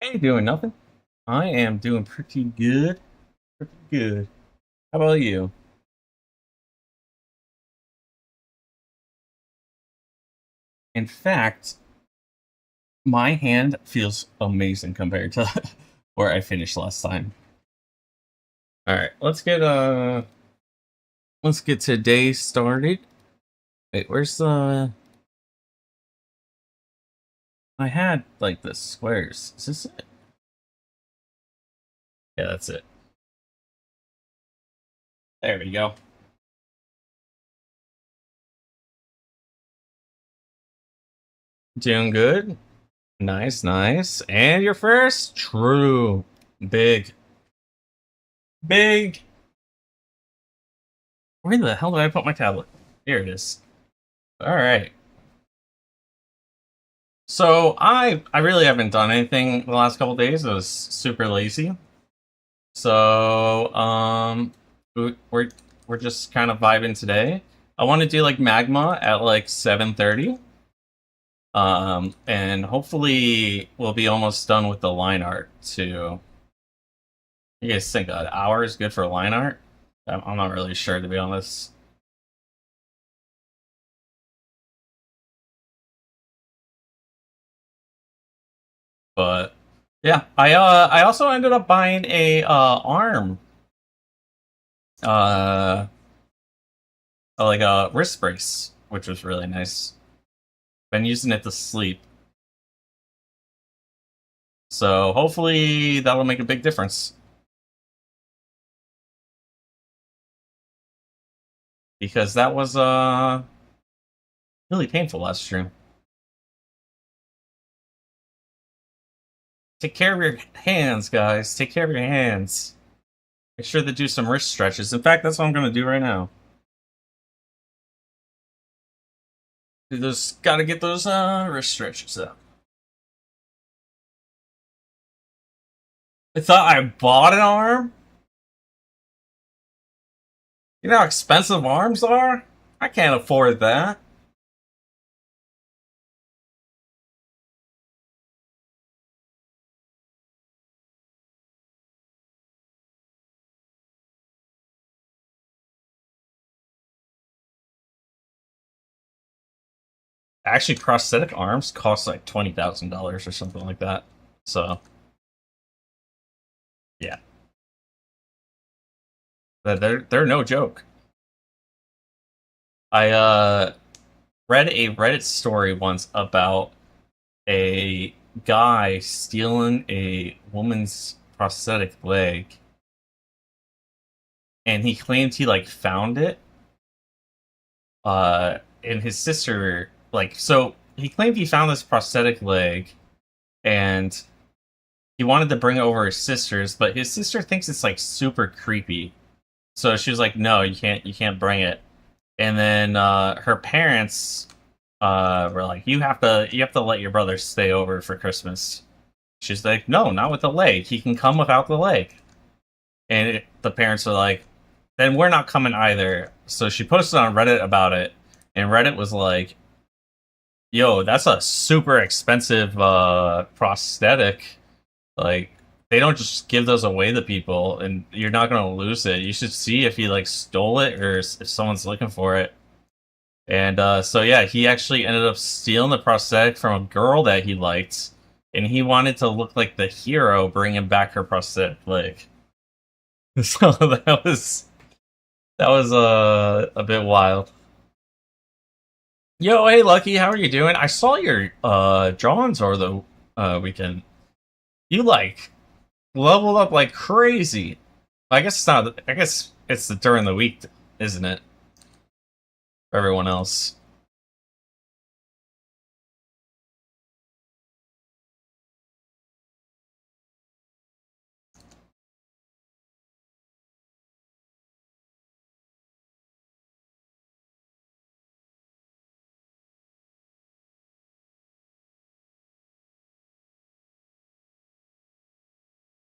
Ain't doing nothing. I am doing pretty good. Pretty good. How about you? In fact, my hand feels amazing compared to where I finished last time. Alright, let's get today started. Wait, where's the I had like the squares. Is this it? Yeah, that's it. There we go. Doing good. Nice, nice. And your first? True. Big. Big. Where the hell did I put my tablet? Here it is. Alright. So I really haven't done anything the last couple days. I was super lazy. So we're we're just kind of vibing today. I want to do like magma at like 7:30. And hopefully we'll be almost done with the line art too. You guys think an hour is good for line art? I'm not really sure, to be honest. But yeah, I also ended up buying a arm, uh like a wrist brace, which was really nice. Been using it to sleep. So hopefully that'll make a big difference. Because that was really painful last stream. Take care of your hands, guys. Take care of your hands. Make sure to do some wrist stretches. In fact, that's what I'm gonna do right now. You just gotta get those wrist stretches up. I thought I bought an arm. You know how expensive arms are? I can't afford that. Actually, prosthetic arms cost like $20,000 or something like that. So yeah, they're no joke. I read a Reddit story once about a guy stealing a woman's prosthetic leg, and he claimed he like found it. And his sister so he claimed he found this prosthetic leg, and he wanted to bring it over his sister's, but his sister thinks it's like super creepy. So she was like, "No, you can't bring it." And then her parents were like, "You have to let your brother stay over for Christmas." She's like, "No, not with the leg. He can come without the leg." And the parents are like, "Then we're not coming either." So she posted on Reddit about it, and Reddit was like, "Yo, that's a super expensive prosthetic. Like, they don't just give those away to people, and you're not gonna lose it. You should see if he like stole it or if someone's looking for it." And so yeah, he actually ended up stealing the prosthetic from a girl that he liked, and he wanted to look like the hero, bringing back her prosthetic leg. So that was a bit wild. Yo, hey Lucky, how are you doing? I saw your drawings over the weekend. You like leveled up like crazy. I guess it's not. I guess it's during the week, isn't it? For everyone else.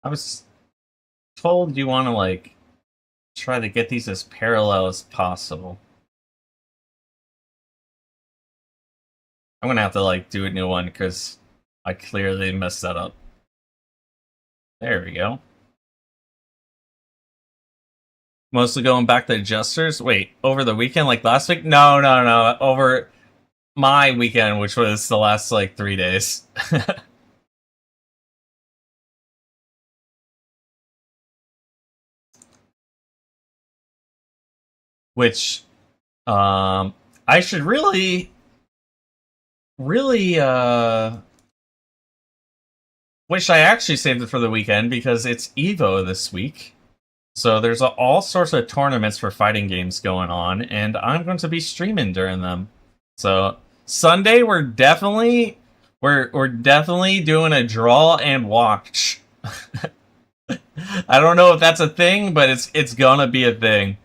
I was told you want to like try to get these as parallel as possible. I'm gonna have to like do a new one because I clearly messed that up. There we go. Mostly going back to adjusters. Wait, over the weekend, like last week? No, no, no. Over my weekend, which was the last like 3 days. Which I should really wish I actually saved it for the weekend because it's Evo this week. So there's all sorts of tournaments for fighting games going on, and I'm going to be streaming during them. So Sunday we're definitely doing a draw and watch. I don't know if that's a thing, but it's gonna be a thing.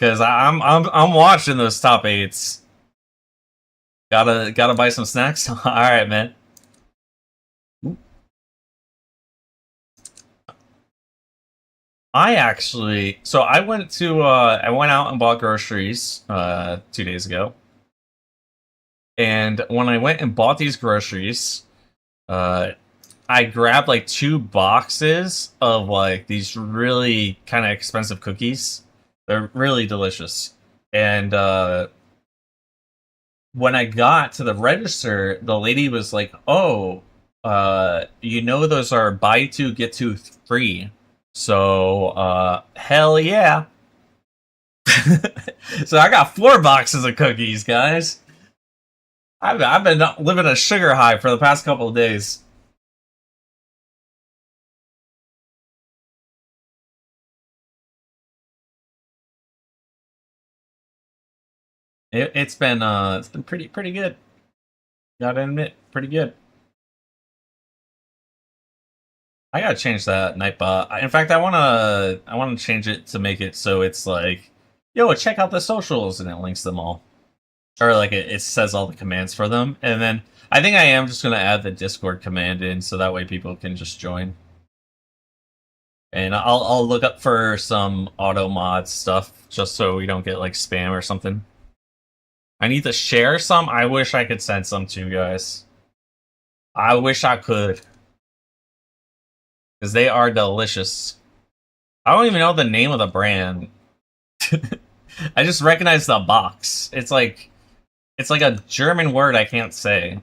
Because I'm watching those top eights. Gotta buy some snacks. All right, man. I went out and bought groceries 2 days ago, and when I went and bought these groceries, uh, I grabbed like 2 boxes of like these really kind of expensive cookies. They're really delicious, and when I got to the register, the lady was like, "Oh, those are buy two get two free." So, hell yeah! So I got 4 boxes of cookies, guys. I've been living a sugar high for the past couple of days. It's been pretty good. Gotta admit, pretty good. I gotta change that Nightbot. In fact, I wanna change it to make it so it's like, yo, check out the socials, and it links them all, or like it says all the commands for them, and then I think I am just gonna add the Discord command in so that way people can just join. And I'll look up for some auto mod stuff just so we don't get like spam or something. I need to share some. I wish I could send some to you guys. I wish I could. Because they are delicious. I don't even know the name of the brand. I just recognize the box. It's like a German word I can't say.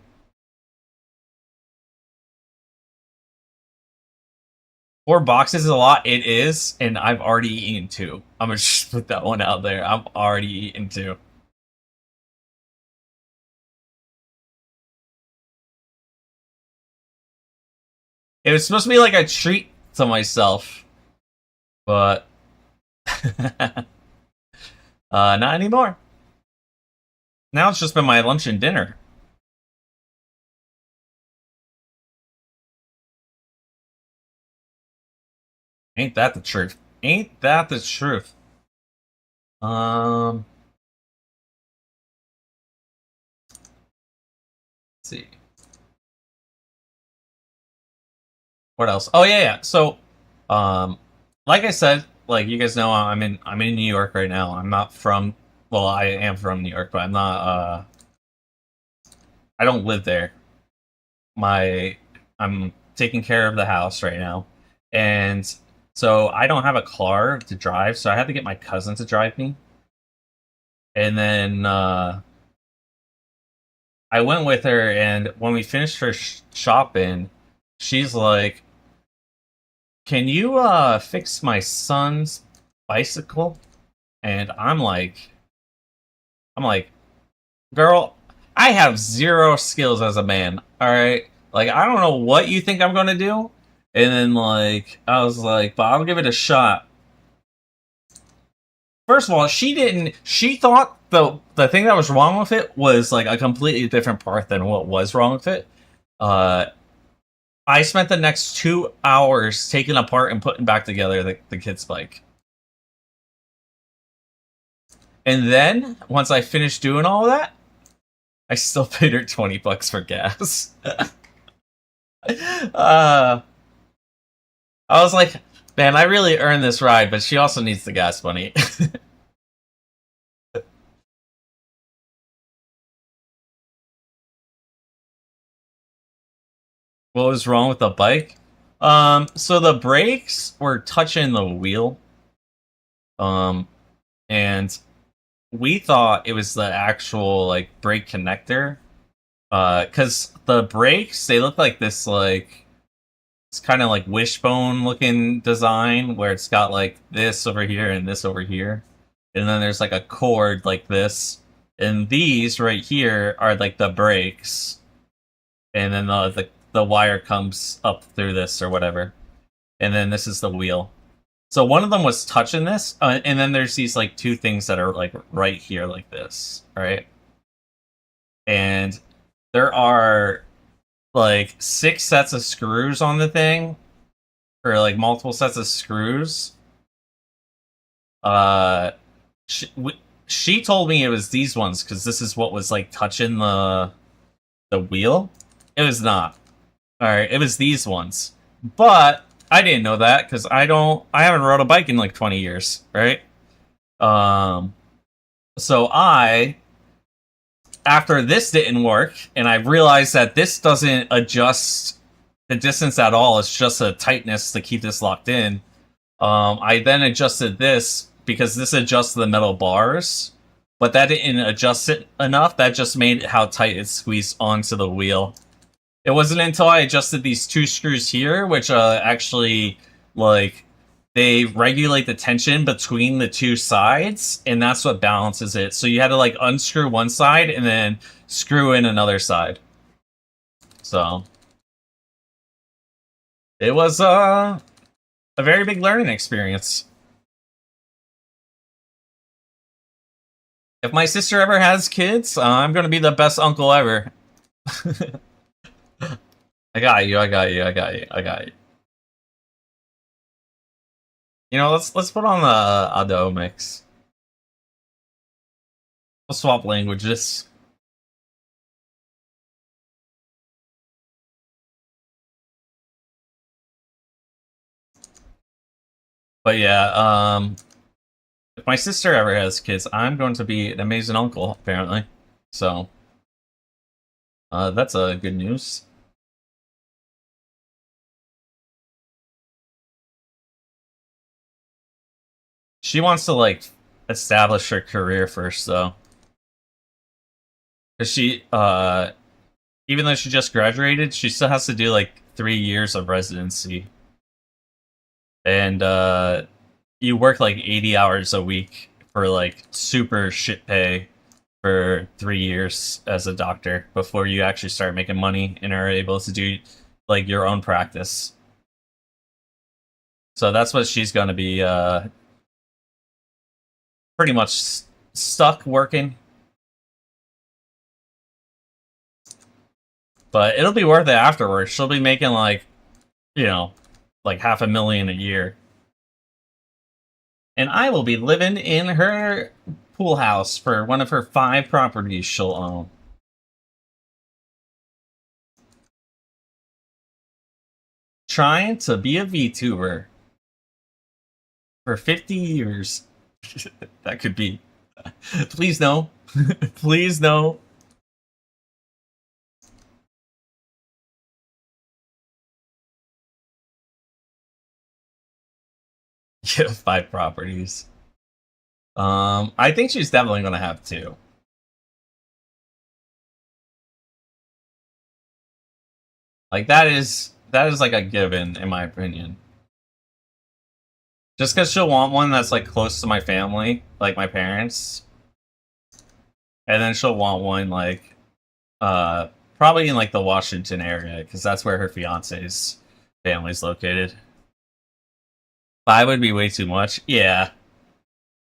Four boxes is a lot. It is, and I've already eaten 2. I'm gonna just put that one out there. I've already eaten 2. It was supposed to be like a treat to myself, but not anymore. Now it's just been my lunch and dinner. Ain't that the truth? Ain't that the truth? Let's see. What else? Oh yeah. So, um, like I said, like you guys know, I'm in New York right now. I'm not from. Well, I am from New York, but I'm not. I don't live there. My I'm taking care of the house right now, and so I don't have a car to drive. So I had to get my cousin to drive me, and then I went with her, and when we finished her shopping, she's like, "Can you fix my son's bicycle?" And I'm like, "Girl, I have 0 skills as a man. All right, like I don't know what you think I'm gonna do." And then like I was like, "But I'll give it a shot." First of all, she didn't. She thought the thing that was wrong with it was like a completely different part than what was wrong with it. Uh, I spent the next 2 hours taking apart and putting back together the kid's bike. And then once I finished doing all that, I still paid her $20 for gas. uh, I was like, man, I really earned this ride, but she also needs the gas money. What was wrong with the bike? So the brakes were touching the wheel. Um, and we thought it was the actual like brake connector. Because the brakes, they look like this like it's kind of like wishbone looking design where it's got like this over here and this over here. And then there's like a cord like this. And these right here are like the brakes. And then the wire comes up through this or whatever. And then this is the wheel. So one of them was touching this, and then there's these like two things that are like right here like this, right? And there are like 6 sets of screws on the thing, or like multiple sets of screws. Uh, she told me it was these ones because this is what was like touching the wheel. It was not. All right, it was these ones, but I didn't know that because I haven't rode a bike in like 20 years, right? Um, so after this didn't work, and I realized that this doesn't adjust the distance at all. It's just a tightness to keep this locked in. I then adjusted this because this adjusts the metal bars, but that didn't adjust it enough. That just made how tight it squeezed onto the wheel. It wasn't until I adjusted these two screws here, which actually like they regulate the tension between the two sides, and that's what balances it. So you had to like unscrew one side and then screw in another side. So it was a very big learning experience. If my sister ever has kids, I'm gonna be the best uncle ever. I got you. I got you. I got you. I got you. You know, let's put on the Ado mix. We'll swap languages. But yeah, if my sister ever has kids, I'm going to be an amazing uncle, apparently. So, that's good news. She wants to like establish her career first, though, because even though she just graduated, she still has to do like 3 years of residency, and you work like 80 hours a week for like super shit pay for 3 years as a doctor before you actually start making money and are able to do like your own practice. So that's what she's going to be pretty much stuck working. But it'll be worth it afterwards. She'll be making like, you know, like $500,000 a year. And I will be living in her pool house for one of her 5 properties she'll own. Trying to be a VTuber for 50 years. That could be. Please no. Please no. Yeah, 5 properties. I think she's definitely gonna have 2. Like that is like a given in my opinion. Just because she'll want one that's like close to my family, like my parents, and then she'll want one like uh probably in like the Washington area because that's where her fiance's family's located. 5 would be way too much. Yeah.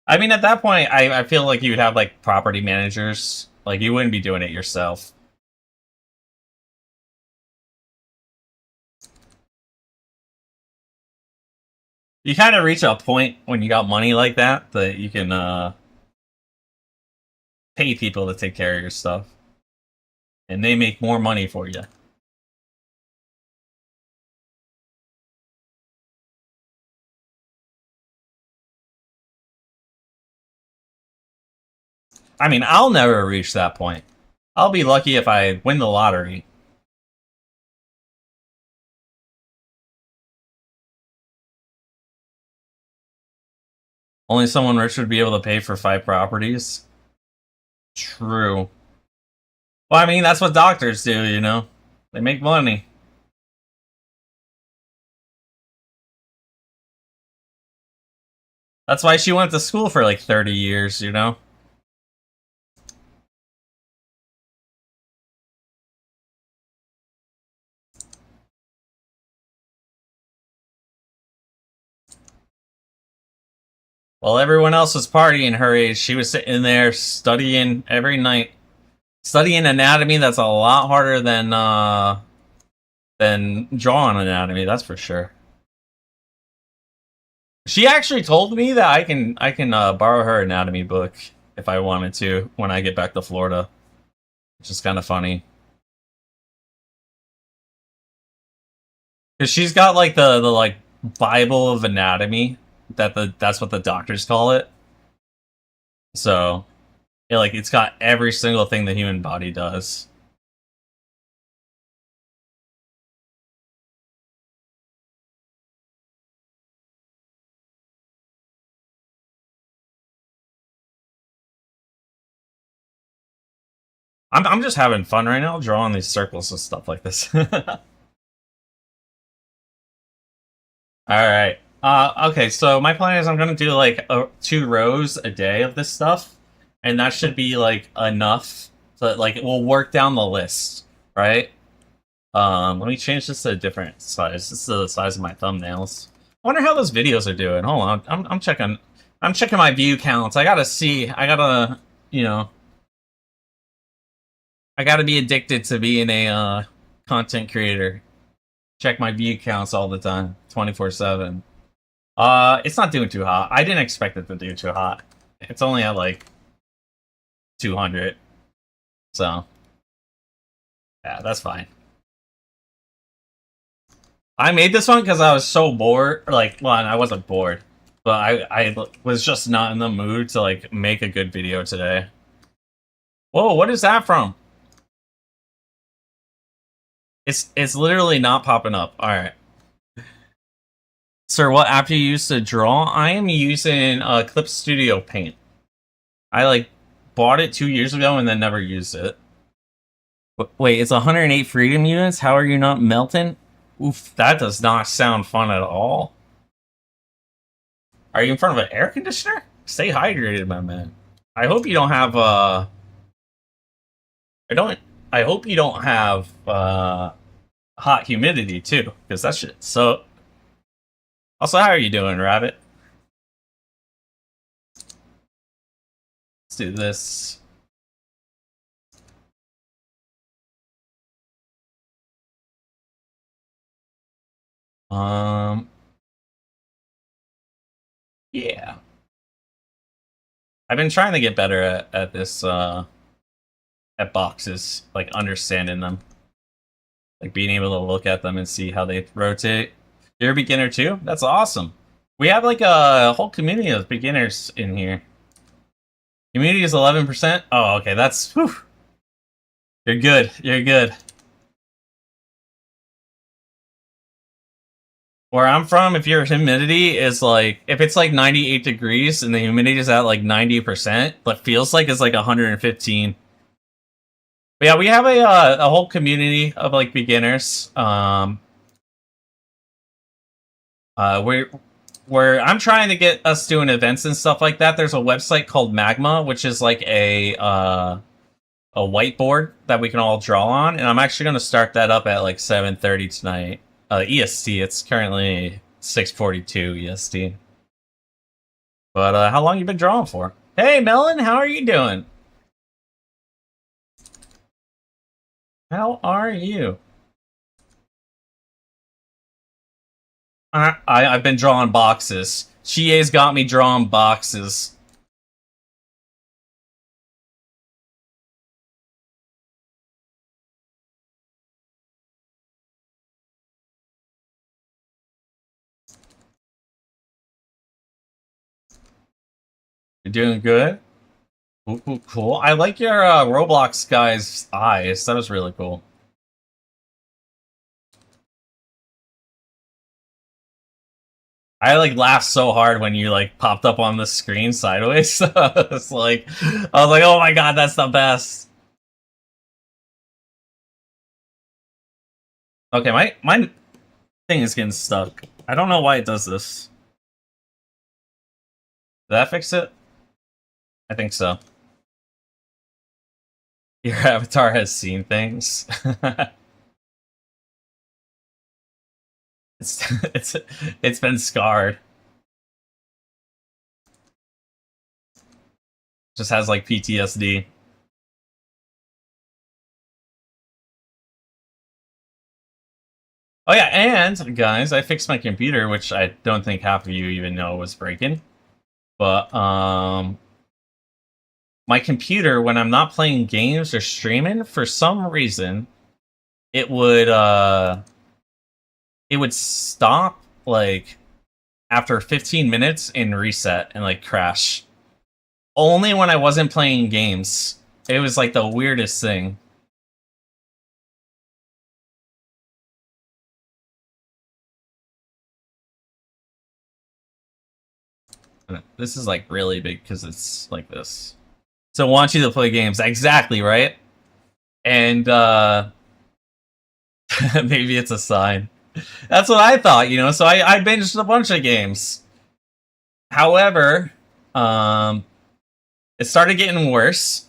I mean, at that point, I feel like you'd have like property managers. Like you wouldn't be doing it yourself. You kind of reach a point when you got money like that you can pay people to take care of your stuff, and they make more money for you. I mean, I'll never reach that point. I'll be lucky if I win the lottery. Only someone rich would be able to pay for 5 properties. True. Well, I mean, that's what doctors do, you know? They make money. That's why she went to school for like 30 years, you know? While everyone else was partying her age, she was sitting there studying every night. Studying anatomy that's a lot harder than drawing anatomy, that's for sure. She actually told me that I can borrow her anatomy book if I wanted to when I get back to Florida, which is kind of funny. Because she's got like the like Bible of anatomy that's what the doctors call it. So it's got every single thing the human body does. I'm just having fun right now drawing these circles and stuff like this. All right. Okay, so my plan is I'm gonna do like 2 rows a day of this stuff, and that should be like enough. So that, like we'll work down the list, right? Let me change this to a different size. This is the size of my thumbnails. I wonder how those videos are doing. Hold on, I'm checking. I'm checking my view counts. I gotta see. I gotta, you know, I gotta be addicted to being a content creator. Check my view counts all the time, 24/7. It's not doing too hot. I didn't expect it to do too hot. It's only at like 200, so yeah, that's fine. I made this one because I was so bored. Like, well, I wasn't bored, but I was just not in the mood to like make a good video today. Whoa, what is that from? It's literally not popping up. All right. Sir, what app do you use to draw? I am using Clip Studio Paint. I like bought it 2 years ago and then never used it. Wait, it's 108 freedom units? How are you not melting? Oof, that does not sound fun at all. Are you in front of an air conditioner? Stay hydrated, my man. I hope you don't have I hope you don't have hot humidity too, because that shit. So also, how are you doing, Rabbit? Let's do this. Um, yeah. I've been trying to get better at this at boxes, like understanding them, like being able to look at them and see how they rotate. You're a beginner too? That's awesome. We have like a whole community of beginners in here. Community is 11%. Oh, okay, that's whew. You're good. You're good. Where I'm from, if your humidity is like, if it's like 98 degrees and the humidity is at like 90%, but feels like it's like 115. But yeah, we have a whole community of like beginners. Where I'm trying to get us doing events and stuff like that. There's a website called Magma, which is like a whiteboard that we can all draw on, and I'm actually going to start that up at like 7:30 tonight. EST. It's currently 6:42 EST. But how long you been drawing for? Hey, Melon, how are you doing? How are you? I've been drawing boxes. Chie's got me drawing boxes. You're doing good? Cool, cool, cool. I like your Roblox guy's eyes. That was really cool. I like laughed so hard when you like popped up on the screen sideways. It's like I was like, oh my god, that's the best. Okay, my thing is getting stuck. I don't know why it does this. Did that fix it? I think so. Your avatar has seen things. it's it's been scarred. Just has like PTSD. Oh yeah, and guys, I fixed my computer, which I don't think half of you even know was breaking. But my computer, when I'm not playing games or streaming, for some reason, it would stop like after 15 minutes and reset and like crash. Only when I wasn't playing games. It was like the weirdest thing. This is like really big because it's like this. So want you to play games. Exactly, right? And maybe it's a sign. That's what I thought, you know. So I binged a bunch of games. However, it started getting worse.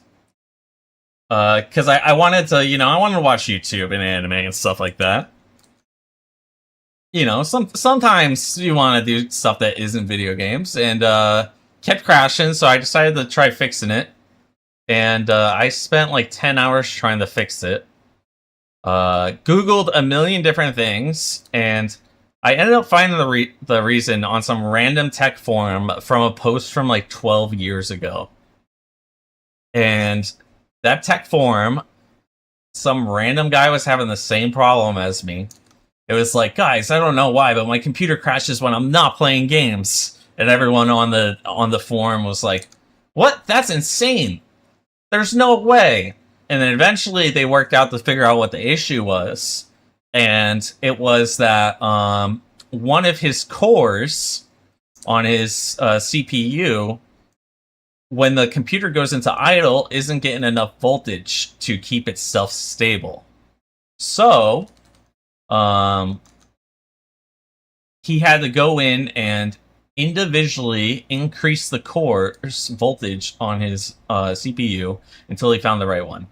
Because I wanted to, you know, I wanted to watch YouTube and anime and stuff like that. You know, sometimes you want to do stuff that isn't video games, and kept crashing. So I decided to try fixing it, and I spent like 10 hours trying to fix it. Googled a million different things, and I ended up finding the reason on some random tech forum from a post from like 12 years ago. And that tech forum, some random guy was having the same problem as me. It was like, guys, I don't know why, but my computer crashes when I'm not playing games. And everyone on the forum was like, what? That's insane. There's no way. And then eventually they worked out to figure out what the issue was. And it was that one of his cores on his CPU, when the computer goes into idle, isn't getting enough voltage to keep itself stable. So, he had to go in and individually increase the core's voltage on his CPU until he found the right one.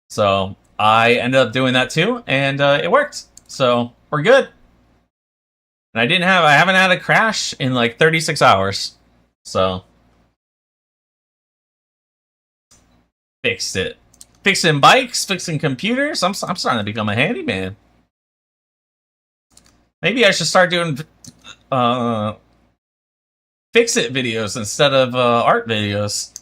So I ended up doing that too, and it worked. So we're good. And I haven't had a crash in like 36 hours. So fixed it. Fixing bikes, fixing computers. I'm starting to become a handyman. Maybe I should start doing fix-it videos instead of art videos.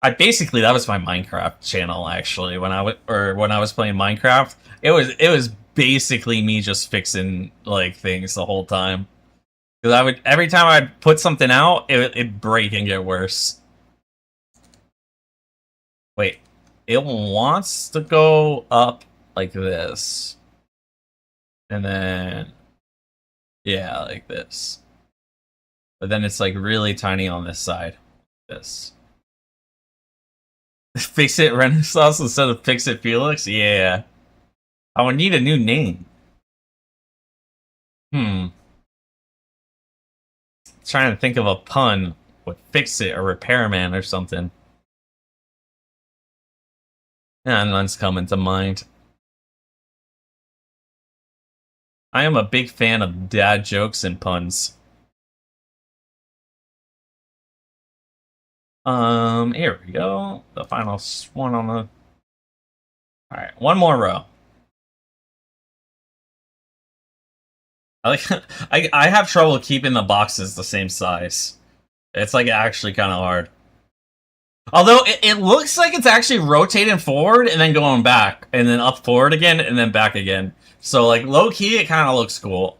That was my Minecraft channel actually when I was playing Minecraft. It was basically me just fixing like things the whole time. Because I would every time I'd put something out, it'd break and get worse. Wait, it wants to go up like this, and then yeah, like this. But then it's like really tiny on this side. This. Fix it Renaissance instead of Fix it Felix? Yeah. I would need a new name. Trying to think of a pun with Fix It or Repairman or something. Yeah, none's coming to mind. I am a big fan of dad jokes and puns. Here we go. The final one on the... Alright, one more row. I have trouble keeping the boxes the same size. It's like actually kind of hard. Although it looks like it's actually rotating forward and then going back, and then up forward again, and then back again. So like low key, it kind of looks cool.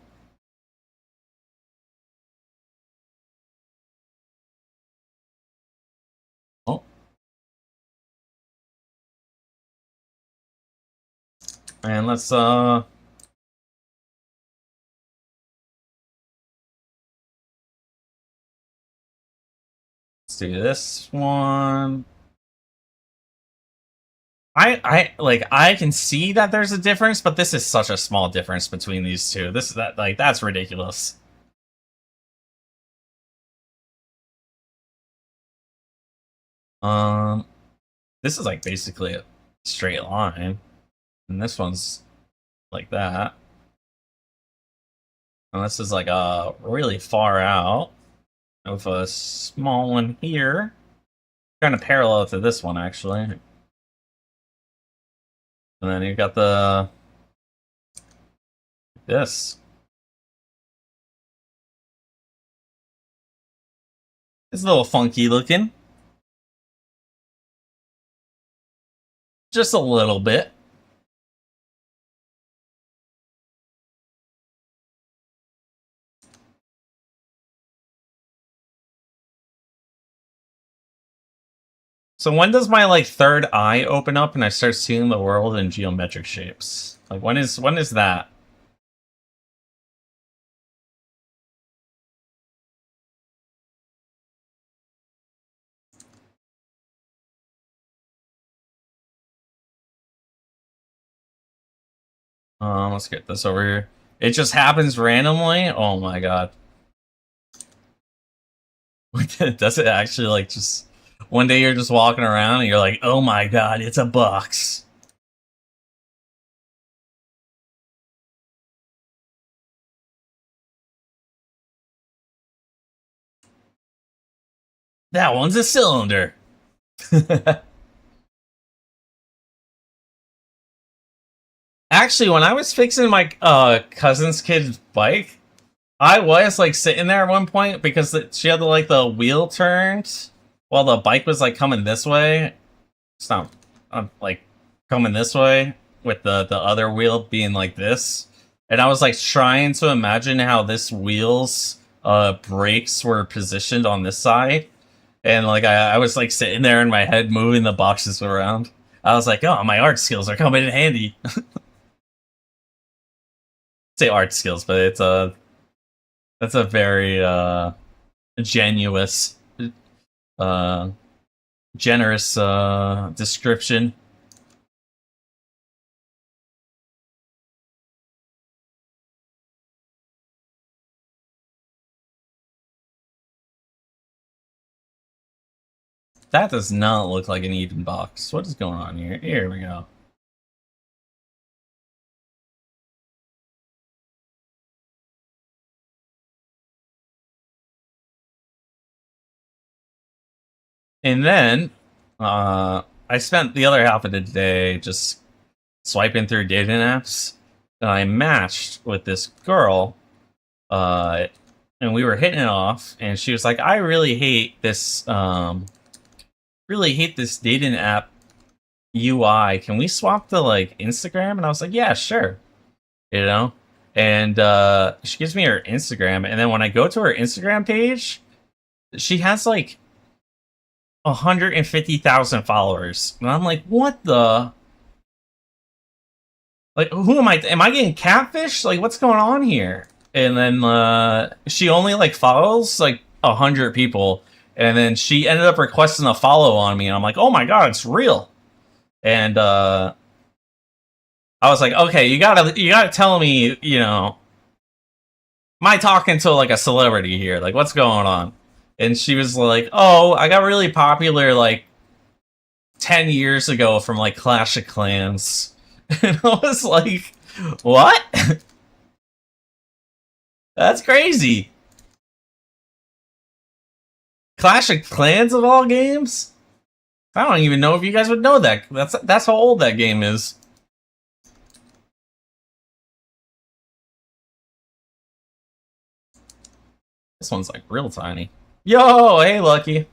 And let's do this one. I can see that there's a difference, but this is such a small difference between these two. That's ridiculous. Um, this is like basically a straight line, and this one's like that. And this is like really far out with a small one here, kind of parallel to this one actually. And then you've got this. It's a little funky looking. Just a little bit. So when does my like third eye open up and I start seeing the world in geometric shapes? Like when is that? Let's get this over here. It just happens randomly? Oh my god. Does it actually like just one day you're just walking around and you're like, oh my god, it's a box. That one's a cylinder. Actually, when I was fixing my cousin's kid's bike, I was like sitting there at one point because she had the wheel turned while the bike was like coming this way. It's not like coming this way with the other wheel being like this, and I was like trying to imagine how this wheel's brakes were positioned on this side, and like I was like sitting there in my head moving the boxes around. I was like, oh, my art skills are coming in handy. Say art skills, but it's that's a very genuous uh generous description. That does not look like an even box. What is going on here? Here we go. And then I spent the other half of the day just swiping through dating apps, and I matched with this girl, and we were hitting it off, and she was like, I really hate this dating app UI. Can we swap to like Instagram? And I was like, yeah, sure. You know? And she gives me her Instagram, and then when I go to her Instagram page, she has like 150,000 followers. And I'm like, what the? Like, who am I? Am I getting catfish? Like, what's going on here? And then she only like follows like 100 people, and then she ended up requesting a follow on me, and I'm like, oh my god, it's real. And I was like, okay, you gotta tell me, you know, am I talking to like a celebrity here? Like, what's going on? And she was like, oh, I got really popular like 10 years ago from like Clash of Clans. And I was like, what? That's crazy. Clash of Clans of all games? I don't even know if you guys would know that. That's how old that game is. This one's like real tiny. Yo, hey, Lucky.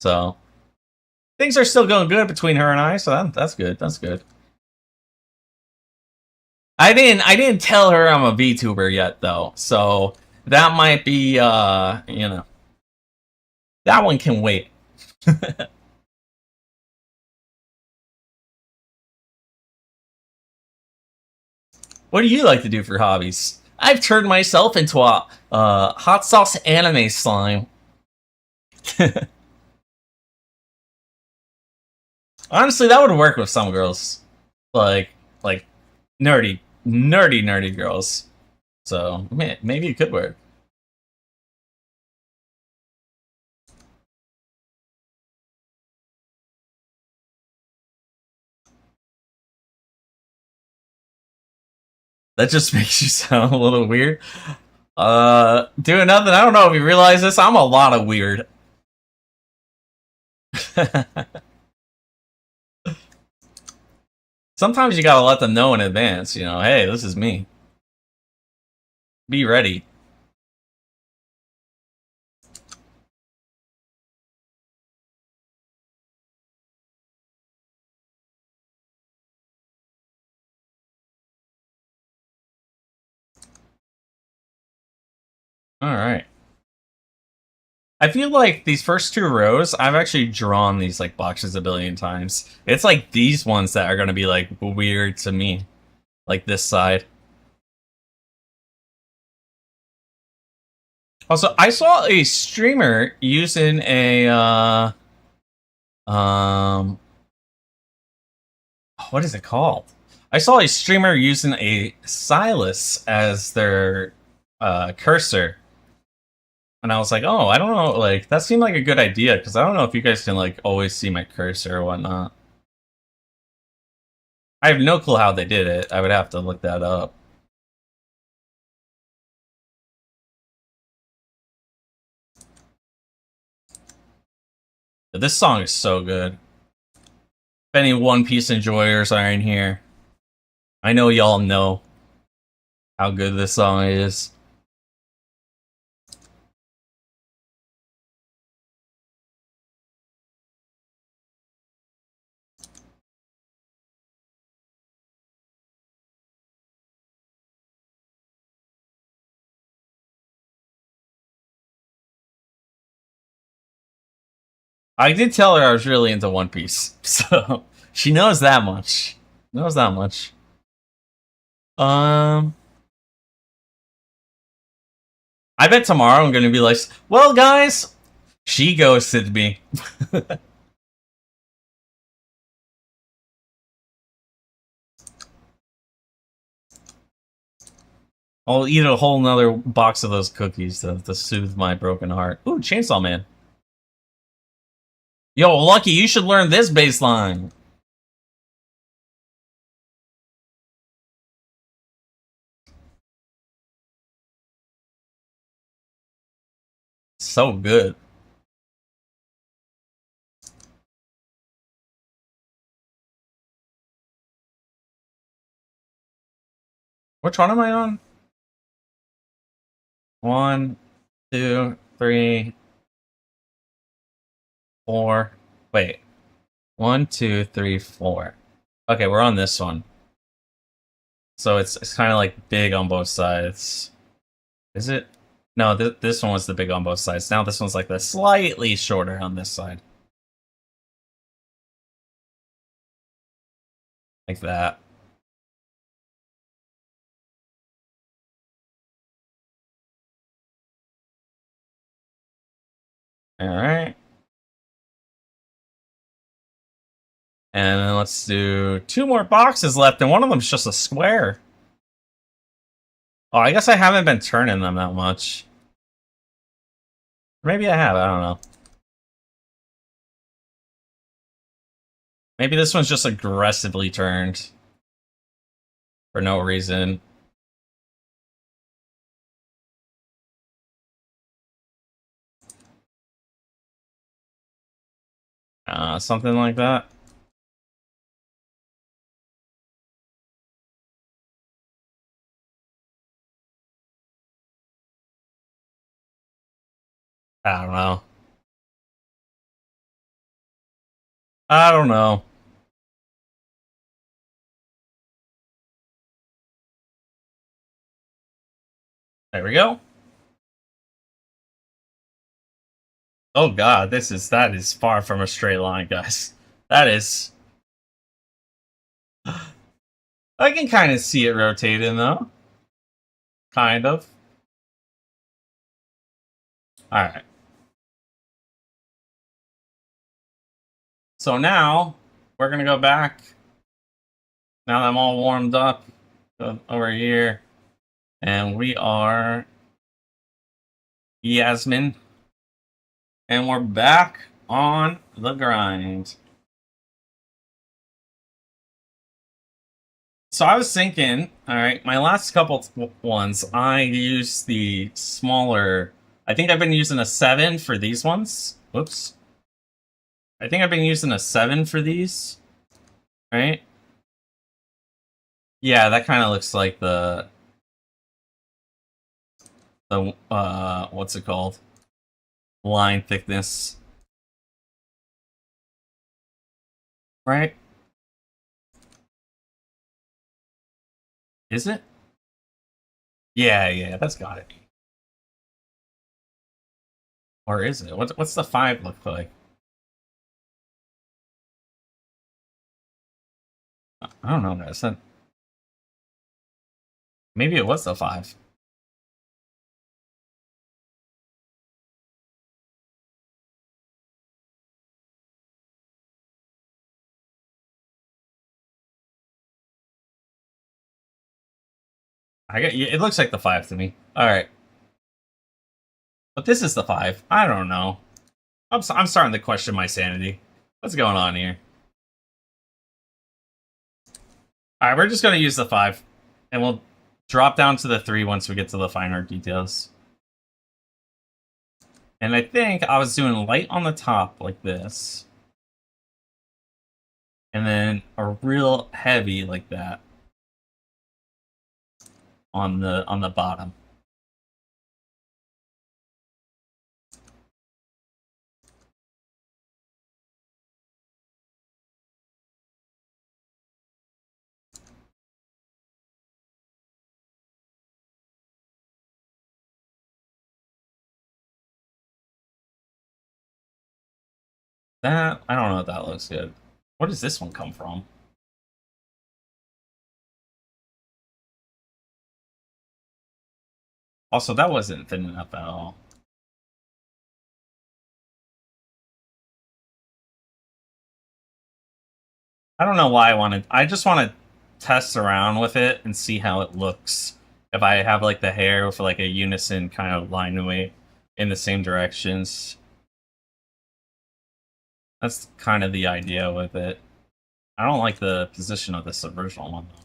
So things are still going good between her and I, so that's good. That's good. I didn't tell her I'm a VTuber yet though, so that might be you know, that one can wait. What do you like to do for hobbies? I've turned myself into a hot sauce anime slime. Honestly, that would work with some girls, like like nerdy girls. So maybe it could work. That just makes you sound a little weird. Doing nothing. I don't know if you realize this. I'm a lot of weird. Sometimes you gotta let them know in advance, you know, hey, this is me. Be ready. Alright. I feel like these first two rows, I've actually drawn these like boxes a billion times. It's like these ones that are gonna be like weird to me. Like this side. Also, I saw a streamer using a what is it called? I saw a streamer using a stylus as their cursor. And I was like, oh, I don't know, like, that seemed like a good idea, because I don't know if you guys can, like, always see my cursor or whatnot. I have no clue how they did it. I would have to look that up. But this song is so good. If any One Piece enjoyers are in here, I know y'all know how good this song is. I did tell her I was really into One Piece, so she knows that much. Knows that much. I bet tomorrow I'm gonna be like, well, guys, she ghosted me. I'll eat a whole nother box of those cookies to soothe my broken heart. Ooh, Chainsaw Man. Yo, Lucky, you should learn this baseline. So good. Which one am I on? 1, 2, 3, 4. Wait. 1, 2, 3, 4. Okay, we're on this one. So it's kind of like big on both sides. Is it? No, this one was the big on both sides. Now this one's like the slightly shorter on this side. Like that. Alright. And then let's do 2 more boxes left, and one of them's just a square. Oh, I guess I haven't been turning them that much. Maybe I have, I don't know. Maybe this one's just aggressively turned. For no reason. Something like that. I don't know. I don't know. There we go. Oh god, that is far from a straight line, guys. That is I can kind of see it rotating though. Kind of. Alright. So now, we're gonna go back. Now that I'm all warmed up, over here. And we are Yasmin. And we're back on the grind. So I was thinking, alright, my last couple ones, I used the smaller... I think I've been using a 7 for these ones. Whoops. I think I've been using a 7 for these. Right? Yeah, that kind of looks like the what's it called? Line thickness. Right? Is it? Yeah, that's got it. Or is it? What's the 5 look like? I don't know, guys. Maybe it was the 5. It looks like the 5 to me. Alright. But this is the 5. I don't know. I'm starting to question my sanity. What's going on here? Alright, we're just going to use the 5. And we'll drop down to the 3 once we get to the finer details. And I think I was doing light on the top like this. And then a real heavy like that on the bottom. That, I don't know if that looks good. Where does this one come from? Also, that wasn't thin enough at all. I don't know why I just want to test around with it and see how it looks. If I have like the hair with like a unison kind of line away in the same directions. That's kind of the idea with it. I don't like the position of this original one though.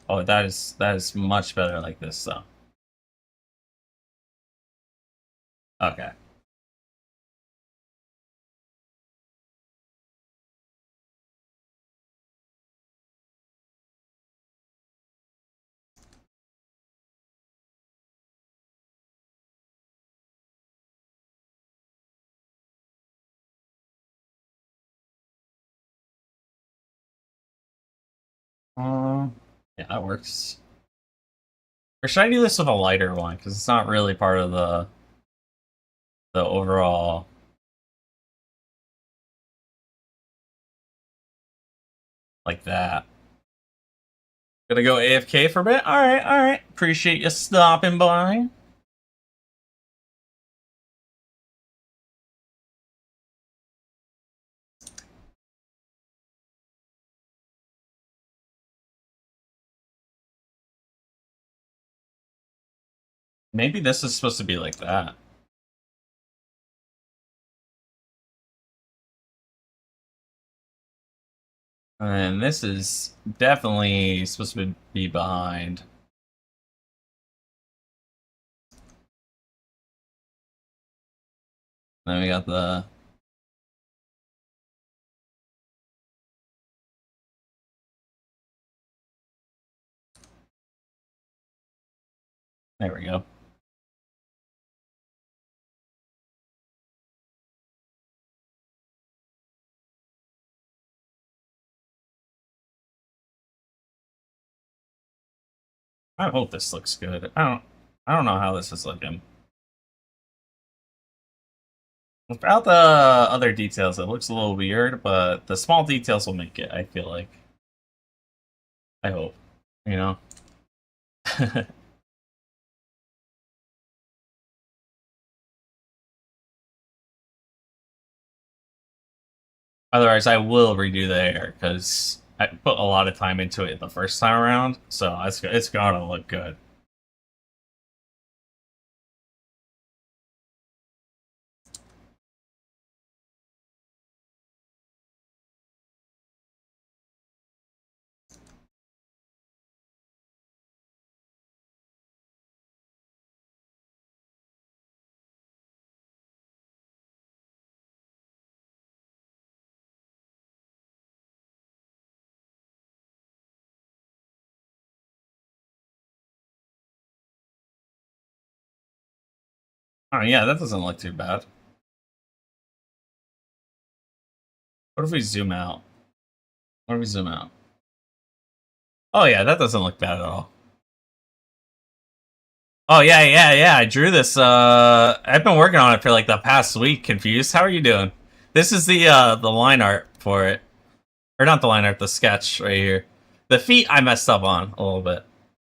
Oh, that is much better like this though. Okay. Yeah, that works. Or should I do this with a lighter one? Because it's not really part of the overall. Like that. Gonna go AFK for a bit? Alright. Appreciate you stopping by. Maybe this is supposed to be like that. And this is definitely supposed to be behind. Then we got the... There we go. I hope this looks good. I don't know how this is looking. Without the other details, it looks a little weird, but the small details will make it, I feel like. I hope. You know? Otherwise, I will redo the hair, because I put a lot of time into it the first time around, so it's gonna look good. Oh, yeah, that doesn't look too bad. What if we zoom out? What if we zoom out? Oh, yeah, that doesn't look bad at all. Oh, yeah, I drew this, I've been working on it for, like, the past week, Confused. How are you doing? This is the line art for it. Or not the line art, the sketch right here. The feet I messed up on a little bit.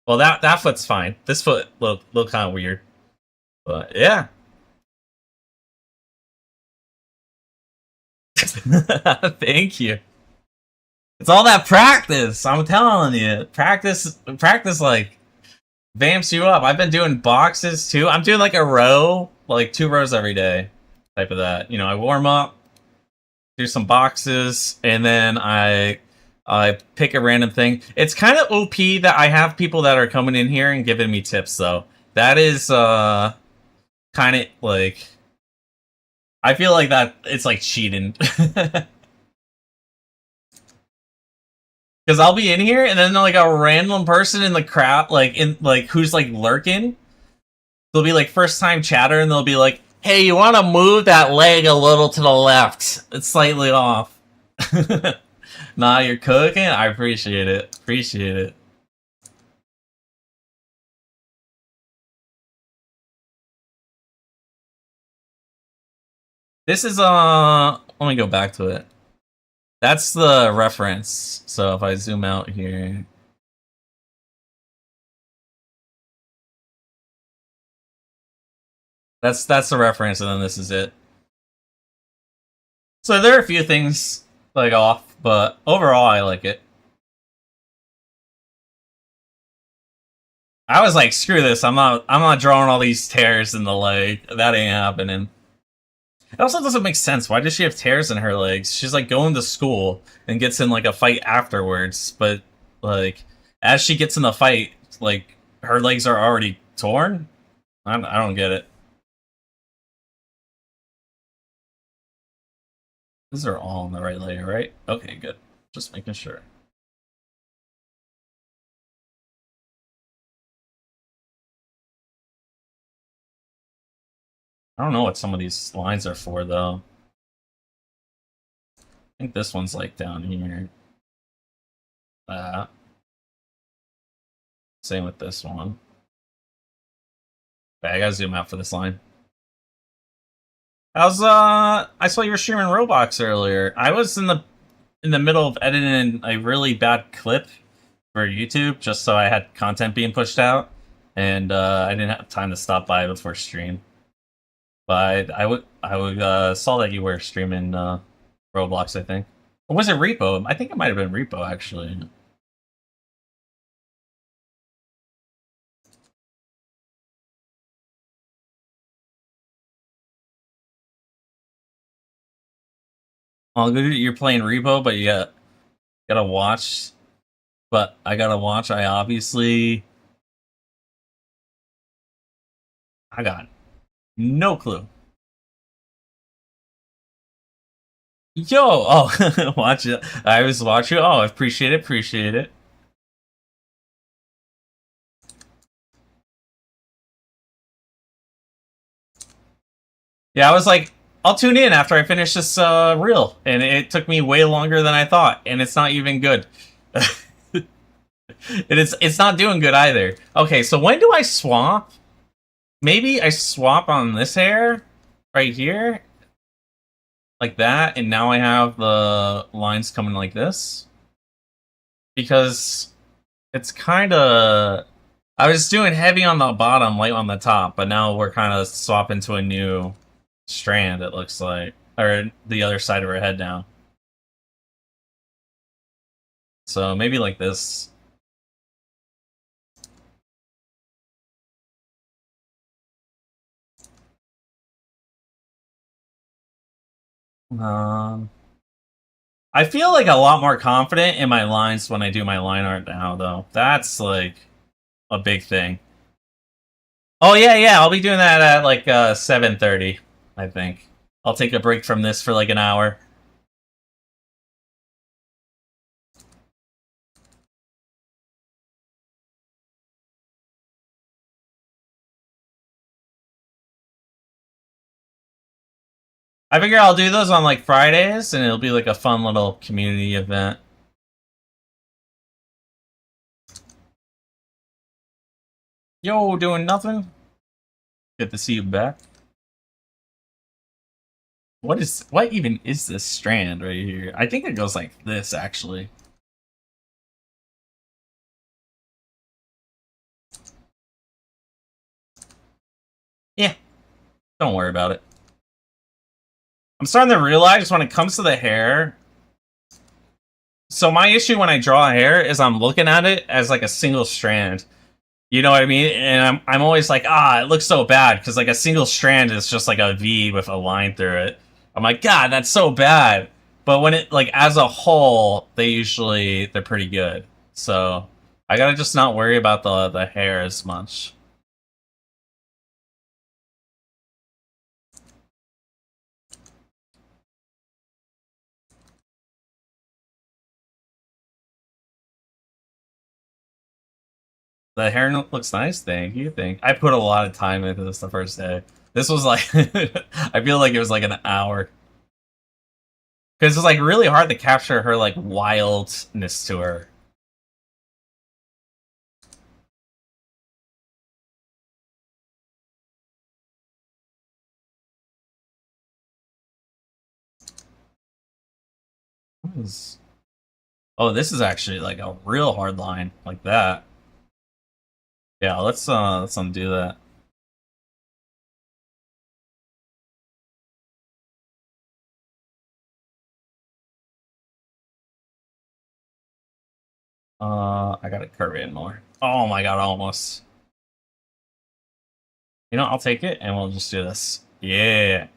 Well, that foot's fine. This foot look kind of weird. But, yeah. Thank you. It's all that practice. I'm telling you, practice, like vamps you up. I've been doing boxes too. I'm doing like a row, like 2 rows every day, type of that. You know, I warm up, do some boxes, and then I pick a random thing. It's kind of OP that I have people that are coming in here and giving me tips though. That is kind of like, I feel like that it's like cheating. Because I'll be in here, and then like a random person in the crowd, who's like lurking, they'll be like first time chatter, and they'll be like, "Hey, you want to move that leg a little to the left? It's slightly off." Nah, you're cooking. I appreciate it. Appreciate it. This is Let me go back to it. That's the reference. So if I zoom out here. That's the reference, and then this is it. So there are a few things like off, but overall I like it. I was like, screw this. I'm not drawing all these tears in the leg. That ain't happening. It also doesn't make sense. Why does she have tears in her legs? She's like going to school and gets in like a fight afterwards, but like as she gets in the fight, like her legs are already torn. I don't get it. These are all in the right layer, right? Okay, good. Just making sure. I don't know what some of these lines are for though. I think this one's like down here. Same with this one. Okay, I gotta zoom out for this line. I saw you were streaming Roblox earlier. I was in the middle of editing a really bad clip for YouTube, just so I had content being pushed out, and I didn't have time to stop by before stream. But I saw that you were streaming Roblox, I think. Or was it Repo? I think it might have been Repo, actually. Oh, you're playing Repo, but you gotta watch. But I gotta watch. I got no clue. Yo, oh, watch it. I was watching. Oh, appreciate it, appreciate it. Yeah, I was like, I'll tune in after I finish this reel, and it took me way longer than I thought, and it's not even good. It's not doing good either. Okay, so when do I swap? Maybe I swap on this hair right here, like that, and now I have the lines coming like this because it's kind of. I was doing heavy on the bottom, light on the top, but now we're kind of swapping to a new strand. It looks like, or the other side of her head now. So maybe like this. Um, I feel like a lot more confident in my lines when I do my line art now, though. That's like a big thing. Oh yeah, I'll be doing that at like 7:30, I think. I'll take a break from this for like an hour. I figure I'll do those on like Fridays, and it'll be like a fun little community event. Yo, doing nothing? Good to see you back. What even is this strand right here? I think it goes like this actually. Yeah, don't worry about it. I'm starting to realize when it comes to the hair. So my issue when I draw hair is I'm looking at it as like a single strand. You know what I mean? And I'm always like, it looks so bad because like a single strand is just like a V with a line through it. I'm like, God, that's so bad. But when it like as a whole, they're pretty good. So I gotta just not worry about the hair as much. The hair looks nice. Thank you. I put a lot of time into this the first day. This was like, I feel like it was like an hour because it's like really hard to capture her like wildness to her. Oh, this is actually like a real hard line like that. Yeah, let's undo that. I gotta curve in more. Oh my god, almost. You know, I'll take it and we'll just do this. Yeah.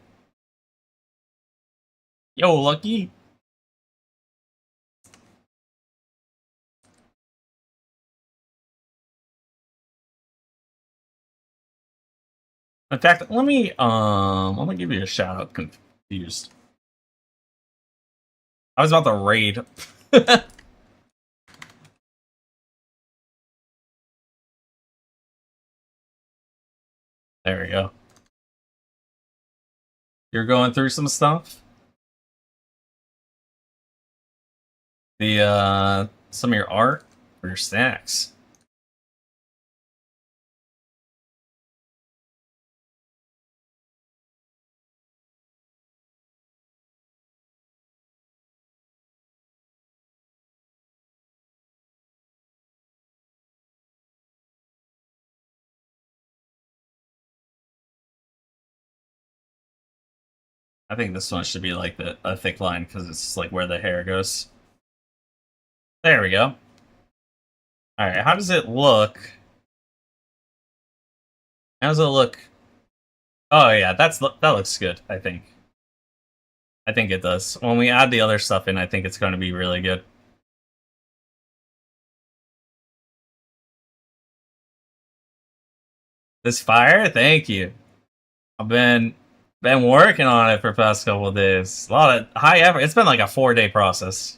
Yo, Lucky. In fact, let me give you a shout out. Confused. I was about to raid. There we go. You're going through some stuff. The some of your art or your snacks. I think this one should be like a thick line because it's like where the hair goes. There we go. All right, how does it look? How does it look? Oh yeah, that looks good. I think it does. When we add the other stuff in, I think it's going to be really good. This fire, thank you. I've been working on it for the past couple of days. A lot of high effort. It's been like a 4-day process.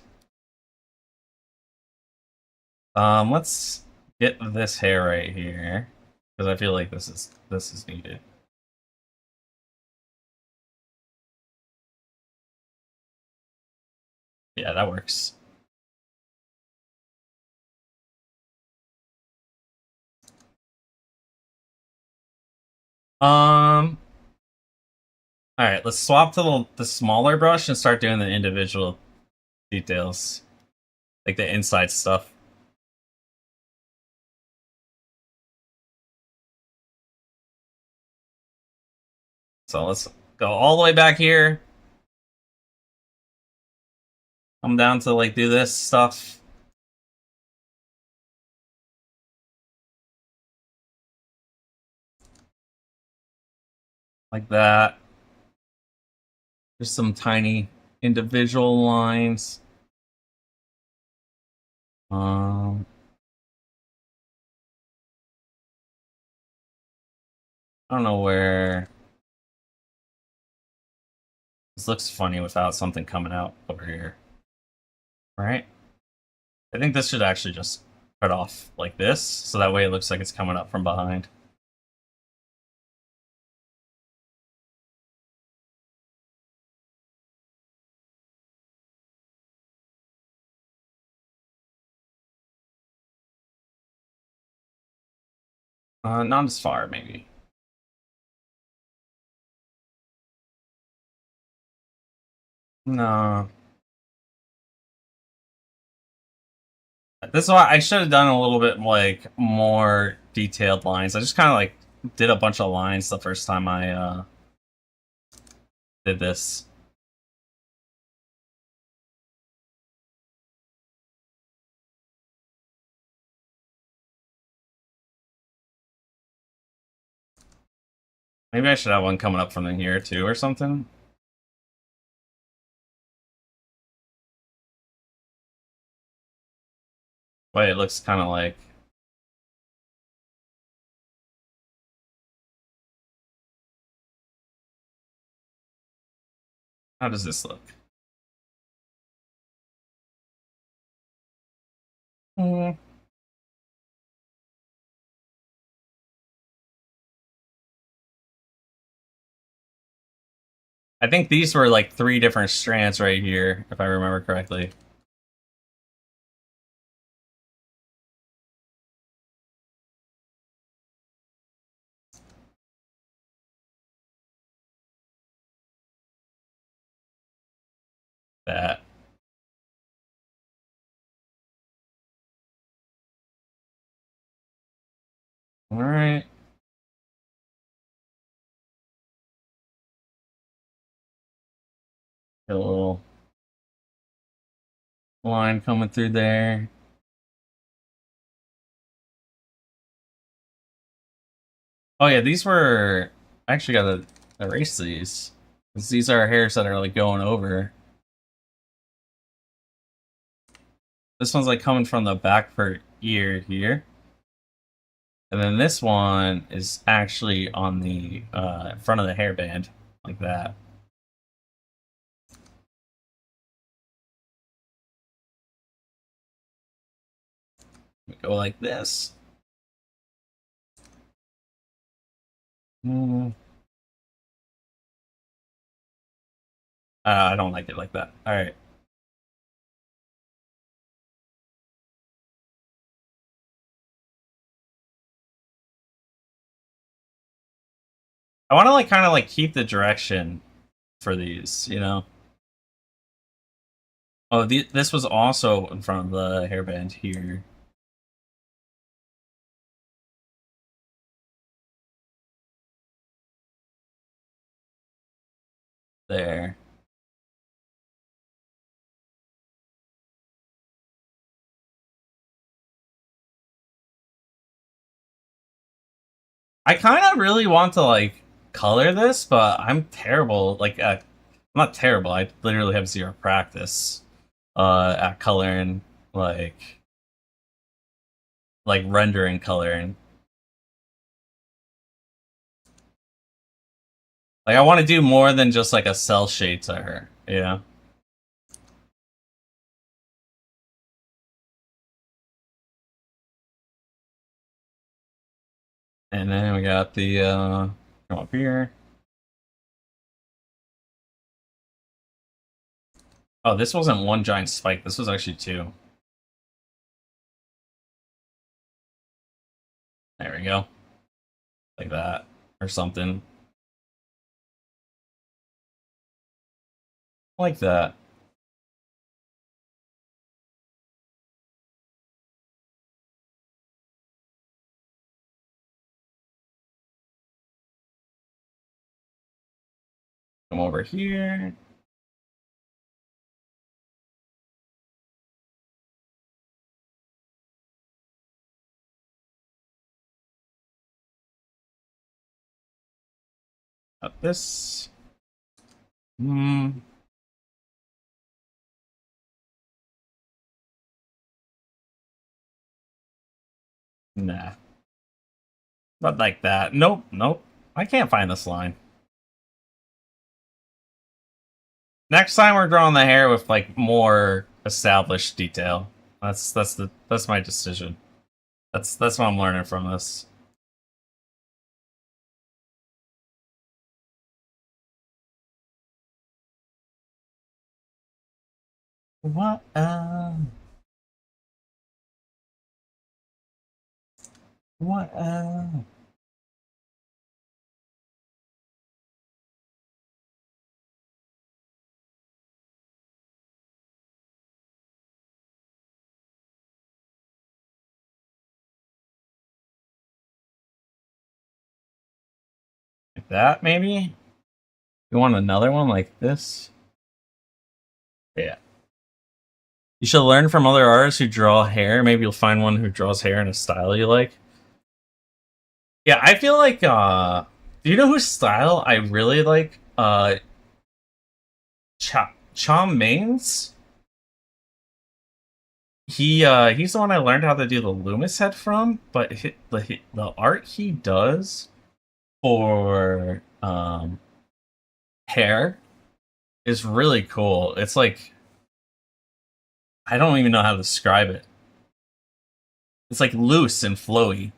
Let's get this hair right here because I feel like this is needed. Yeah, that works. Um, All right, let's swap to the smaller brush and start doing the individual details, like the inside stuff. So let's go all the way back here. Come down to like do this stuff. Like that. Just some tiny individual lines. Um, I don't know where this looks funny without something coming out over here. Right? I think this should actually just cut off like this, so that way it looks like it's coming up from behind. Not as far, maybe. No. This is why I should have done a little bit like more detailed lines. I just kind of like did a bunch of lines the first time I did this. Maybe I should have one coming up from in here too or something. But it looks kind of like... How does this look? Hmm. I think these were like 3 different strands right here, if I remember correctly. That. Alright. Got a little line coming through there. Oh yeah, these were... I actually gotta erase these. 'Cause these are hairs that are like going over. This one's like coming from the back per ear here. And then this one is actually on the front of the hairband, like that. We go like this. Mm. I don't like it like that. All right. I want to like kind of like keep the direction for these, you know. Oh, this was also in front of the hairband here. There. I kind of really want to like color this, but I'm terrible. Like, I'm not terrible. I literally have 0 practice at coloring, like rendering coloring. Like, I want to do more than just like a cell shade to her, you know? And then we got the come up here. Oh, this wasn't one giant spike. This was actually 2. There we go. Like that. Or something. Like that. Come over here. Up this. Hmm. Nah. Not like that. Nope, nope. I can't find this line. Next time we're drawing the hair with like more established detail. That's my decision. That's what I'm learning from this. What? What? Like that, maybe? You want another one like this? Yeah. You should learn from other artists who draw hair. Maybe you'll find one who draws hair in a style you like. Yeah, I feel like do you know whose style I really like? Chom Maines? He's the one I learned how to do the Loomis head from, but the art he does for hair is really cool. It's like I don't even know how to describe it. It's like loose and flowy.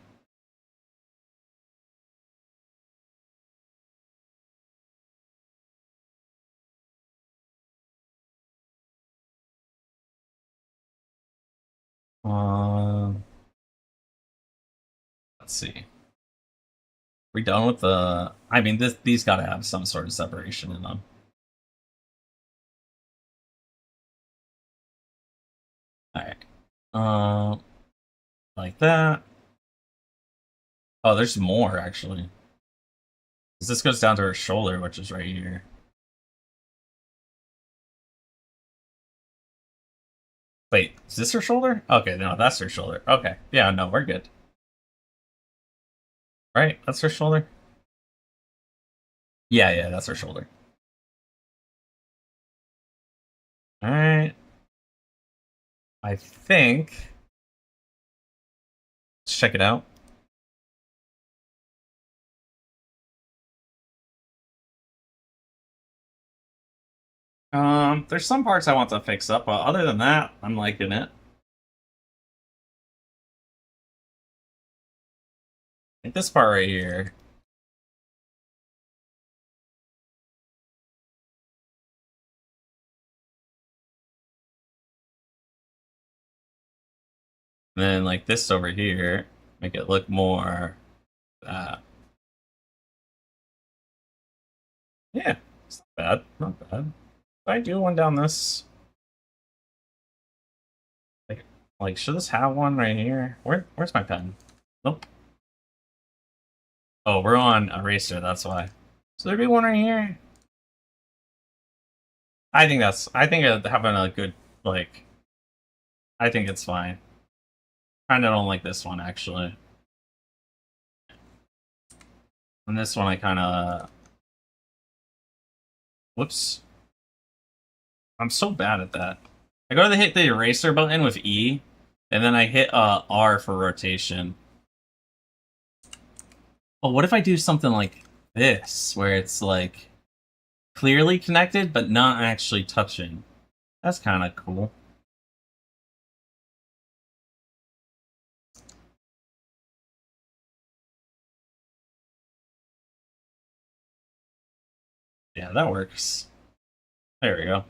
Um, let's see. We done with the? I mean, these got to have some sort of separation in them. All right. Like that. Oh, there's more actually. 'Cause this goes down to her shoulder, which is right here. Wait, is this her shoulder? Okay, no, that's her shoulder. Okay, yeah, no, we're good. Right, that's her shoulder. Yeah, yeah, that's her shoulder. All right. I think. Let's check it out. There's some parts I want to fix up, but other than that, I'm liking it. Like this part right here. And then like this over here, make it look more yeah, it's not bad. Not bad. If I do one down this like should this have one right here? Where's my pen? Nope. Oh, we're on eraser, that's why. So there be one right here. I think having a good like I think it's fine. Kinda don't like this one actually. And this one I kinda whoops. I'm so bad at that. I go to hit the eraser button with E, and then I hit R for rotation. Oh, what if I do something like this, where it's like clearly connected but not actually touching? That's kind of cool. Yeah, that works. There we go.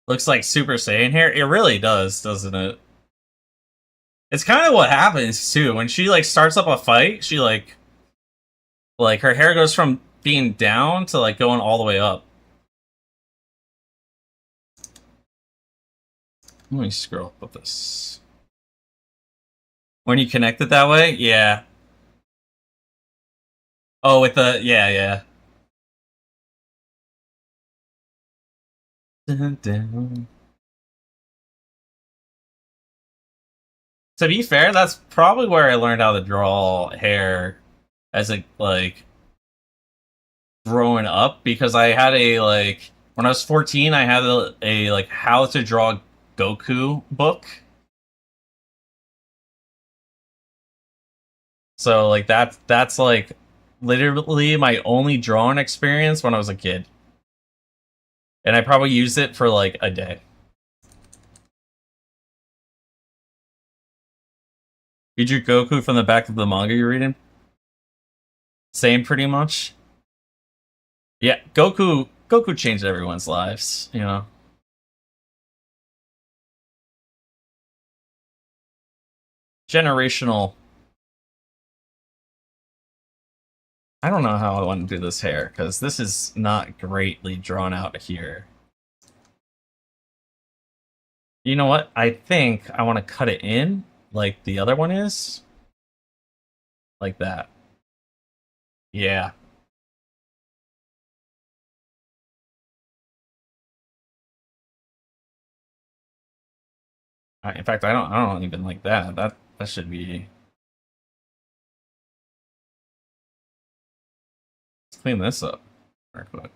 Looks like Super Saiyan hair. It really does, doesn't it? It's kind of what happens too when she like starts up a fight. She like her hair goes from being down to like going all the way up. Let me scroll up with this. When you connect it that way, yeah. Oh, with the yeah. Dun, dun. To be fair, that's probably where I learned how to draw hair as a like growing up, because I had a like when I was 14, I had a like how to draw Goku book. So like that's like literally my only drawing experience when I was a kid. And I probably used it for like a day. You drew Goku from the back of the manga you're reading? Same pretty much. Yeah, Goku changed everyone's lives, you know. Generational. I don't know how I want to do this hair, because this is not greatly drawn out here. You know what? I think I want to cut it in like the other one is. Like that. Yeah. In fact, I don't even like that. That should be. Let's clean this up real quick.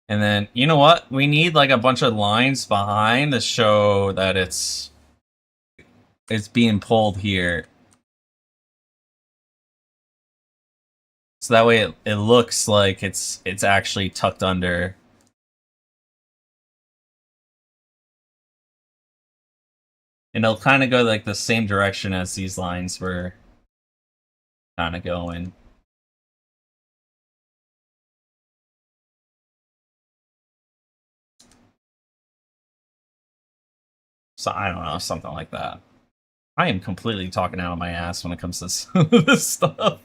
And then, you know what? We need like a bunch of lines behind to show that it's being pulled here. So that way it looks like it's actually tucked under. And it'll kind of go like the same direction as these lines were kind of going. So I don't know, something like that. I am completely talking out of my ass when it comes to this stuff.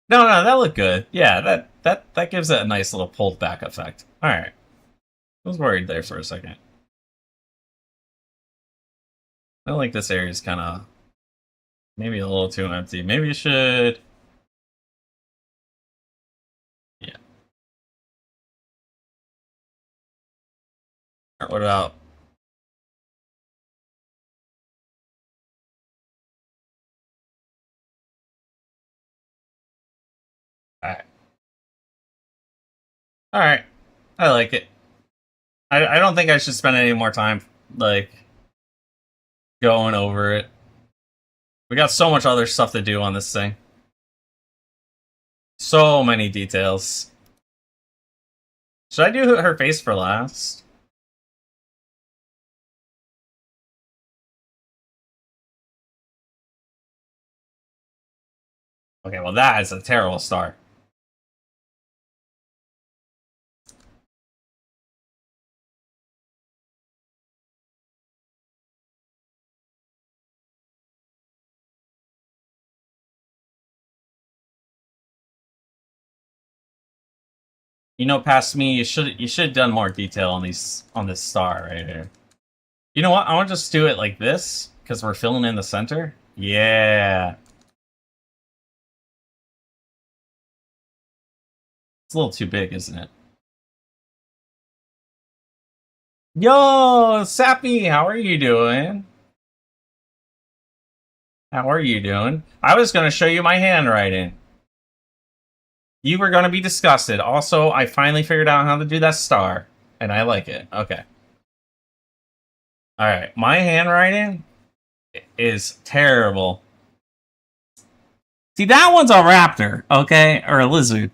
No, that looked good. Yeah, that gives it a nice little pulled back effect. All right, I was worried there for a second. I feel like this area is kind of maybe a little too empty. Maybe you should. Yeah. All right, what about? All right. All right. I like it. I don't think I should spend any more time like going over it. We got so much other stuff to do on this thing. So many details. Should I do her face for last? Okay, well that is a terrible start. You know, past me, you should have done more detail on this star right here. You know what? I want to just do it like this because we're filling in the center. Yeah, it's a little too big, isn't it? Yo, Sappy, how are you doing? How are you doing? I was going to show you my handwriting. You were going to be disgusted. Also, I finally figured out how to do that star, and I like it. Okay. All right, my handwriting is terrible. See, that one's a raptor, okay, or a lizard.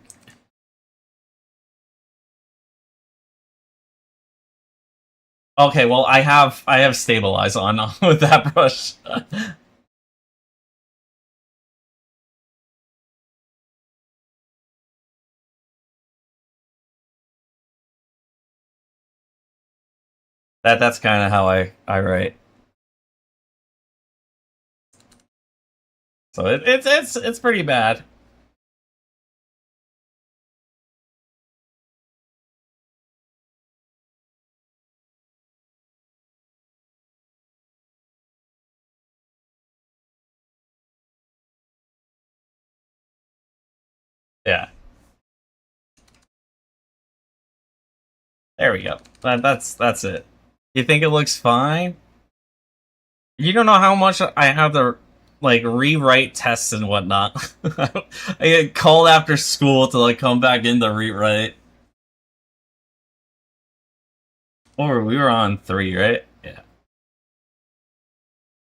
Okay, well, I have stabilize on with that brush. That's kind of how I write. So it's pretty bad. There we go. That's it. You think it looks fine? You don't know how much I have to like rewrite tests and whatnot. I get called after school to like come back in to rewrite. Or we were on 3, right? Yeah.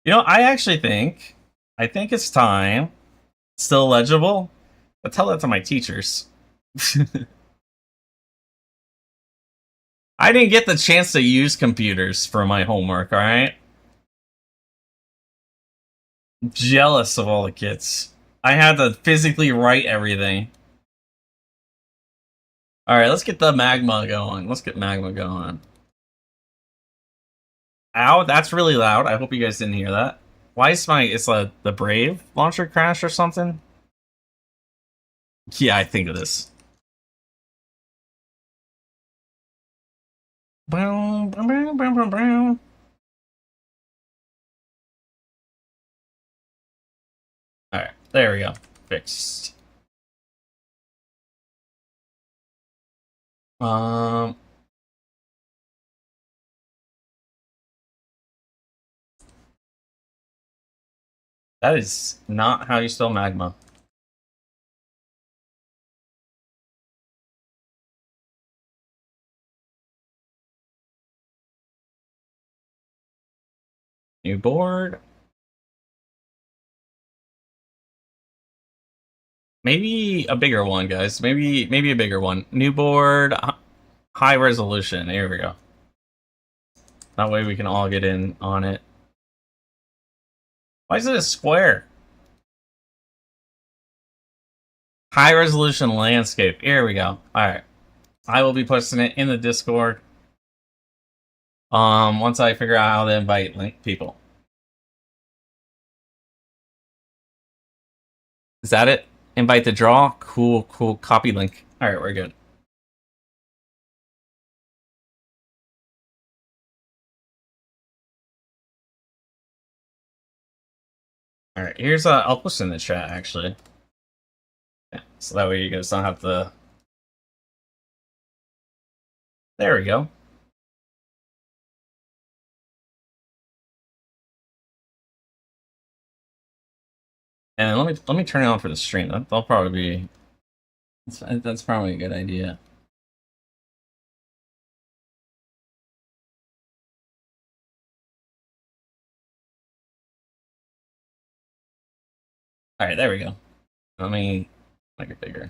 You know, I think it's time. Still legible? But tell that to my teachers. I didn't get the chance to use computers for my homework, alright? Jealous of all the kids. I had to physically write everything. Alright, let's get the magma going. Let's get magma going. Ow, that's really loud. I hope you guys didn't hear that. Why is it's the Brave launcher crash or something? Yeah, I think of this. Boom, boom, boom, boom, boom, boom. Alright, there we go. Fixed. Um, that is not how you spell magma. New board. Maybe a bigger one, guys. Maybe a bigger one. New board, high resolution. Here we go. That way we can all get in on it. Why is it a square? High resolution landscape. Here we go. Alright. I will be posting it in the Discord. Once I figure out how to invite people. Is that it? Invite to draw? Cool, cool. Copy link. Alright, we're good. Alright, here's I'll post in the chat actually. Yeah, so that way you guys don't have to. There we go. And let me turn it on for the stream. That'll probably be that's probably a good idea. All right, there we go. Let me make it bigger.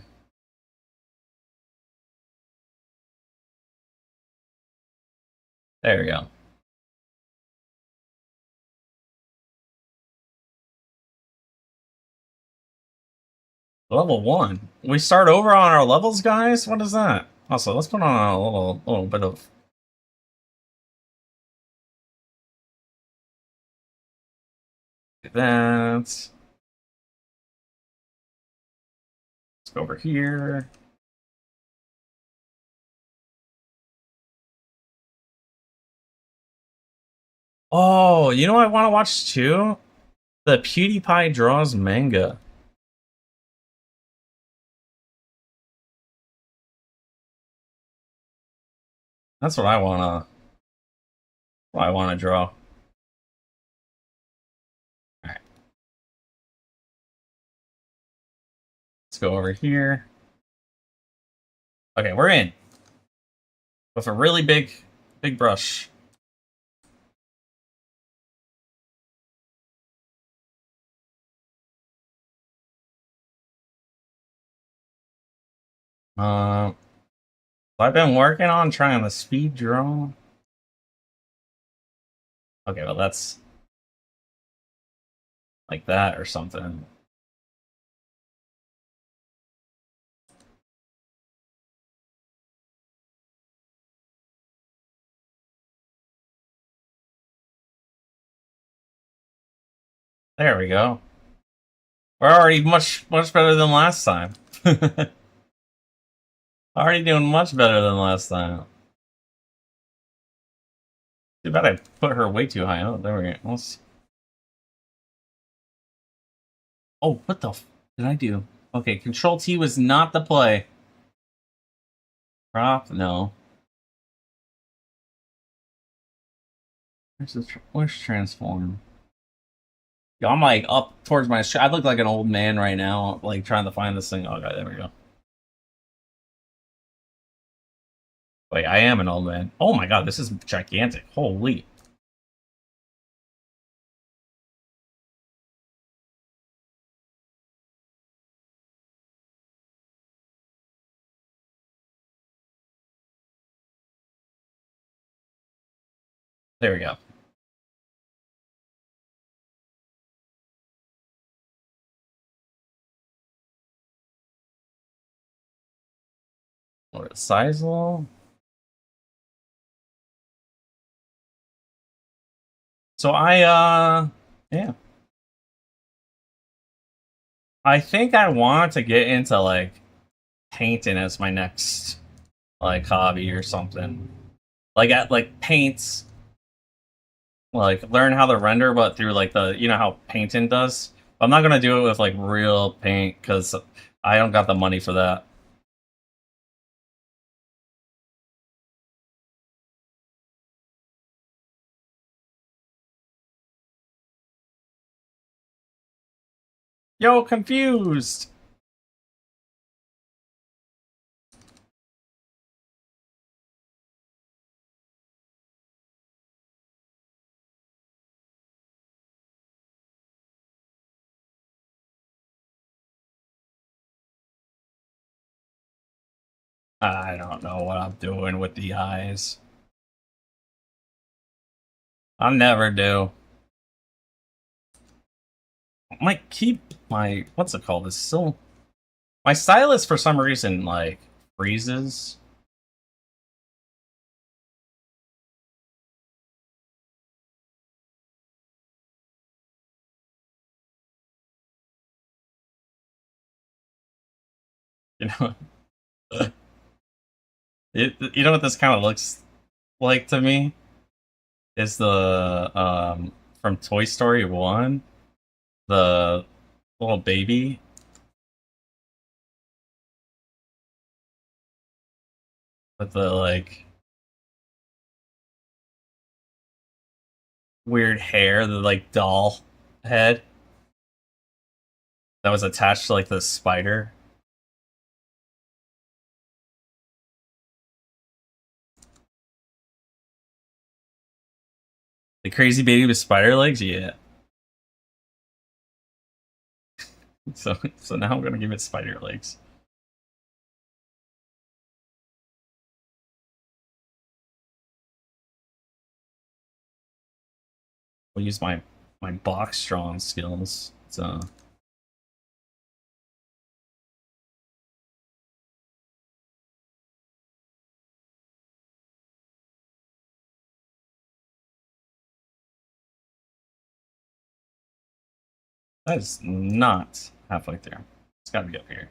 There we go. Level 1. We start over on our levels, guys? What is that? Also, let's put on a little bit of that. Let's go over here. Oh, you know what I want to watch too? The PewDiePie Draws manga. That's what I wanna draw. Alright. Let's go over here. Okay, we're in. With a really big brush. I've been working on trying to speed draw. Okay, well that's like that or something. There we go. We're already much better than last time. Already doing much better than last time. Too bad I put her way too high. Oh, there we go. Oh, what the did I do? Okay, Control T was not the play. Prop, no. Where's transform? Yo, I'm like up towards my. I look like an old man right now, like trying to find this thing. Okay, there we go. Wait, I am an old man. Oh my god, this is gigantic. Holy. There we go. What size low? So yeah. I think I want to get into like painting as my next like hobby or something. Like at like paints, like learn how to render, but through like the how painting does. I'm not gonna do it with like real paint because I don't got the money for that. Yo, confused. I don't know what I'm doing with the eyes. I never do. I might keep my what's it called? It's still my stylus for some reason like freezes. You know, you know what this kind of looks like to me is the from Toy Story 1, the little baby with the like weird hair, the like doll head that was attached to like the spider. The crazy baby with spider legs, yeah. So now I'm gonna give it spider legs. We'll use my box strong skills. So that is not halfway there. It's gotta be up here.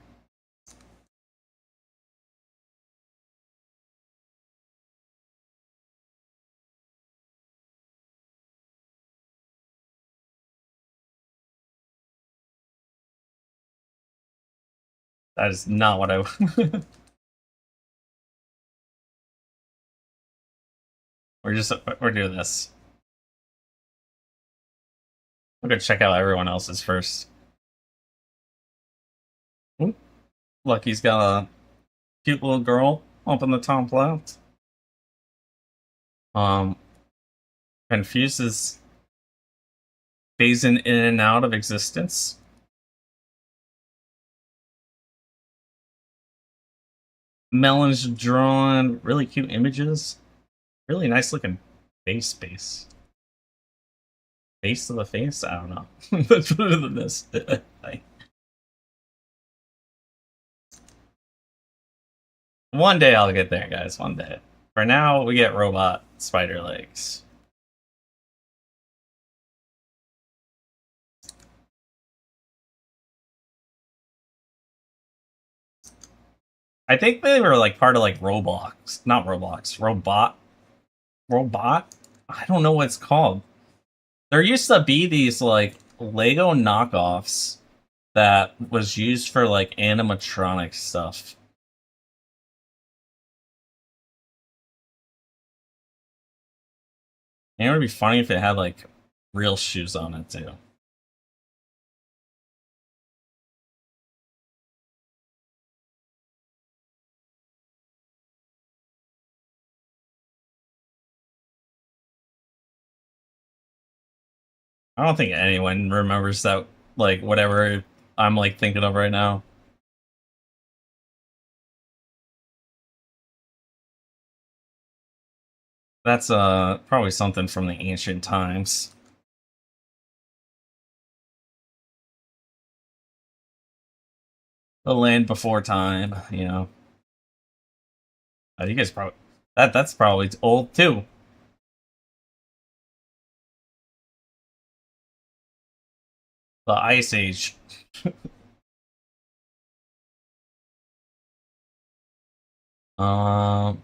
That is not what I. we're doing this. I'm gonna check out everyone else's first. Oop. Lucky's got a cute little girl up in the top left. Um, Confuses phasing in and out of existence. Melon's drawn really cute images. Really nice looking face space. Face to the face? I don't know. Let's put it in this. One day I'll get there, guys. One day. For now, we get robot spider legs. I think they were like part of like Roblox. Not Roblox. Robot? I don't know what it's called. There used to be these like Lego knockoffs that was used for like animatronic stuff. And it would be funny if it had like real shoes on it too. I don't think anyone remembers that, like, whatever I'm like thinking of right now. That's probably something from the ancient times. The land before time, you know. You guys probably that's probably old too. The Ice Age. Um,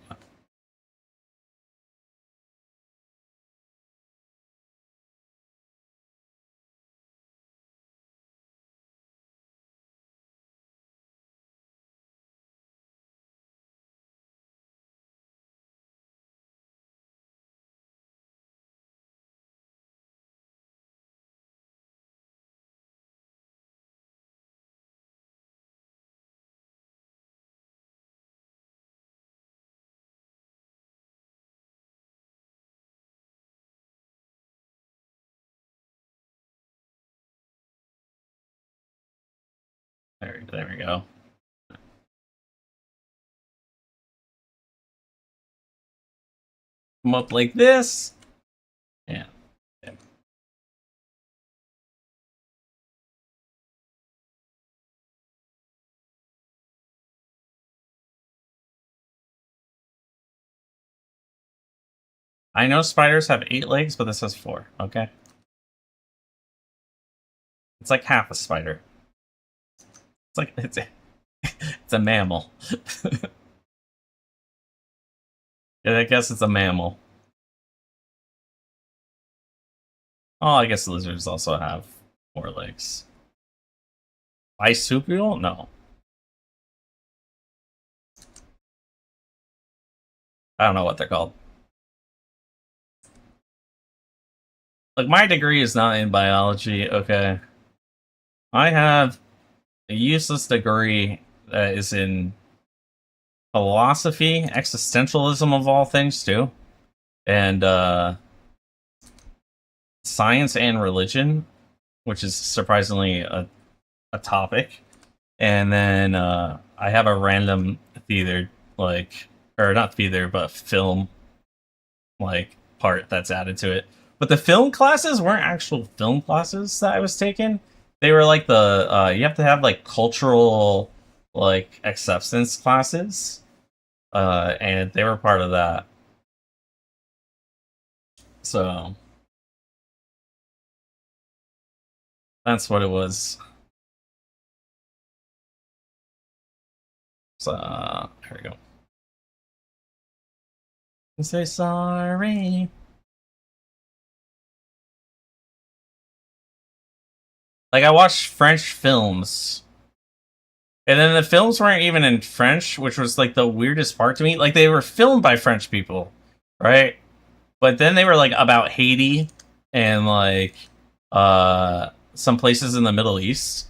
there we go. Come up like this. Yeah. Yeah. I know spiders have 8 legs, but this has 4. Okay. It's like half a spider. It's like it's a mammal. Yeah, I guess it's a mammal. Oh, I guess lizards also have 4 legs. Bisupial? No. I don't know what they're called. Like, my degree is not in biology, okay? I have a useless degree that is in philosophy, existentialism of all things, too, and science and religion, which is surprisingly a topic. And then I have a random theater, like, or not theater, but film, like, part that's added to it. But the film classes weren't actual film classes that I was taking. They were like the you have to have like cultural like acceptance classes, and they were part of that. So that's what it was. So here we go. Say sorry. Like, I watched French films, and then the films weren't even in French, which was like the weirdest part to me. Like, they were filmed by French people, right? But then they were like about Haiti and like some places in the Middle East.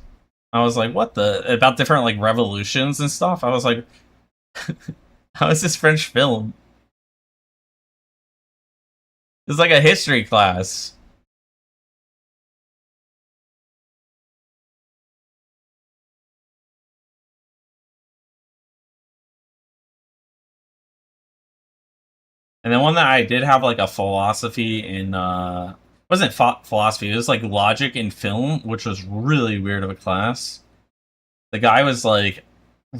I was like, what the, about different like revolutions and stuff. I was like, how is this French film? It's like a history class. And then one that I did have like a philosophy in wasn't philosophy, it was like logic in film, which was really weird of a class. The guy was like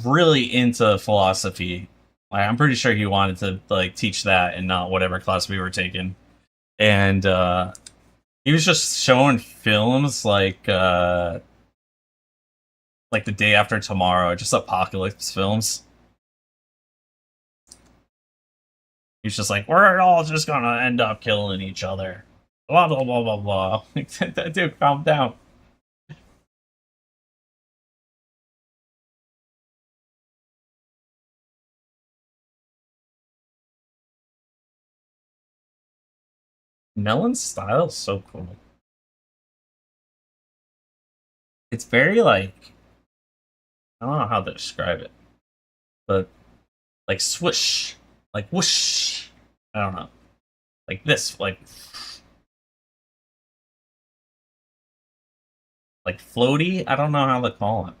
really into philosophy. Like, I'm pretty sure he wanted to like teach that and not whatever class we were taking. And he was just showing films like the day after tomorrow, just apocalypse films. He's just like, we're all just gonna end up killing each other. Blah blah blah blah blah. Dude, calm down. Melon's style is so cool. It's very like I don't know how to describe it, but like swoosh, like whoosh. I don't know, like this, like floaty. I don't know how to call it.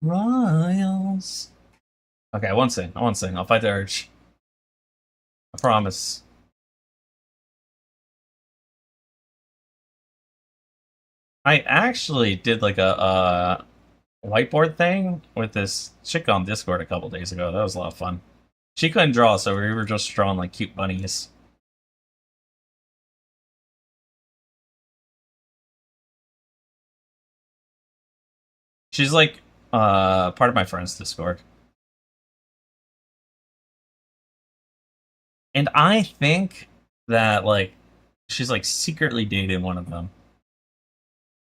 Royals. Okay, I won't sing. I won't sing. I'll fight the urge. I promise. I actually did like a whiteboard thing with this chick on Discord a couple days ago. That was a lot of fun. She couldn't draw, so we were just drawing like cute bunnies. She's like part of my friend's Discord. And I think that like she's like secretly dating one of them.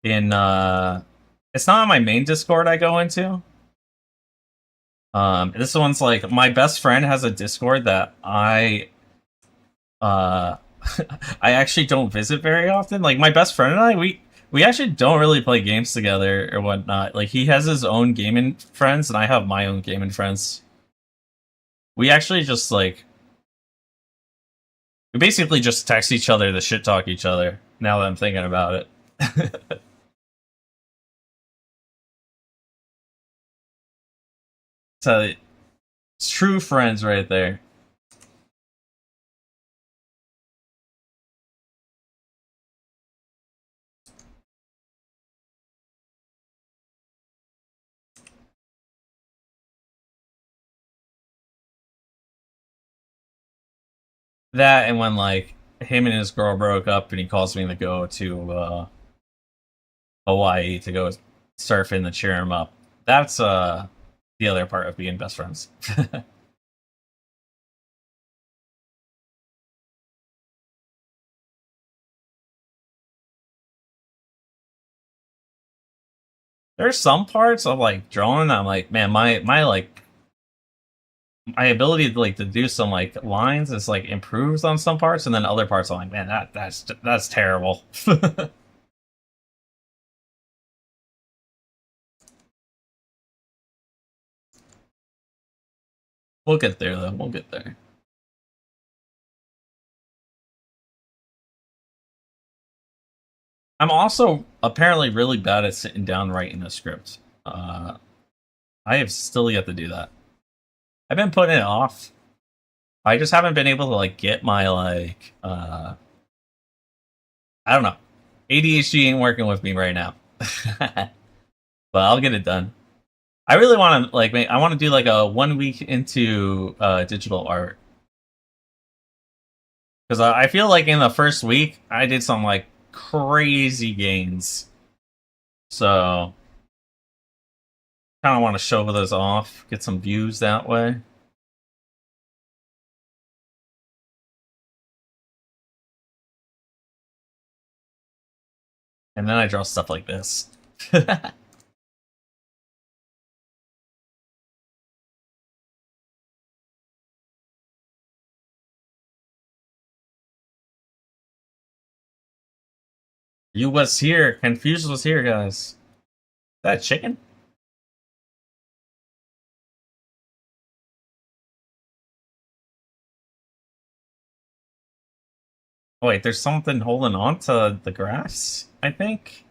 In it's not on my main Discord I go into. This one's like my best friend has a Discord that uh I actually don't visit very often. Like my best friend and I, we actually don't really play games together or whatnot. Like he has his own gaming friends and I have my own gaming friends. We actually just like we basically just text each other to shit talk each other. Now that I'm thinking about it, so it's true friends right there. That and when like him and his girl broke up and he calls me to go to Hawaii to go surfing to cheer him up. That's the other part of being best friends. There's some parts of like drawing I'm like, man, my like my ability to like to do some like lines is like improves on some parts, and then other parts I'm like, man, that's terrible. We'll get there though. We'll get there. I'm also apparently really bad at sitting down writing a script. I have still yet to do that. I've been putting it off. I just haven't been able to like get my like I don't know. ADHD ain't working with me right now. But I'll get it done. I really want to like I want to do like a 1 week into digital art because I feel like in the first week I did some like crazy gains. So kind of want to show those off, get some views that way. And then I draw stuff like this. You was here. Confused was here, guys. Is that chicken? Oh, wait, there's something holding on to the grass, I think.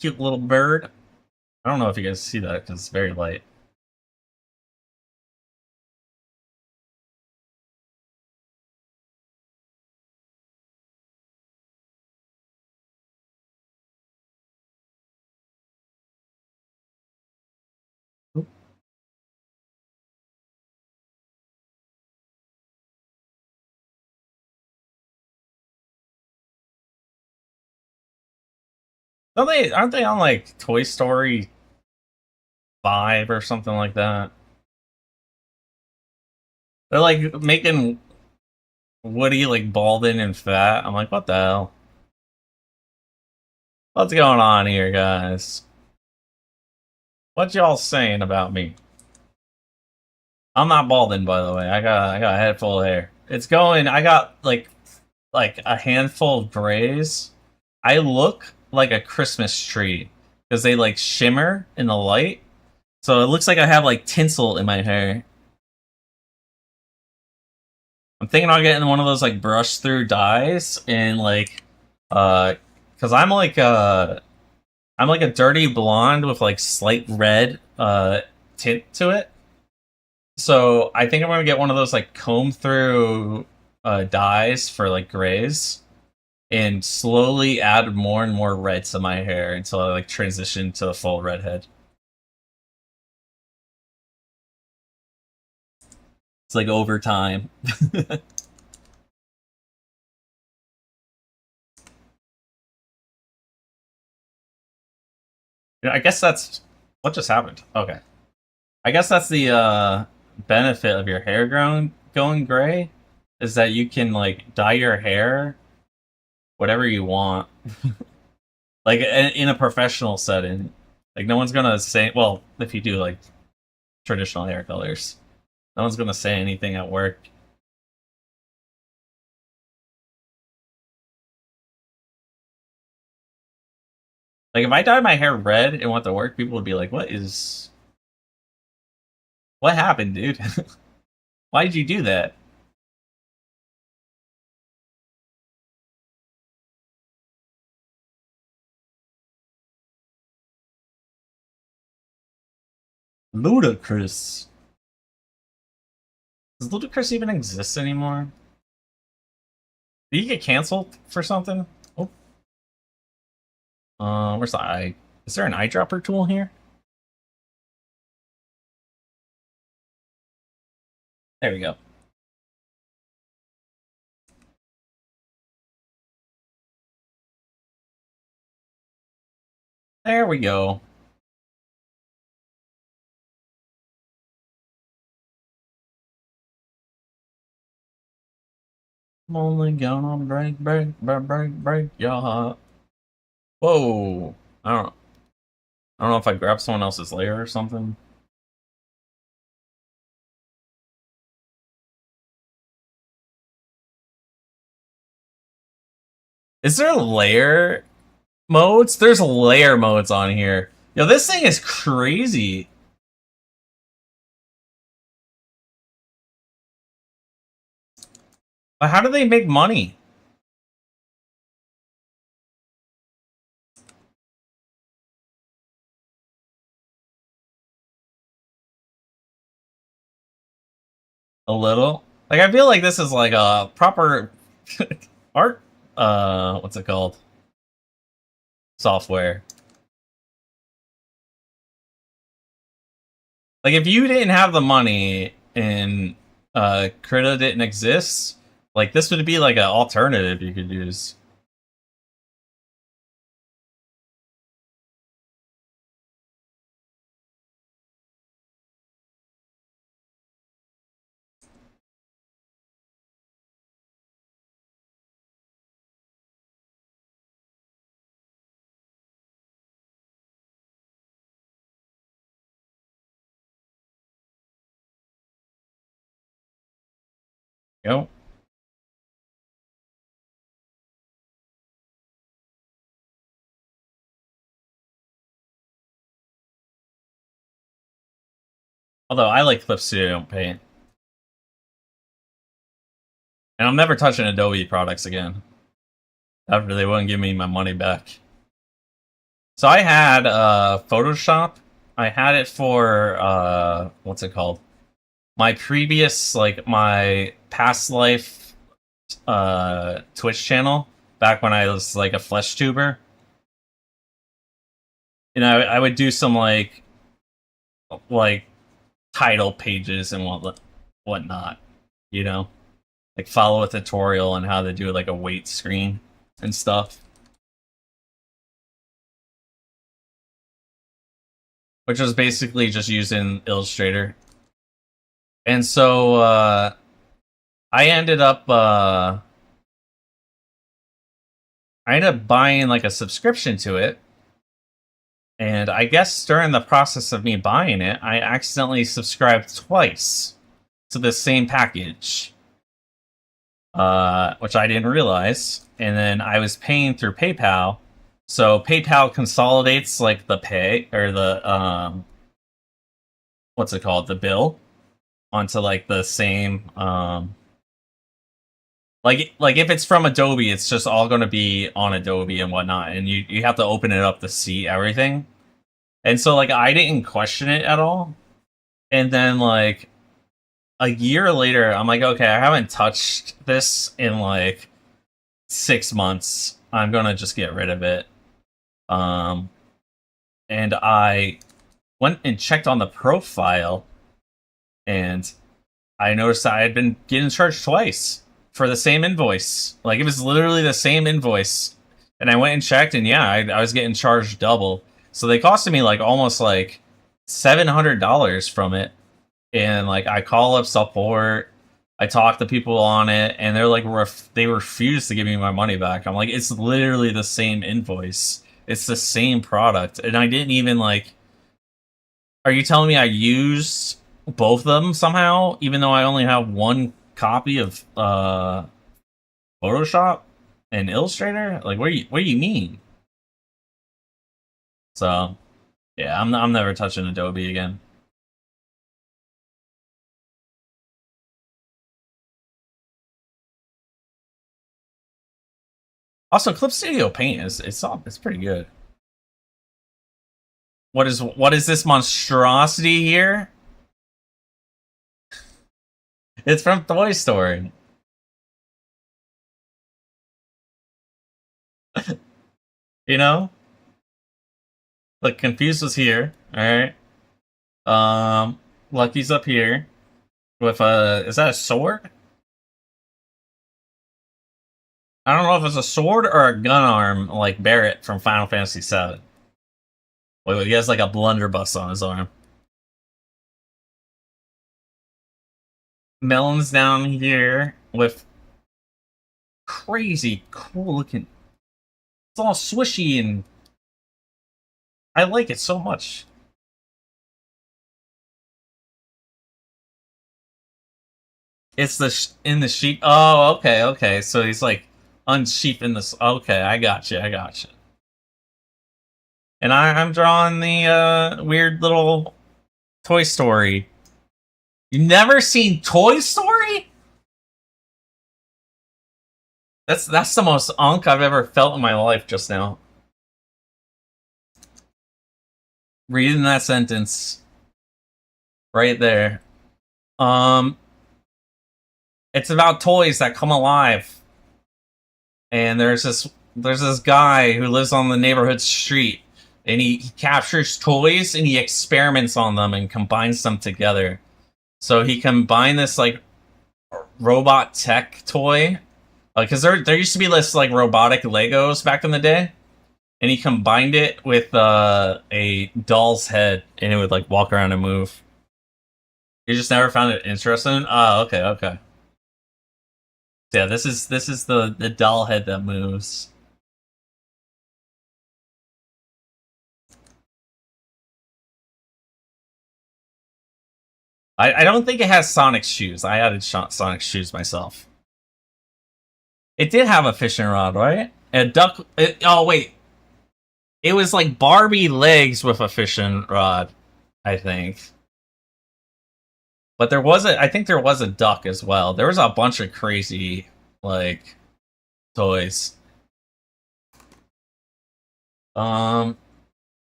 Cute little bird. I don't know if you guys see that because it's very light. Aren't they on like Toy Story 5 or something like that? They're like making Woody like balding and fat. I'm like, what the hell? What's going on here, guys? What y'all saying about me? I'm not balding, by the way. I got a head full of hair. It's going. I got like a handful of grays. I look like a Christmas tree because they like shimmer in the light. So it looks like I have like tinsel in my hair. I'm thinking about getting one of those like brush through dyes and like because I'm like a dirty blonde with like slight red tint to it. So I think I'm gonna get one of those like comb through dyes for like grays and slowly add more and more red to my hair until I like transition to a full redhead. It's like over time. I guess that's what just happened. Okay. I guess that's the benefit of your hair going gray is that you can like dye your hair whatever you want. Like in a professional setting. Like no one's gonna say well, if you do like traditional hair colors. No one's gonna say anything at work. Like if I dyed my hair red and went to work, people would be like, what happened, dude? Why did you do that? Ludicrous. Does Ludicrous even exist anymore? Did you get canceled for something? Oh. Where's the eye? Is there an eyedropper tool here? There we go. There we go. I'm only gonna break your heart. Whoa. I don't know if I grabbed someone else's layer or something. Is there layer modes? There's layer modes on here. Yo, this thing is crazy. But how do they make money? A little. Like I feel like this is like a proper art what's it called? Software. Like if you didn't have the money and Krita didn't exist, like this would be like an alternative you could use. You know? Although I like Clip Studio Paint. And I'm never touching Adobe products again. After they wouldn't give me my money back. So I had Photoshop. I had it for what's it called? My previous my past life Twitch channel back when I was like a flesh tuber. You know, I would do some like title pages and whatnot, you know? Like follow a tutorial on how to do like a weight screen and stuff. which was basically just using Illustrator. And so I ended up buying like a subscription to it. And I guess during the process of me buying it, I accidentally subscribed twice to the same package, which I didn't realize. And then I was paying through PayPal, so PayPal consolidates like the pay or the what's it called, the bill, onto like the same like if it's from Adobe, it's just all going to be on Adobe and whatnot, and you have to open it up to see everything. And so like I didn't question it at all. And then like a year later, I'm like, okay, I haven't touched this in like 6 months. I'm gonna just get rid of it. And I went and checked on the profile, and I noticed that I had been getting charged twice for the same invoice. Like, it was literally the same invoice. And I went and checked, and yeah, I was getting charged double. So they costed me like almost like $700 from it. And like I call up support, I talk to people on it, and they're like they refuse to give me my money back. I'm like, it's literally the same invoice. It's the same product. And I didn't even like, are you telling me I used both of them somehow, even though I only have one copy of Photoshop and Illustrator? Like, what do you mean? So, yeah, I'm never touching Adobe again. Also, Clip Studio Paint it's pretty good. What is this monstrosity here? It's from Toy Story. You know? Look, Confused was here. Alright. Lucky's up here. With a... Is that a sword? I don't know if it's a sword or a gun arm, like Barrett from Final Fantasy VII. Wait, he has like a blunderbuss on his arm. Melon's down here with crazy cool looking... It's all swishy and... I like it so much. It's in the sheet. Oh, okay. So he's like unsheathing this. Okay, I got you. And I'm drawing the weird little Toy Story. You never seen Toy Story? That's the most unk I've ever felt in my life just now. Reading that sentence right there. It's about toys that come alive. And there's this guy who lives on the neighborhood street, and he captures toys and he experiments on them and combines them together. So he combined this like robot tech toy, because there used to be this like robotic Legos back in the day, and he combined it with a doll's head, and it would like walk around and move. You just never found it interesting? Oh, okay. Yeah, this is the doll head that moves. I don't think it has Sonic shoes. I added Sonic shoes myself. It did have a fishing rod, right? A duck. Oh wait, it was like Barbie legs with a fishing rod, I think. But I think there was a duck as well. There was a bunch of crazy like toys.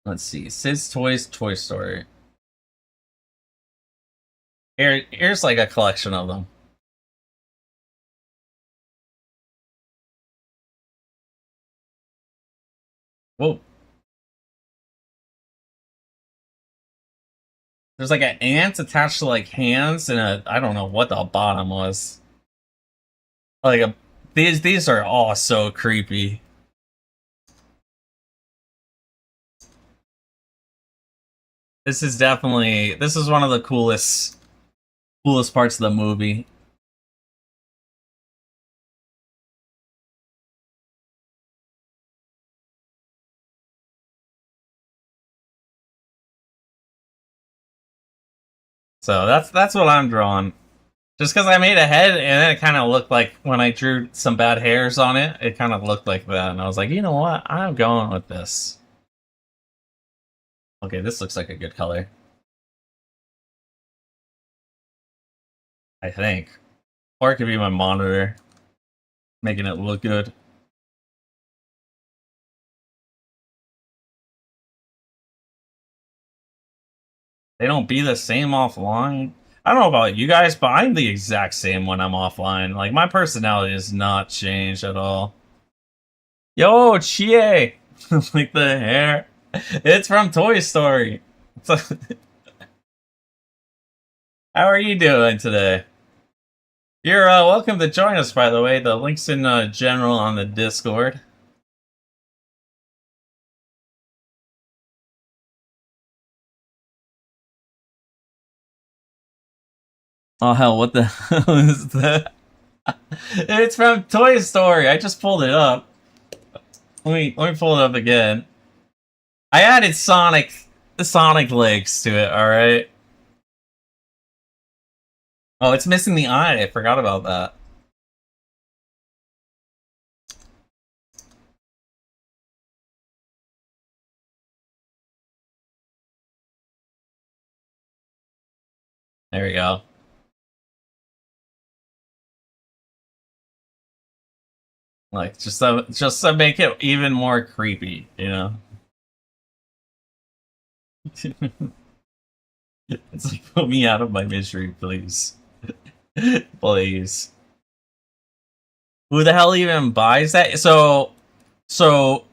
Let's see. Sid's Toys Toy Story. Here's like a collection of them. Whoa. There's like an ant attached to like hands and I don't know what the bottom was. Like these are all so creepy. This is definitely one of the coolest parts of the movie. So that's what I'm drawing. Just because I made a head and then it kind of looked like when I drew some bad hairs on it, it kind of looked like that. And I was like, you know what? I'm going with this. Okay, this looks like a good color. I think. Or it could be my monitor, making it look good. They don't be the same offline. I don't know about you guys, but I'm the exact same when I'm offline. Like, my personality has not changed at all. Yo, Chie! Like the hair. It's from Toy Story. How are you doing today? You're welcome to join us, by the way. The link's in general on the Discord. Oh hell, what the hell is that? It's from Toy Story. I just pulled it up. Let me pull it up again. I added Sonic legs to it, alright? Oh, it's missing the eye. I forgot about that. There we go. Like, just to make it even more creepy, you know? It's like, put me out of my misery, please. Please. Who the hell even buys that? So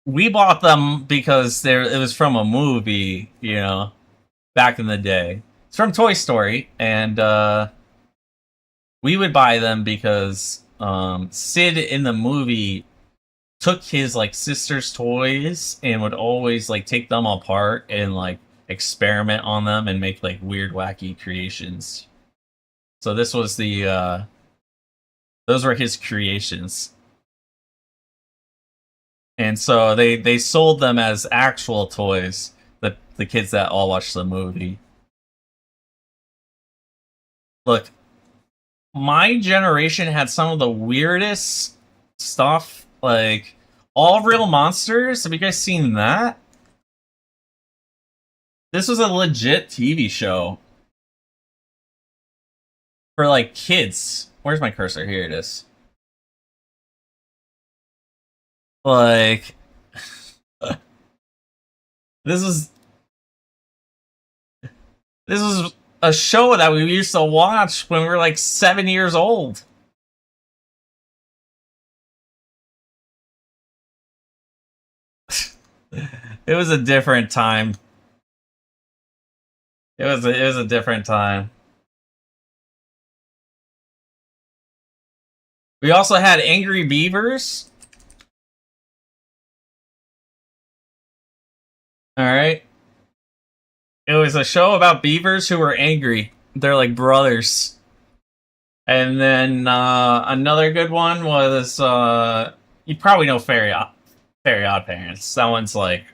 we bought them because it was from a movie, you know, back in the day. It's from Toy Story, and we would buy them because Sid in the movie took his like sister's toys and would always like take them apart and like experiment on them and make like weird wacky creations. So this was the those were his creations. And so they sold them as actual toys, the kids that all watched the movie. Look, my generation had some of the weirdest stuff, like All Real Monsters. Have you guys seen that? This was a legit TV show for like kids. Where's my cursor? Here it is. Like, this is a show that we used to watch when we were like 7 years old. It was a different time. It was a different time. We also had Angry Beavers. All right. It was a show about beavers who were angry. They're like brothers. And then another good one was you probably know Fairy Odd Parents. That one's like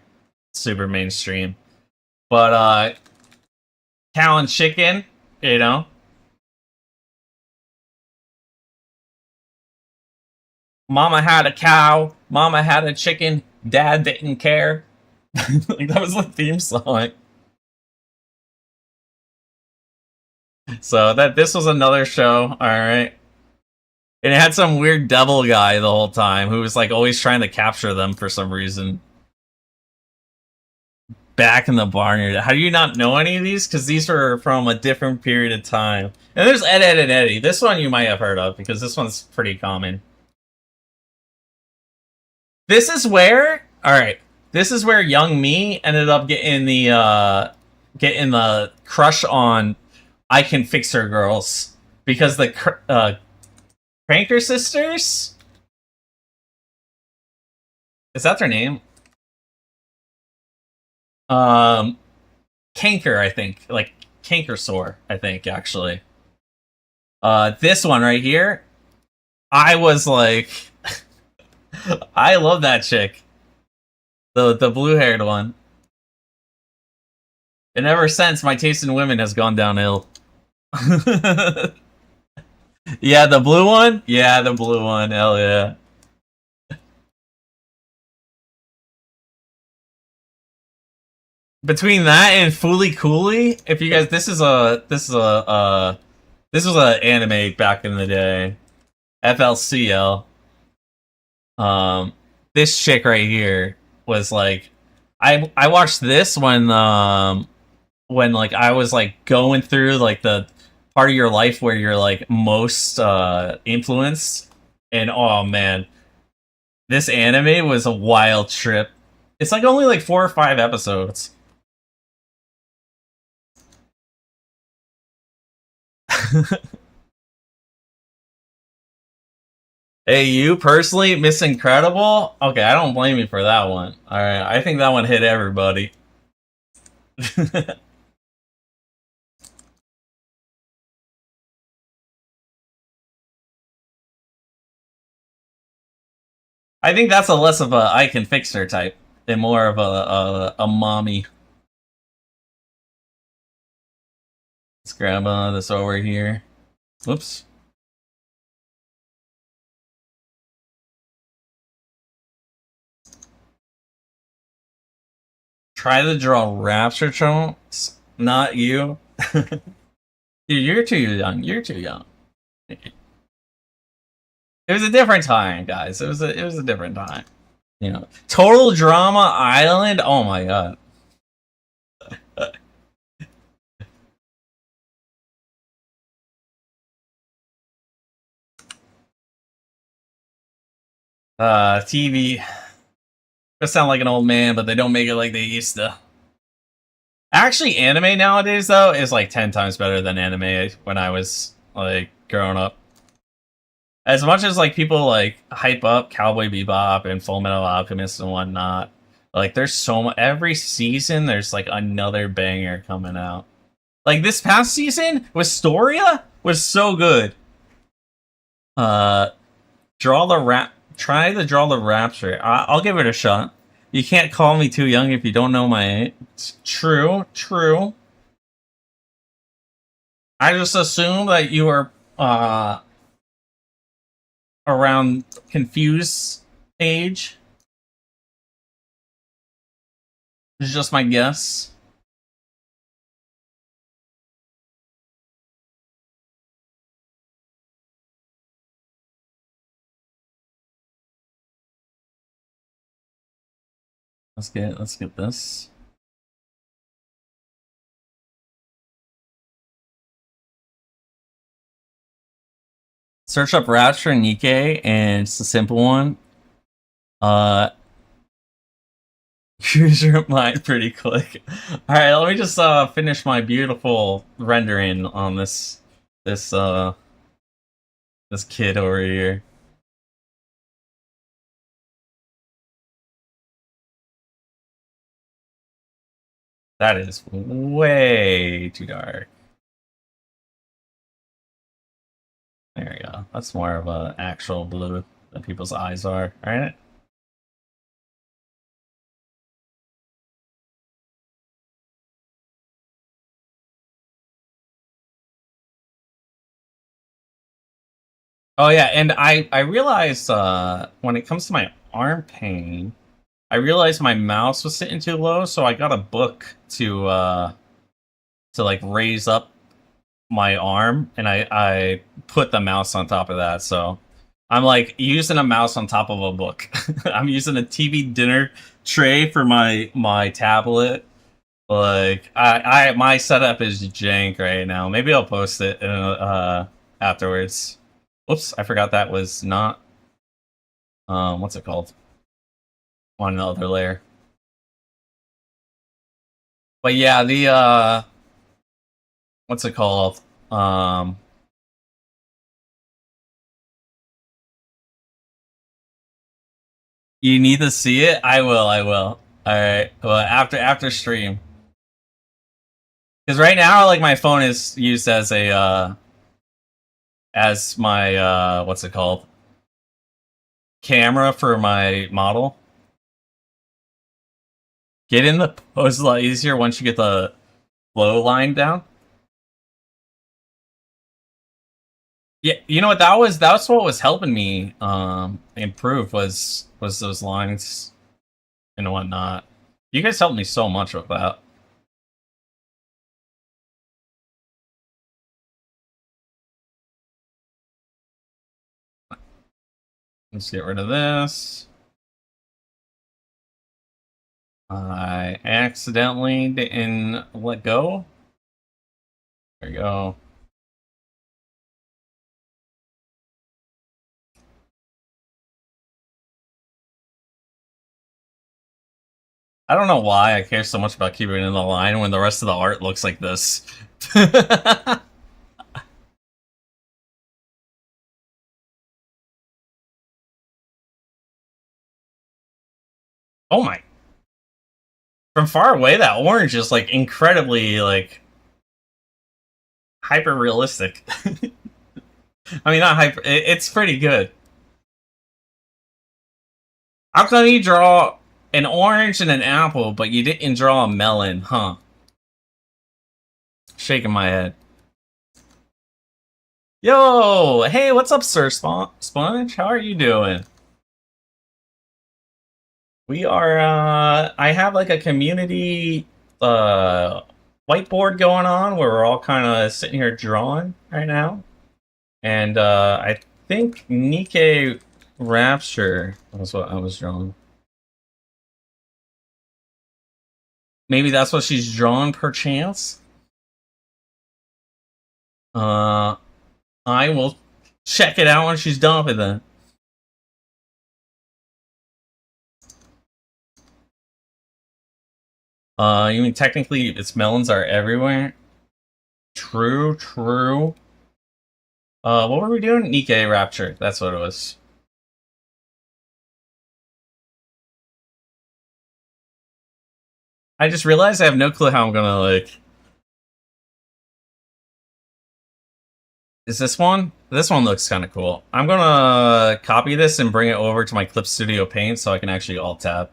super mainstream. But Cow and Chicken, you know. Mama had a cow, Mama had a chicken, Dad didn't care. Like that was the theme song. So this was another show, all right. And it had some weird devil guy the whole time who was like always trying to capture them for some reason. Back in the Barnyard. How do you not know any of these? Because these are from a different period of time. And there's Ed, Ed, and Eddie. This one you might have heard of because this one's pretty common. This is where, all right. This is where young me ended up getting the crush on I Can Fix Her girls because the Pranker Sisters? Is that their name? Um, Canker, I think. Like, Canker Sore, I think, actually. This one right here, I was like... I love that chick. The blue-haired one. And ever since, my taste in women has gone downhill. Yeah, the blue one? Yeah, the blue one. Hell yeah. Between that and Fooly Cooly, if you guys, this was a anime back in the day. FLCL. Um, this chick right here was like, I watched this when like I was like going through like the part of your life where you're like most influenced, and oh man, this anime was a wild trip. It's like only like 4 or 5 episodes. Hey, you personally, Miss Incredible? Okay, I don't blame you for that one. Alright, I think that one hit everybody. I think that's a less of a I can fix her type and more of a mommy. Let's grab this over here. Whoops. Try to draw rapture chunks. Not you. Dude, you're too young. You're too young. It was a different time, guys. It was a different time. You know, Total Drama Island. Oh my god. TV. I sound like an old man, but they don't make it like they used to. Actually, anime nowadays though is like 10 times better than anime when I was like growing up. As much as like people like hype up Cowboy Bebop and Full Metal Alchemist and whatnot, like there's so much. Every season there's like another banger coming out. Like this past season, Wistoria was so good. Uh, draw the rap. Try to draw the rapture. I'll give it a shot. You can't call me too young if you don't know my age. True, true. I just assume that you were around confused age. It's just my guess. Let's get this. Search up Rapture and Nikkei, and it's a simple one. Use your mind pretty quick. All right, let me just finish my beautiful rendering on this this kid over here. That is way too dark. There we go. That's more of a actual blue than people's eyes are, right? Oh yeah, and I realized when it comes to my arm pain, I realized my mouse was sitting too low, so I got a book to like raise up my arm, and I put the mouse on top of that. So I'm like using a mouse on top of a book. I'm using a TV dinner tray for my tablet. Like I my setup is jank right now. Maybe I'll post it afterwards. Whoops, I forgot that was not what's it called? On another layer. But yeah, the what's it called? You need to see it? I will, I will. Alright. Well, after stream. Because right now, like, my phone is used as a, as my, what's it called? Camera for my model. Get in the pose a lot easier once you get the flow line down. Yeah, you know what, that's what was helping me improve was those lines and whatnot. You guys helped me so much with that. Let's get rid of this. I accidentally didn't let go. There you go. I don't know why I care so much about keeping it in the line when the rest of the art looks like this. Oh my. From far away, that orange is like incredibly like hyper realistic. I mean, not hyper, it's pretty good. How come you draw an orange and an apple, but you didn't draw a melon, huh? Shaking my head. Yo, hey, what's up, Sir Sponge? How are you doing? We are, I have like a community, whiteboard going on where we're all kind of sitting here drawing right now. And, I think Nikkei Rapture was what I was drawing. Maybe that's what she's drawn, perchance? I will check it out when she's done with it. You mean technically its melons are everywhere? True, true. What were we doing? Nikkei Rapture, that's what it was. I just realized I have no clue how I'm gonna, like... Is this one? This one looks kind of cool. I'm gonna copy this and bring it over to my Clip Studio Paint so I can actually alt-tab.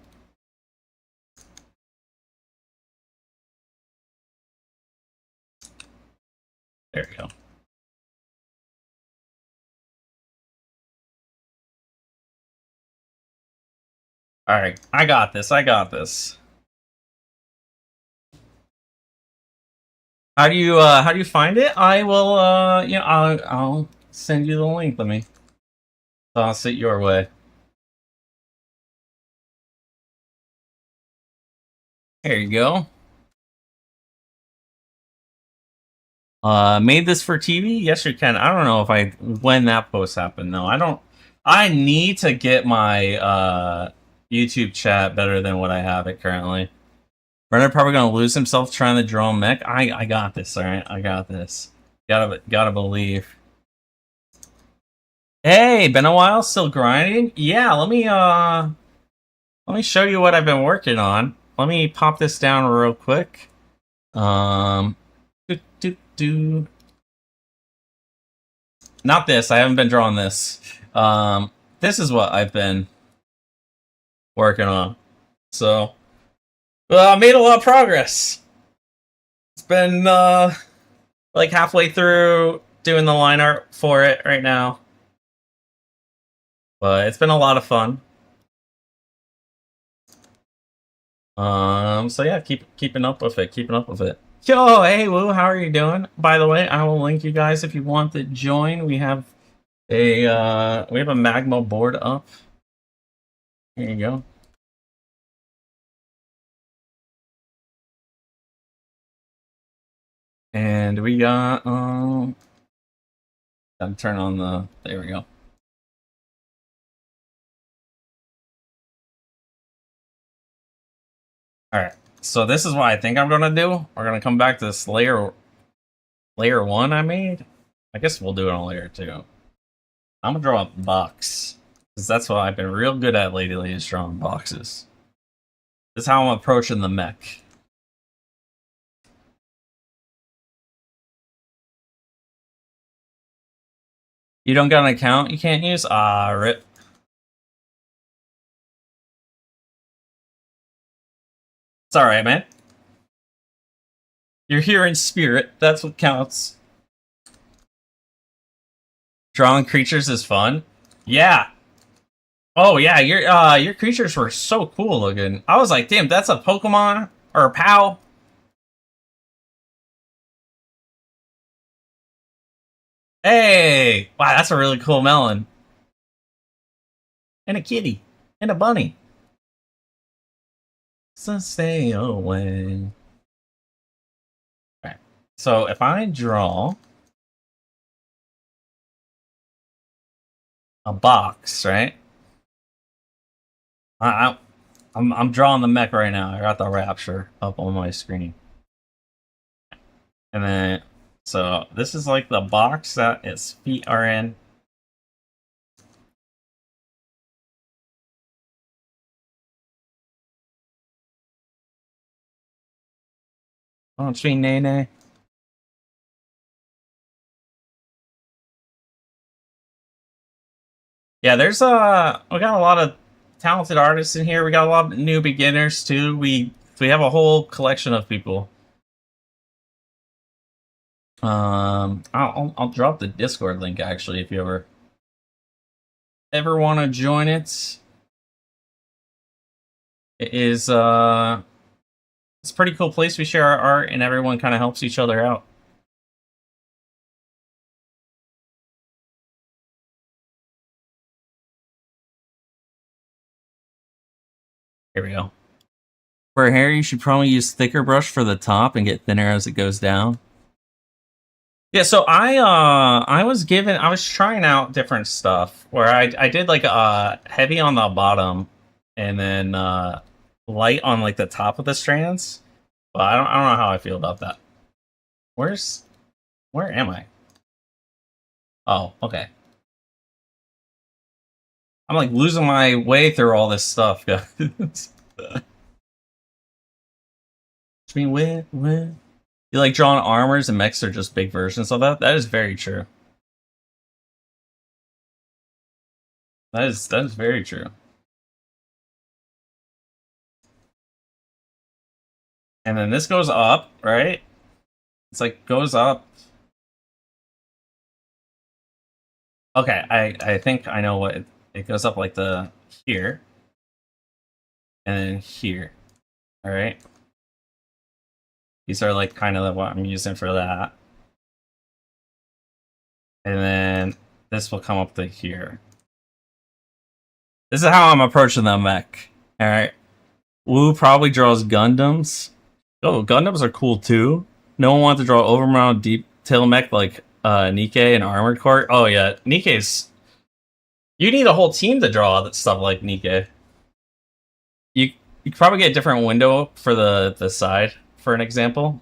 There we go. Alright, I got this, I got this. How do you find it? I will, you know, I'll send you the link. Let me toss it your way. There you go. Made this for TV? Yes, you can. I don't know if when that post happened. No, I don't. I need to get my YouTube chat better than what I have it currently. Brenner probably gonna lose himself trying to draw mech. I got this. All right, I got this. Gotta believe. Hey, been a while. Still grinding? Yeah. Let me show you what I've been working on. Let me pop this down real quick. Not this. I haven't been drawing this. This is what I've been working on. So, I made a lot of progress. It's been like halfway through doing the line art for it right now, but it's been a lot of fun. So yeah, keeping up with it. Yo, hey Woo, how are you doing? By the way, I will link you guys if you want to join. We have a magma board up. Here you go. And we got I'm turn on the, there we go. Alright, so this is what I think I'm gonna do. We're gonna come back to this layer 1 I made. I guess we'll do it on layer 2. I'm gonna draw a box. Because that's what I've been real good at lately, is drawing boxes. This is how I'm approaching the mech. You don't got an account you can't use? Ah, rip. It's alright, man. You're here in spirit. That's what counts. Drawing creatures is fun. Yeah. Oh yeah, your creatures were so cool looking. I was like, damn, that's a Pokemon or a POW. Hey, wow, that's a really cool melon. And a kitty. And a bunny. So stay away. Alright. So if I draw a box, right? I'm drawing the mech right now. I got the Rapture up on my screen. And then, so this is like the box that its feet are in. Oh, it's me, Nene. Yeah, there's we got a lot of talented artists in here. We got a lot of new beginners too. We have a whole collection of people. I'll drop the Discord link actually if you ever want to join it. It is it's a pretty cool place. We share our art and everyone kind of helps each other out. Here we go. For hair, you should probably use thicker brush for the top and get thinner as it goes down. Yeah, so I was trying out different stuff where I did like heavy on the bottom and then light on like the top of the strands. But I don't know how I feel about that. Where am I? Oh, okay. I'm like losing my way through all this stuff, guys. I mean, where? You like drawing armors and mechs are just big versions of that? That is very true. That is very true. And then this goes up, right? It's like goes up. Okay, I think I know what it goes up like the here. And then here. Alright. These are like kind of what I'm using for that. And then this will come up to here. This is how I'm approaching the mech. Alright. Wu probably draws Gundams. Oh, Gundams are cool too. No one wants to draw overmount deep tail mech like Nikkei and Armored Core. Oh yeah, Nikkei's. You need a whole team to draw that stuff like Nikkei. You could probably get a different window for the side, for an example.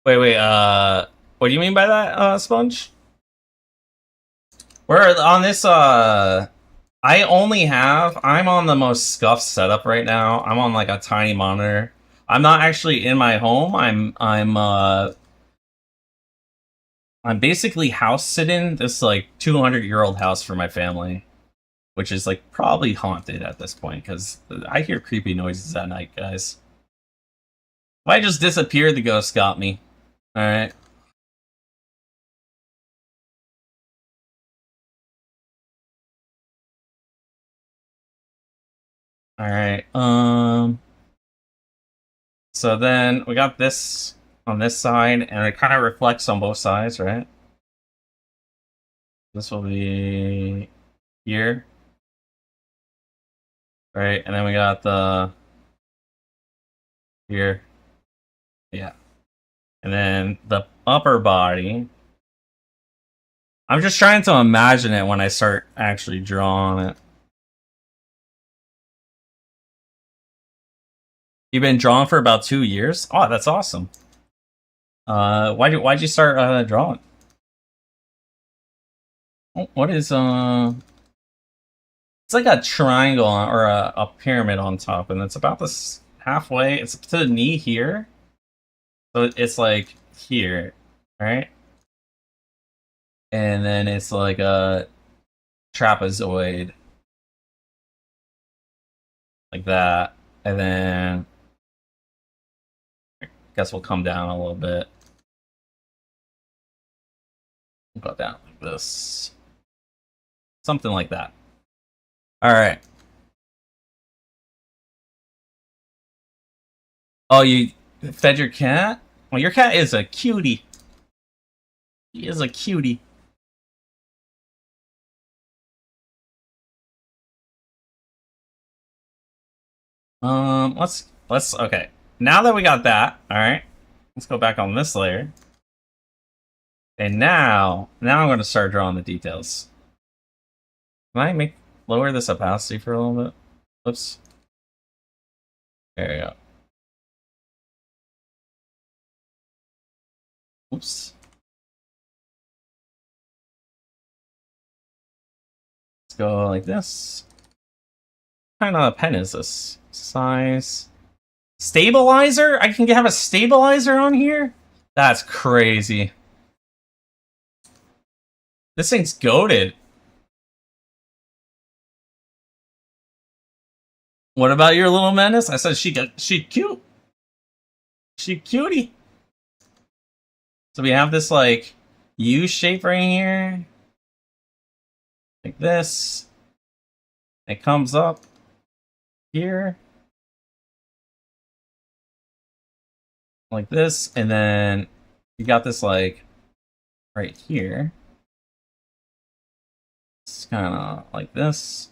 Wait, what do you mean by that, Sponge? We're on this, I'm on the most scuffed setup right now. I'm on like a tiny monitor. I'm not actually in my home. I'm basically house sitting this like 200-year-old house for my family, which is like probably haunted at this point because I hear creepy noises at night, guys. If I just disappeared, the ghost got me. All right. All right. So then we got this on this side, and it kind of reflects on both sides, right? This will be here, right? And then we got the here, yeah. And then the upper body. I'm just trying to imagine it when I start actually drawing it. You've been drawing for about 2 years? Oh, that's awesome. Why'd you start drawing? What is It's like a triangle or a pyramid on top, and it's about this halfway. It's to the knee here, so it's like here, right? And then it's like a trapezoid, like that, and then I guess we'll come down a little bit. We'll go down like this, something like that. All right. Oh, you fed your cat? Well, your cat is a cutie. He is a cutie. Let's okay. Now that we got that, all right. Let's go back on this layer. And now I'm going to start drawing the details. Can I lower this opacity for a little bit? Oops. There we go. Oops. Let's go like this. What kind of pen is this? Size. Stabilizer? I can have a stabilizer on here? That's crazy. This thing's goated. What about your little menace? I said she cute. She cutie. So we have this like U shape right here. Like this. It comes up here. Like this, and then you got this like right here. It's kind of like this.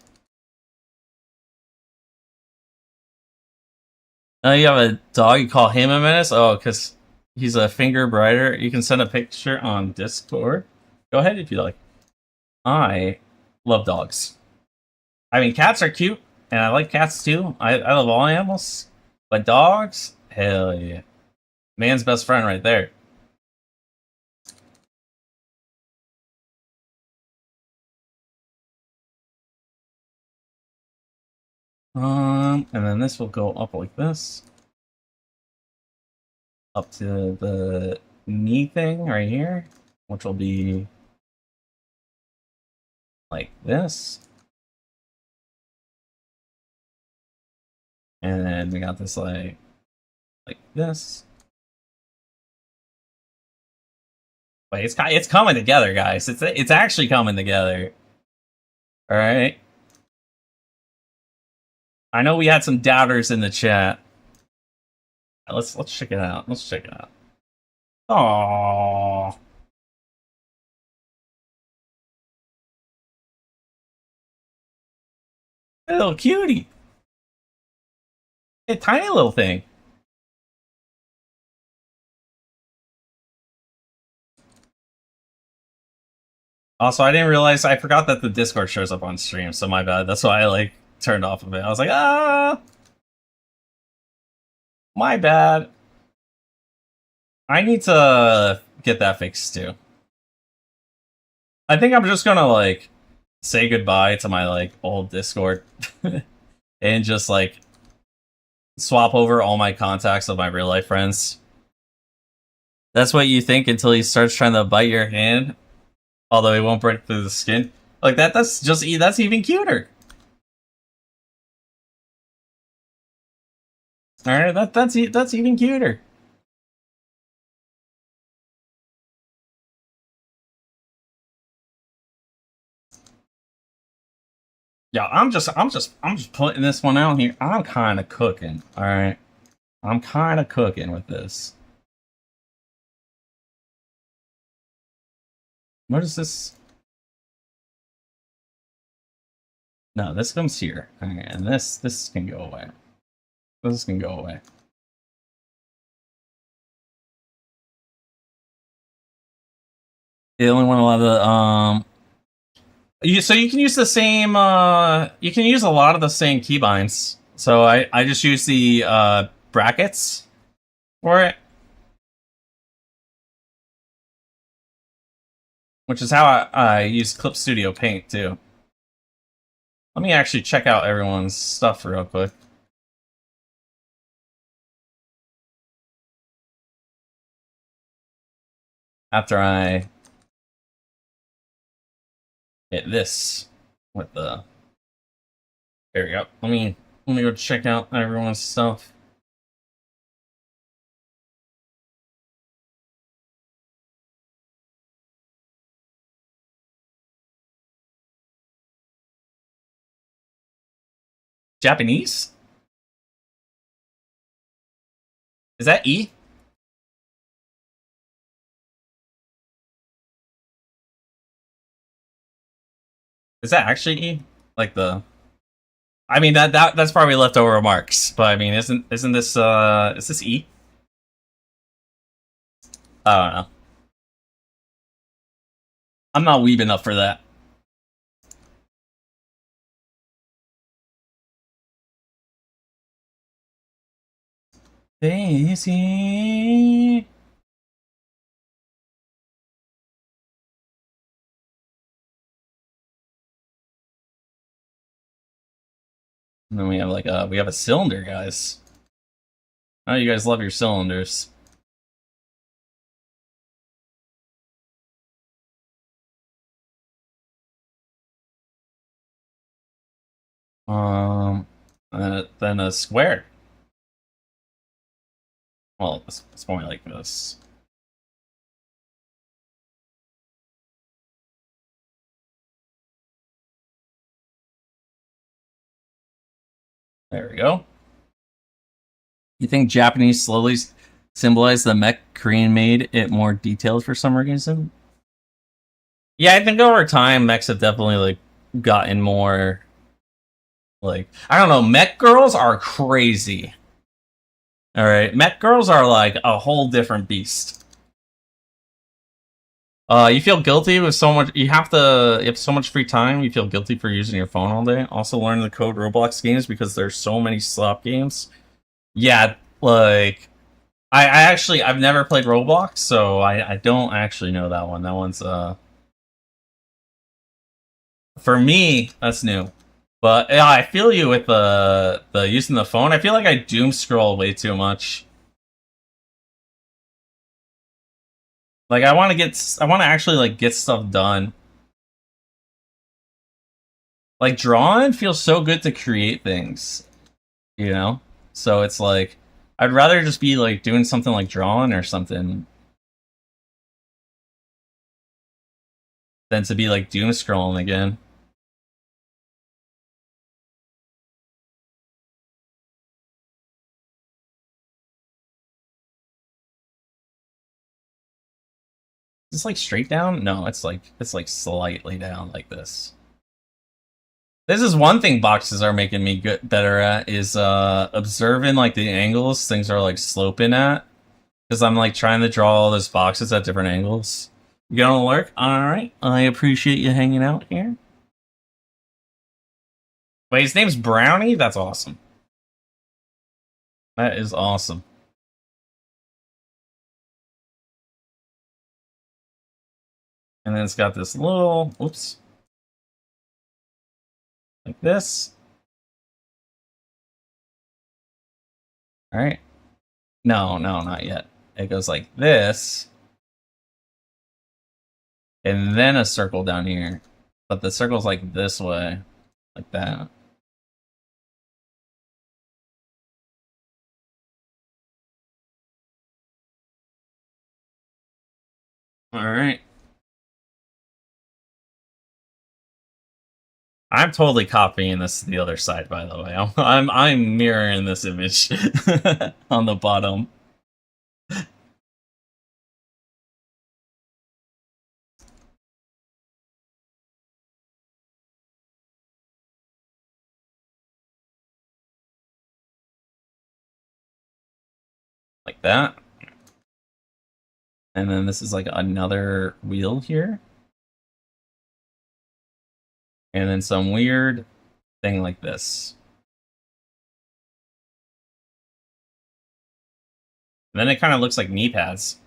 You have a dog, you call him a menace? Oh, because he's a finger brighter. You can send a picture on Discord. Go ahead if you like. I love dogs. I mean, cats are cute, and I like cats too. I love all animals. But dogs? Hell yeah. Man's best friend right there. And then this will go up like this. Up to the knee thing right here, which will be like this. And then we got this like this. Wait, it's coming together, guys. It's actually coming together. All right. I know we had some doubters in the chat. Let's check it out. Let's check it out. Aww. Little cutie. A tiny little thing. Also, I didn't realize, I forgot that the Discord shows up on stream, so my bad. That's why I like turned off of it. I was like, ah, my bad. I need to get that fixed too. I think I'm just gonna like say goodbye to my like old Discord and just like swap over all my contacts of my real life friends. That's what you think until he starts trying to bite your hand, although he won't break through the skin. Like that's even cuter. All right, that's even cuter. Yeah, I'm just putting this one out here. I'm kind of cooking. All right, I'm kind of cooking with this. What is this? No, this comes here. Okay, and this can go away. This can go away. The only one will have the so you can use the same you can use a lot of the same keybinds. So I just use the brackets for it. which is how I use Clip Studio Paint too. Let me actually check out everyone's stuff real quick. After I hit this with the... There we go. Let me go check out everyone's stuff. Japanese? Is that E? Is that actually E? Like the... I mean that's probably leftover remarks, but I mean isn't this is this E? I don't know. I'm not weeb enough for that. Daisy. And then we have like a cylinder, guys. Oh, you guys love your cylinders. And then a square. Well, it's more like this. There we go. You think Japanese slowly symbolize the mech Korean made it more detailed for some reason? Yeah, I think over time mechs have definitely like gotten more like, I don't know, mech girls are crazy. Alright, mech girls are like a whole different beast. You feel guilty with so much. You have so much free time. You feel guilty for using your phone all day. Also, learn the code Roblox games because there's so many slop games. Yeah, like I've never played Roblox, so I don't actually know that one. That one's for me that's new. But yeah, I feel you with the using the phone. I feel like I doom scroll way too much. Like I want to actually like get stuff done. Like drawing feels so good to create things, you know? So it's like I'd rather just be like doing something like drawing or something than to be like doom scrolling again. Is this like straight down? No, it's like slightly down like this. This is one thing boxes are making me better at is observing like the angles things are like sloping at, because I'm like trying to draw all those boxes at different angles. You gonna lurk? All right, I appreciate you hanging out here. Wait, his name's Brownie? That's awesome. That is awesome. And then it's got this little, oops, like this. All right. No, not yet. It goes like this. And then a circle down here. But the circle's like this way. Like that. Alright. I'm totally copying this to the other side, by the way. I'm mirroring this image on the bottom. Like that. And then this is like another wheel here. And then some weird thing like this. And then it kind of looks like knee pads.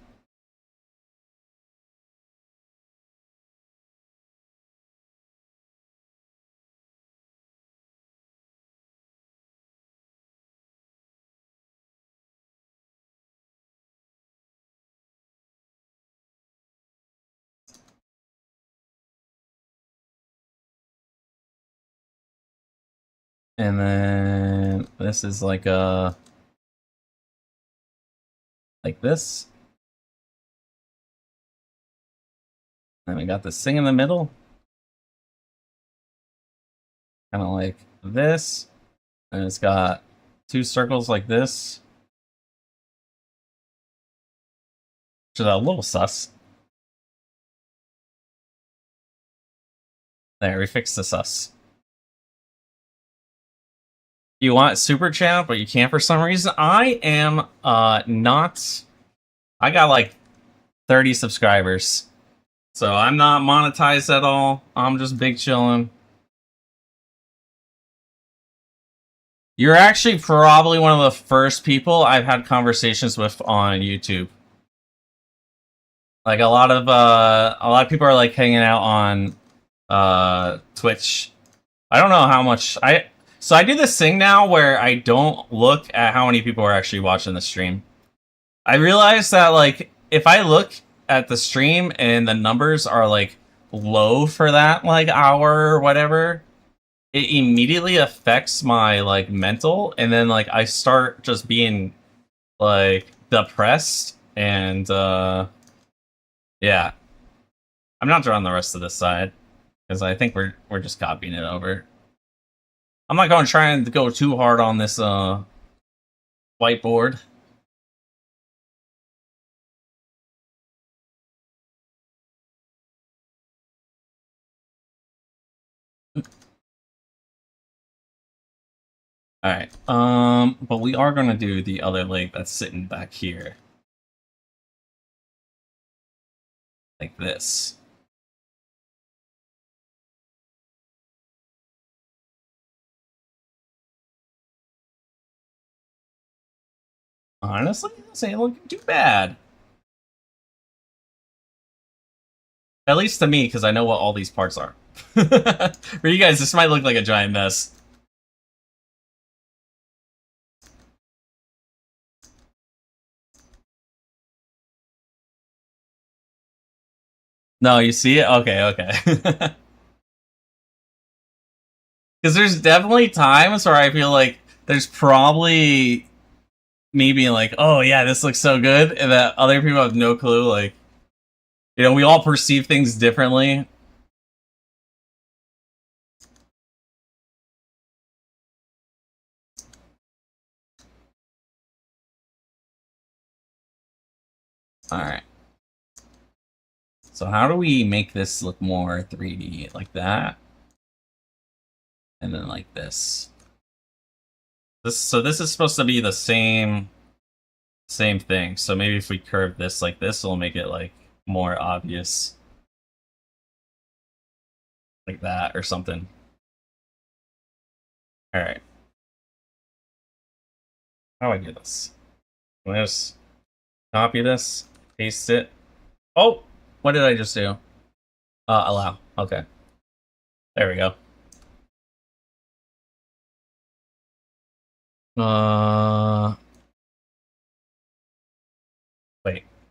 And then this is like a like this. And we got this thing in the middle. Kind of like this. And it's got two circles like this. Which is a little sus. There, we fixed the sus. You want super chat, but you can't for some reason. I am not. I got like 30 subscribers. So I'm not monetized at all. I'm just big chilling. You're actually probably one of the first people I've had conversations with on YouTube. Like a lot of people are like hanging out on Twitch. I don't know how much so I do this thing now where I don't look at how many people are actually watching the stream. I realize that like if I look at the stream and the numbers are like low for that like hour or whatever, it immediately affects my like mental, and then like I start just being like depressed and yeah. I'm not drawing the rest of this side because I think we're just copying it over. I'm not going to try and go too hard on this whiteboard. Alright, but we are going to do the other leg that's sitting back here. Like this. Honestly, this ain't looking too bad. At least to me, because I know what all these parts are. For you guys, this might look like a giant mess. No, you see it? Okay, okay. Because there's definitely times where I feel like there's probably me being like, oh yeah, this looks so good, and that other people have no clue, like, you know, we all perceive things differently. Alright. So how do we make this look more 3D? Like that? And then like this. So this is supposed to be the same thing. So maybe if we curve this like this, it'll make it like more obvious. Like that or something. Alright. How do I do this? Can I just copy this? Paste it? Oh! What did I just do? Allow. Okay. There we go.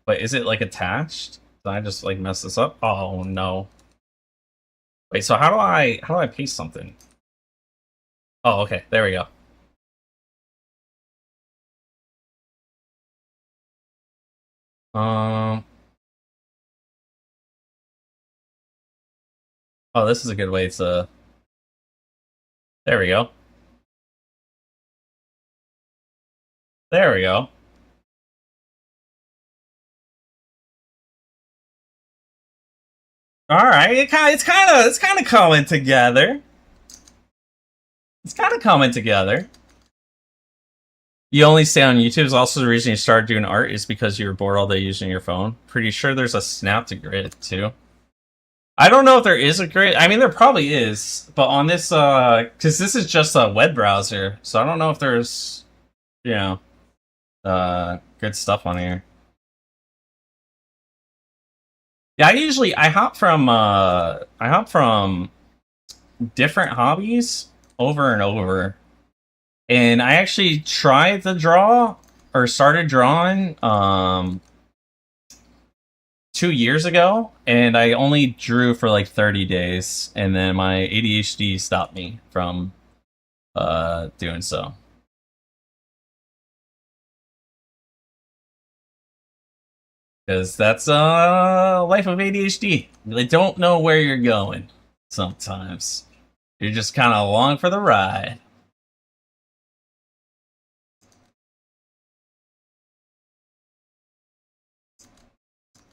Wait, is it like attached? Did I just like mess this up? Oh no. Wait, so how do I paste something? Oh, okay, there we go. Oh, this is a good way to. There we go. There we go. All right, it's kind of coming together. It's kind of coming together. You only stay on YouTube is also the reason you started doing art is because you were bored all day using your phone. Pretty sure there's a snap to grid too. I don't know if there is a grid. I mean, there probably is, but on this, because this is just a web browser, so I don't know if there's, you know, good stuff on here. Yeah, I hop from different hobbies over and over. And I actually tried to draw or started drawing 2 years ago, and I only drew for like 30 days, and then my ADHD stopped me from doing so. Because that's life of ADHD. They don't know where you're going sometimes. You're just kind of along for the ride.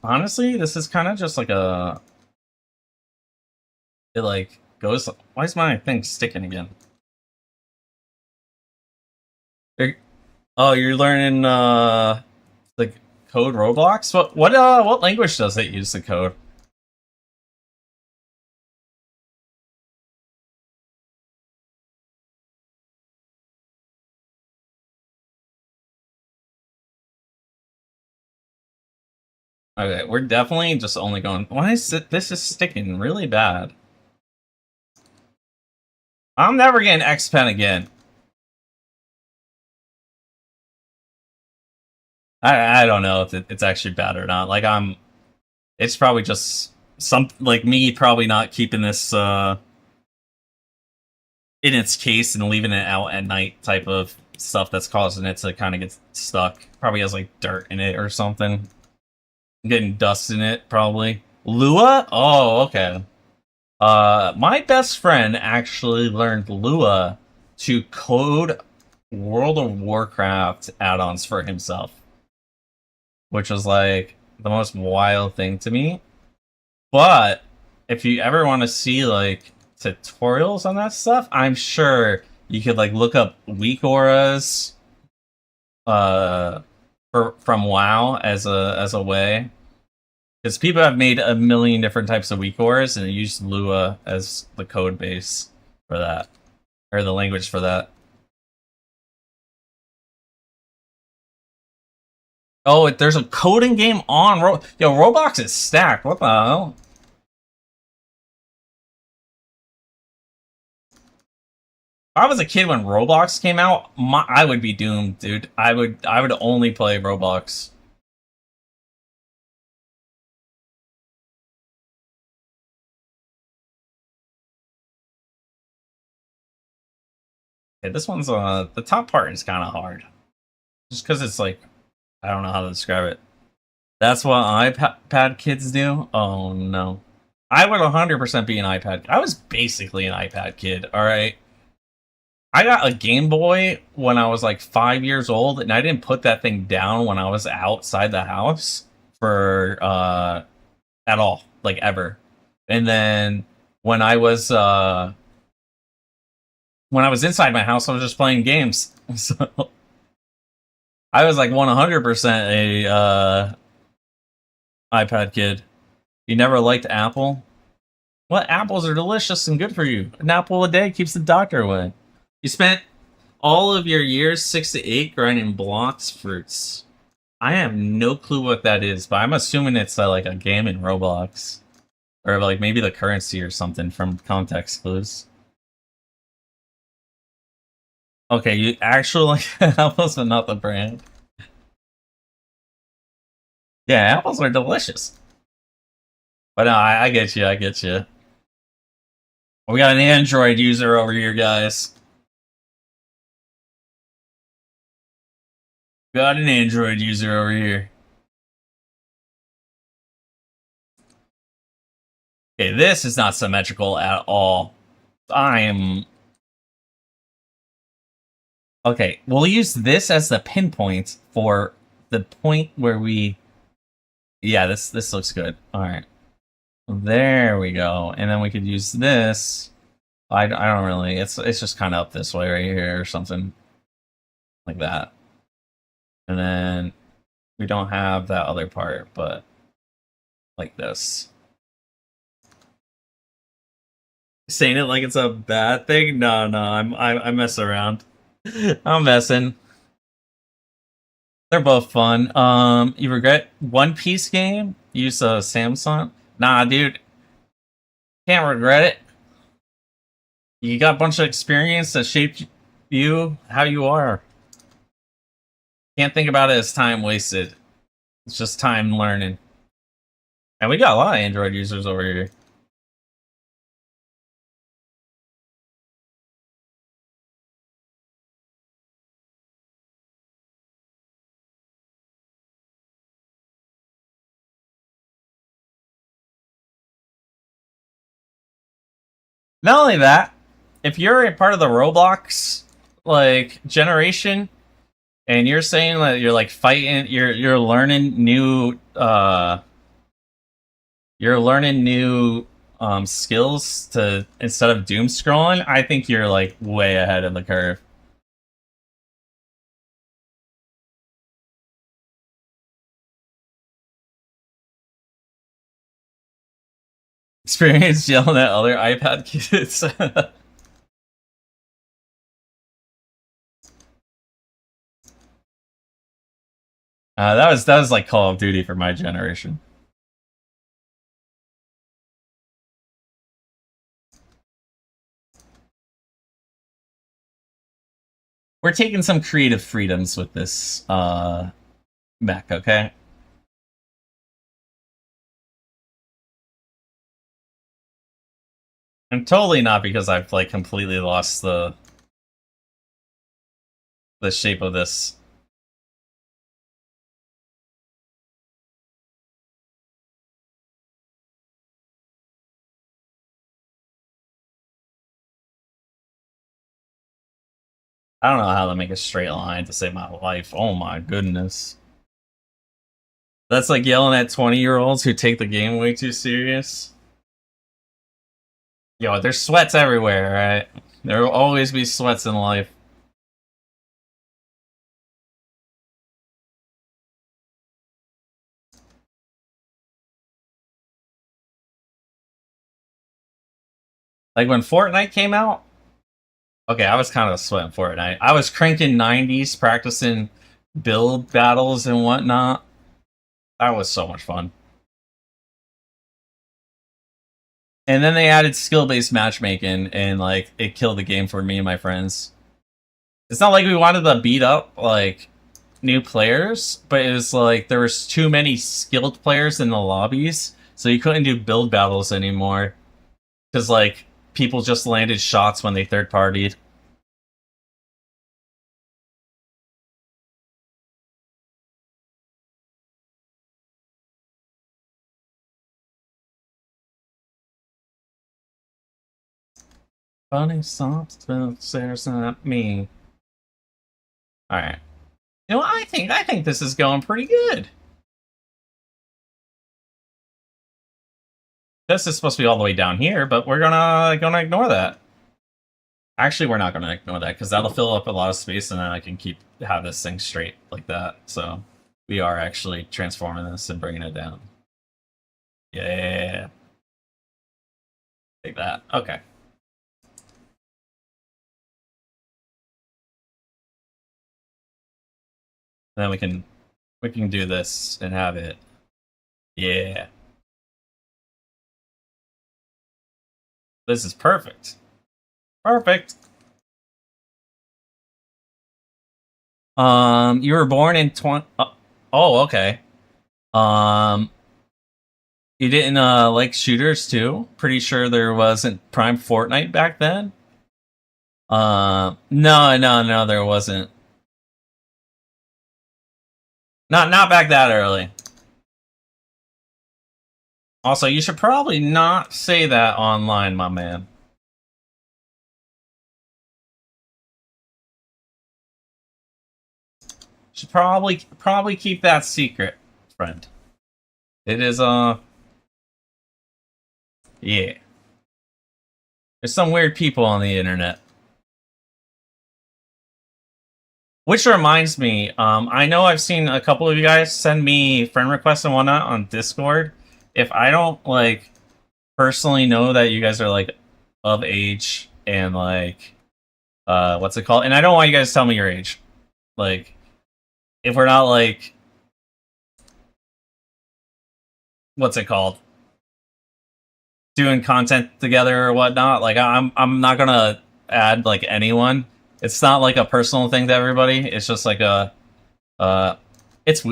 Honestly, this is kind of just like a... It like goes... Why is my thing sticking again? Oh, you're learning the code Roblox? What language does it use to code? Okay, we're definitely just only going... Why is it... This is sticking really bad. I'm never getting X Pen again. I don't know if it's actually bad or not. Like, it's probably just some... Like, me probably not keeping this, in its case and leaving it out at night type of stuff that's causing it to kind of get stuck. Probably has, like, dirt in it or something. Getting dust in it, probably. Lua? Oh, okay. My best friend actually learned Lua to code World of Warcraft add-ons for himself, which was like the most wild thing to me. But if you ever want to see like tutorials on that stuff, I'm sure you could like look up weak auras from WoW as a way. Because people have made a million different types of weak auras and use Lua as the code base for that. Or the language for that. Oh, there's a coding game on Yo, Roblox is stacked. What the hell? If I was a kid when Roblox came out, I would be doomed, dude. I would only play Roblox. Okay, this one's the top part is kind of hard, just because it's like I don't know how to describe it. That's what iPad kids do. Oh no, I would 100% be an iPad. I was basically an iPad kid. All right. I got a Game Boy when I was like 5 years old, and I didn't put that thing down when I was outside the house for at all, like ever. And then when I was inside my house, I was just playing games. So I was like 100% a iPad kid. You never liked Apple? What? Apples are delicious and good for you. An apple a day keeps the doctor away. You spent all of your years 6 to 8 grinding blocks fruits. I have no clue what that is, but I'm assuming it's like a game in Roblox. Or like maybe the currency or something from context clues. Okay, you actually like apples, but not the brand. Yeah, apples are delicious. But no, I get you, I get you. We got an Android user over here, guys. Got an Android user over here. Okay, this is not symmetrical at all. I am... Okay, we'll use this as the pinpoint for the point where we... Yeah, this looks good. Alright. There we go. And then we could use this. I don't really... It's just kind of up this way right here or something. Like that. And then we don't have that other part, but like this. Saying it like it's a bad thing? No, I mess around. I'm messing. They're both fun. You regret One Piece game? Use a Samsung? Nah, dude. Can't regret it. You got a bunch of experience that shaped you how you are. Can't think about it as time wasted. It's just time learning. And we got a lot of Android users over here. Not only that, if you're a part of the Roblox like generation and you're saying that you're like fighting, you're learning new skills to instead of doom scrolling, I think you're like way ahead of the curve. Experience yelling at other iPad kids. That was like Call of Duty for my generation. We're taking some creative freedoms with this mech, okay? And totally not because I've like completely lost the shape of this. I don't know how to make a straight line to save my life. Oh my goodness. That's like yelling at 20-year-olds who take the game way too serious. Yo, there's sweats everywhere, right? There will always be sweats in life. Like when Fortnite came out, okay, I was kind of sweating Fortnite. I was cranking 90s, practicing build battles and whatnot. That was so much fun. And then they added skill-based matchmaking, and like it killed the game for me and my friends. It's not like we wanted to beat up like new players, but it was like there was too many skilled players in the lobbies, so you couldn't do build battles anymore because like people just landed shots when they third partied. Funny something stares at me. All right. You know, I think this is going pretty good. This is supposed to be all the way down here, but we're gonna ignore that. Actually, we're not gonna ignore that because that'll fill up a lot of space, and then I can have this thing straight like that. So we are actually transforming this and bringing it down. Yeah, take that. Okay. Then we can do this and have it. Yeah, this is perfect. Perfect. You were born in 20. Oh, okay. Um, you didn't like shooters too? Pretty sure there wasn't Prime Fortnite back then. No, there wasn't. Not back that early. Also, you should probably not say that online, my man. Should probably keep that secret, friend. It is yeah. There's some weird people on the internet. Which reminds me, I know I've seen a couple of you guys send me friend requests and whatnot on Discord. If I don't like personally know that you guys are like of age and like what's it called? And I don't want you guys to tell me your age. Like if we're not like what's it called? Doing content together or whatnot, like I'm not gonna add like anyone. It's not like a personal thing to everybody. It's just like a it's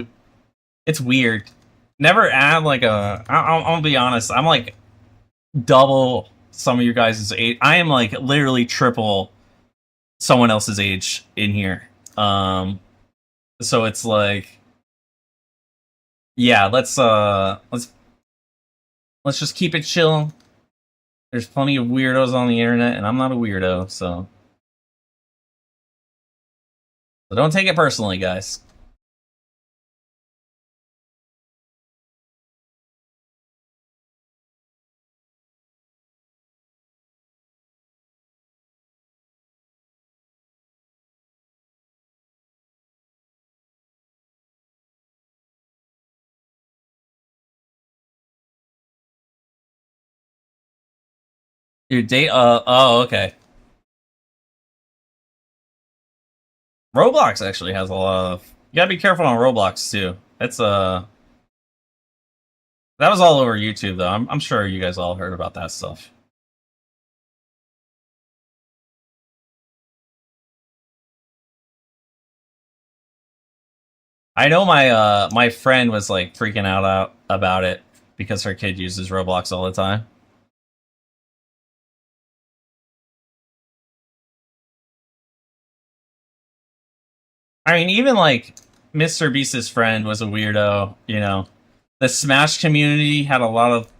it's weird. Never add like I'll be honest. I'm like double some of you guys' age. I am like literally triple someone else's age in here. So it's like, yeah, let's just keep it chill. There's plenty of weirdos on the internet, and I'm not a weirdo, so don't take it personally, guys. Your date? Oh, okay. Roblox actually has a lot of. You gotta be careful on Roblox too. It's that was all over YouTube though. I'm sure you guys all heard about that stuff. I know my friend was like freaking out about it because her kid uses Roblox all the time. I mean, even like Mr. Beast's friend was a weirdo. You know, the Smash community had a lot of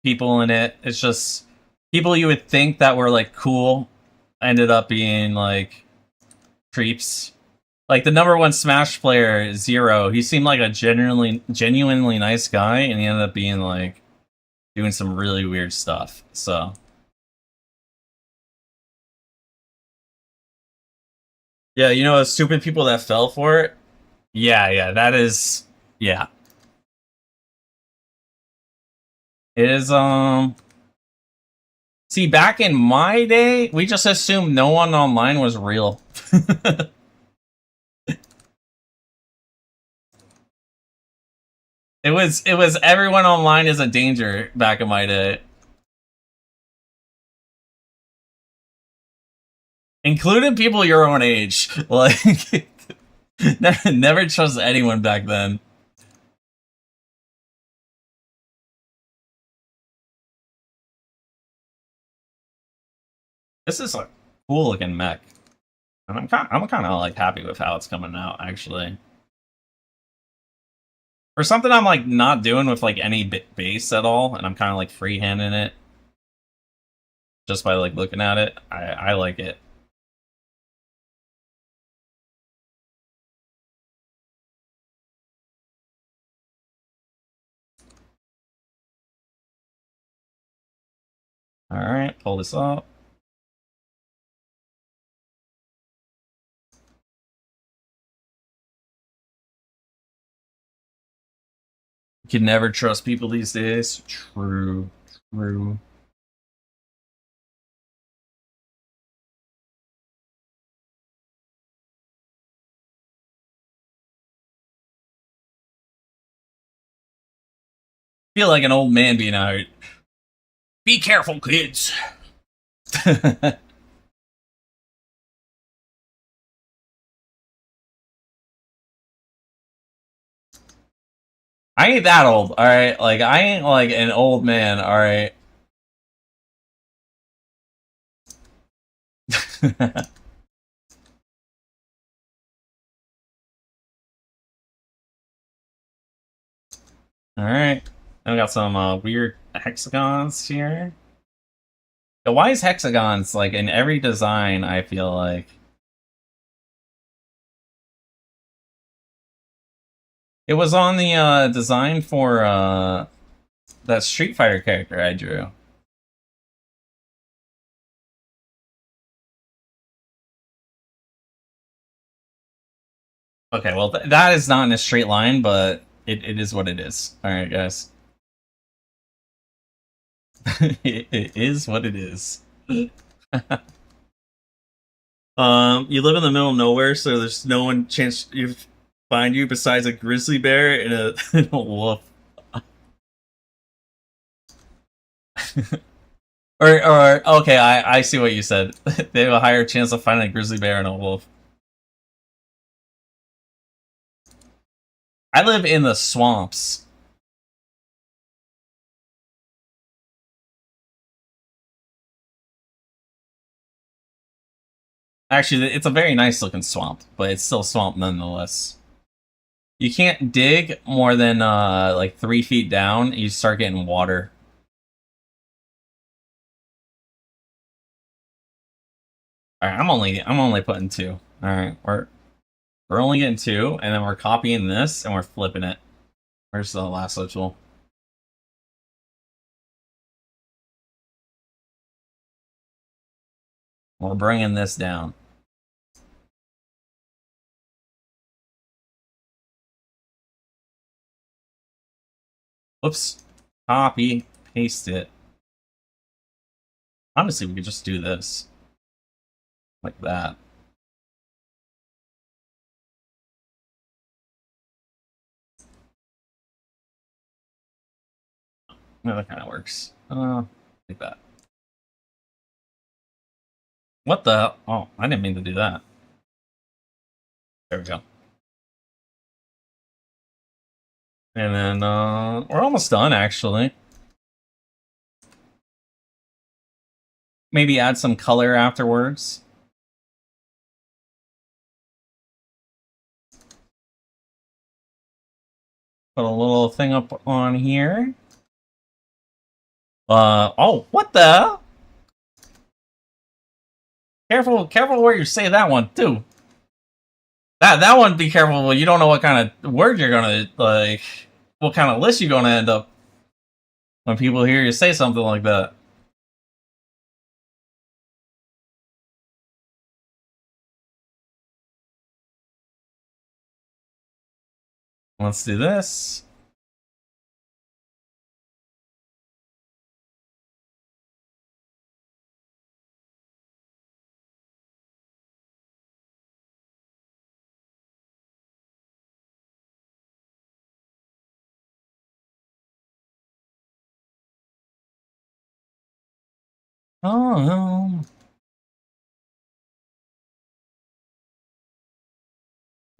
people in it. It's just people you would think that were like cool ended up being like creeps. Like the number one Smash player, Zero, he seemed like a genuinely nice guy, and he ended up being like doing some really weird stuff. So yeah, you know, the stupid people that fell for it. Yeah, that is yeah. It is see, back in my day, we just assumed no one online was real. It was everyone online is a danger back in my day. Including people your own age. Like never trust anyone back then. This is a cool looking mech. And I'm kind of like happy with how it's coming out actually. For something I'm like not doing with like any base at all, and I'm kind of like freehanding it just by like looking at it. I like it. All right, pull this up. You can never trust people these days. True, true. Feel like an old man being out. Be careful, kids. I ain't that old, all right. Like I ain't like an old man, all right. All right. And we got some weird hexagons here. Yeah, why is hexagons like in every design? I feel like it was on the design for that Street Fighter character I drew. Okay, well that is not in a straight line, but it is what it is. All right, guys. It is what it is. You live in the middle of nowhere, so there's no one chance you find you besides a grizzly bear and a, and a wolf. Or okay, I see what you said. They have a higher chance of finding a grizzly bear and a wolf. I live in the swamps. Actually, it's a very nice looking swamp, but it's still swamp nonetheless. You can't dig more than like 3 feet down. You start getting water. Alright, I'm only putting 2. Alright, we're only getting 2, and then we're copying this and we're flipping it. Where's the lasso tool? We're bringing this down. Whoops. Copy, paste it. Honestly, we could just do this. Like that. No, that kind of works. Like that. What the? Oh, I didn't mean to do that. There we go. And then, we're almost done, actually. Maybe add some color afterwards. Put a little thing up on here. Oh, what the? Careful where you say that one, too. That one, be careful. You don't know what kind of word you're gonna, like, what kind of list you're gonna end up when people hear you say something like that. Let's do this. Oh,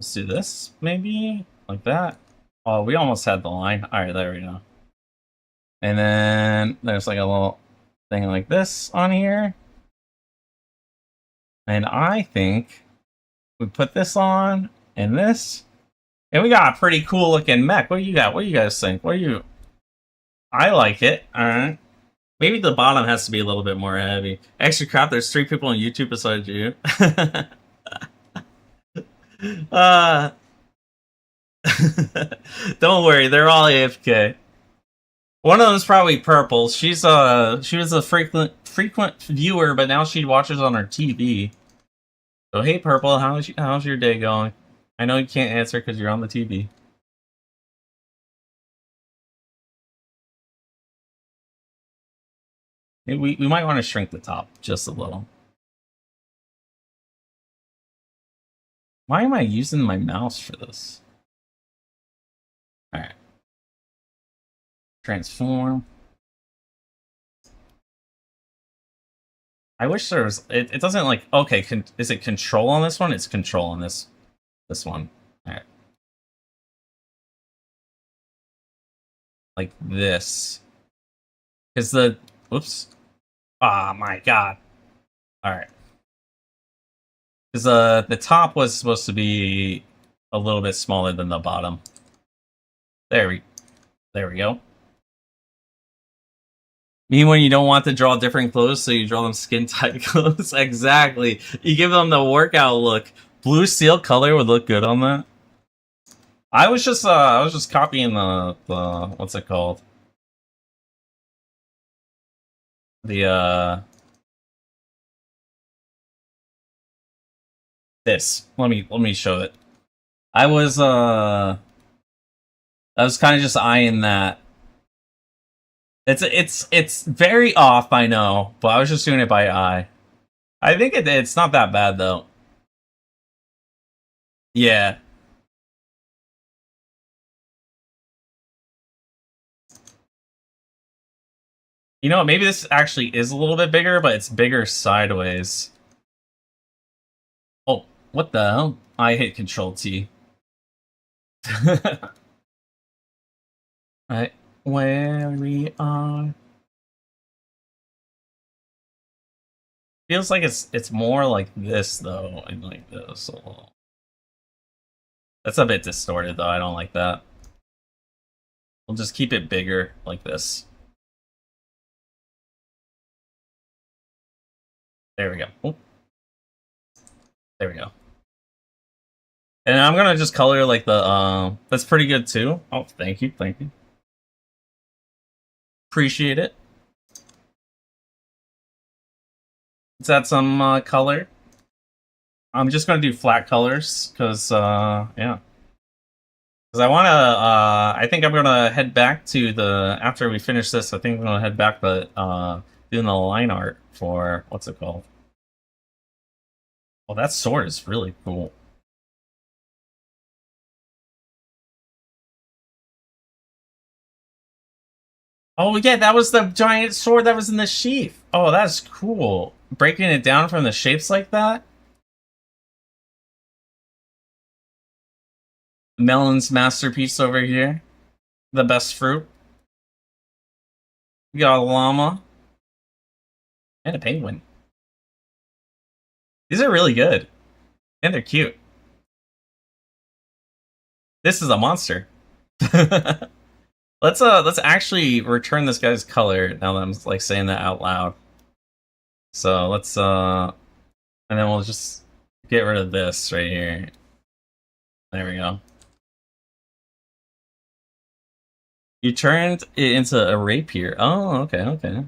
let's do this, maybe? Like that. Oh, we almost had the line. Alright, there we go. And then there's like a little thing like this on here. And I think we put this on and this. And we got a pretty cool looking mech. What do you got? What do you guys think? What do you... I like it. Alright. Maybe the bottom has to be a little bit more heavy. Extra crap, there's 3 people on YouTube besides you. Don't worry, they're all AFK. One of them's probably Purple. She was a frequent viewer, but now she watches on her TV. So hey Purple, how's your day going? I know you can't answer because you're on the TV. Maybe we might want to shrink the top just a little. Why am I using my mouse for this? Alright. Transform. I wish there was... It doesn't like... Okay, is it control on this one? It's control on this one. Alright. Like this. Because the... Whoops. Ah, my god. Alright. Because the top was supposed to be a little bit smaller than the bottom. There we go. Mean when you don't want to draw different clothes, so you draw them skin tight clothes? Exactly. You give them the workout look. Blue steel color would look good on that. I was just copying the what's it called? The this. Let me show it. I was kind of just eyeing that. It's very off, I know, but I was just doing it by eye. I think it's not that bad though. Yeah. You know what, maybe this actually is a little bit bigger, but it's bigger sideways. Oh, what the hell? I hit Control T. Right where we are. Feels like it's more like this though, and like this a little. That's a bit distorted though, I don't like that. We'll just keep it bigger like this. There we go. Oh. There we go. And I'm gonna just color like the that's pretty good too. Oh, thank you, thank you. Appreciate it. Let's add some color. I'm just gonna do flat colors because yeah. Because I wanna I think I'm gonna head back to the after we finish this, I think I'm gonna head back to doing the line art for what's it called? Oh, that sword is really cool. Oh yeah, that was the giant sword that was in the sheath. Oh, that's cool. Breaking it down from the shapes like that. Melon's masterpiece over here. The best fruit. We got a llama. And a penguin. These are really good. And they're cute. This is a monster. Let's actually return this guy's color now that I'm like saying that out loud. So let's and then we'll just get rid of this right here. There we go. You turned it into a rapier. Oh, okay, okay.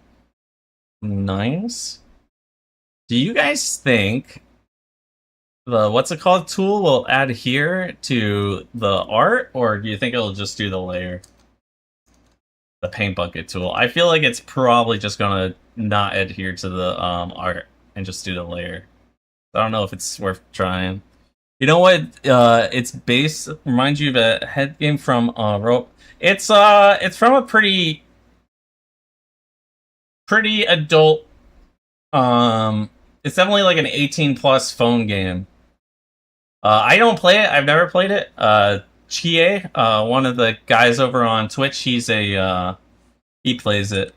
Nice. Do you guys think the what's it called tool will adhere to the art, or do you think it'll just do the layer? The paint bucket tool. I feel like it's probably just gonna not adhere to the art and just do the layer. I don't know if it's worth trying. You know what? Its base reminds you of a head game from Rope. It's from a pretty adult. It's definitely like an 18+ phone game. I don't play it. I've never played it. Chie, one of the guys over on Twitch, he plays it.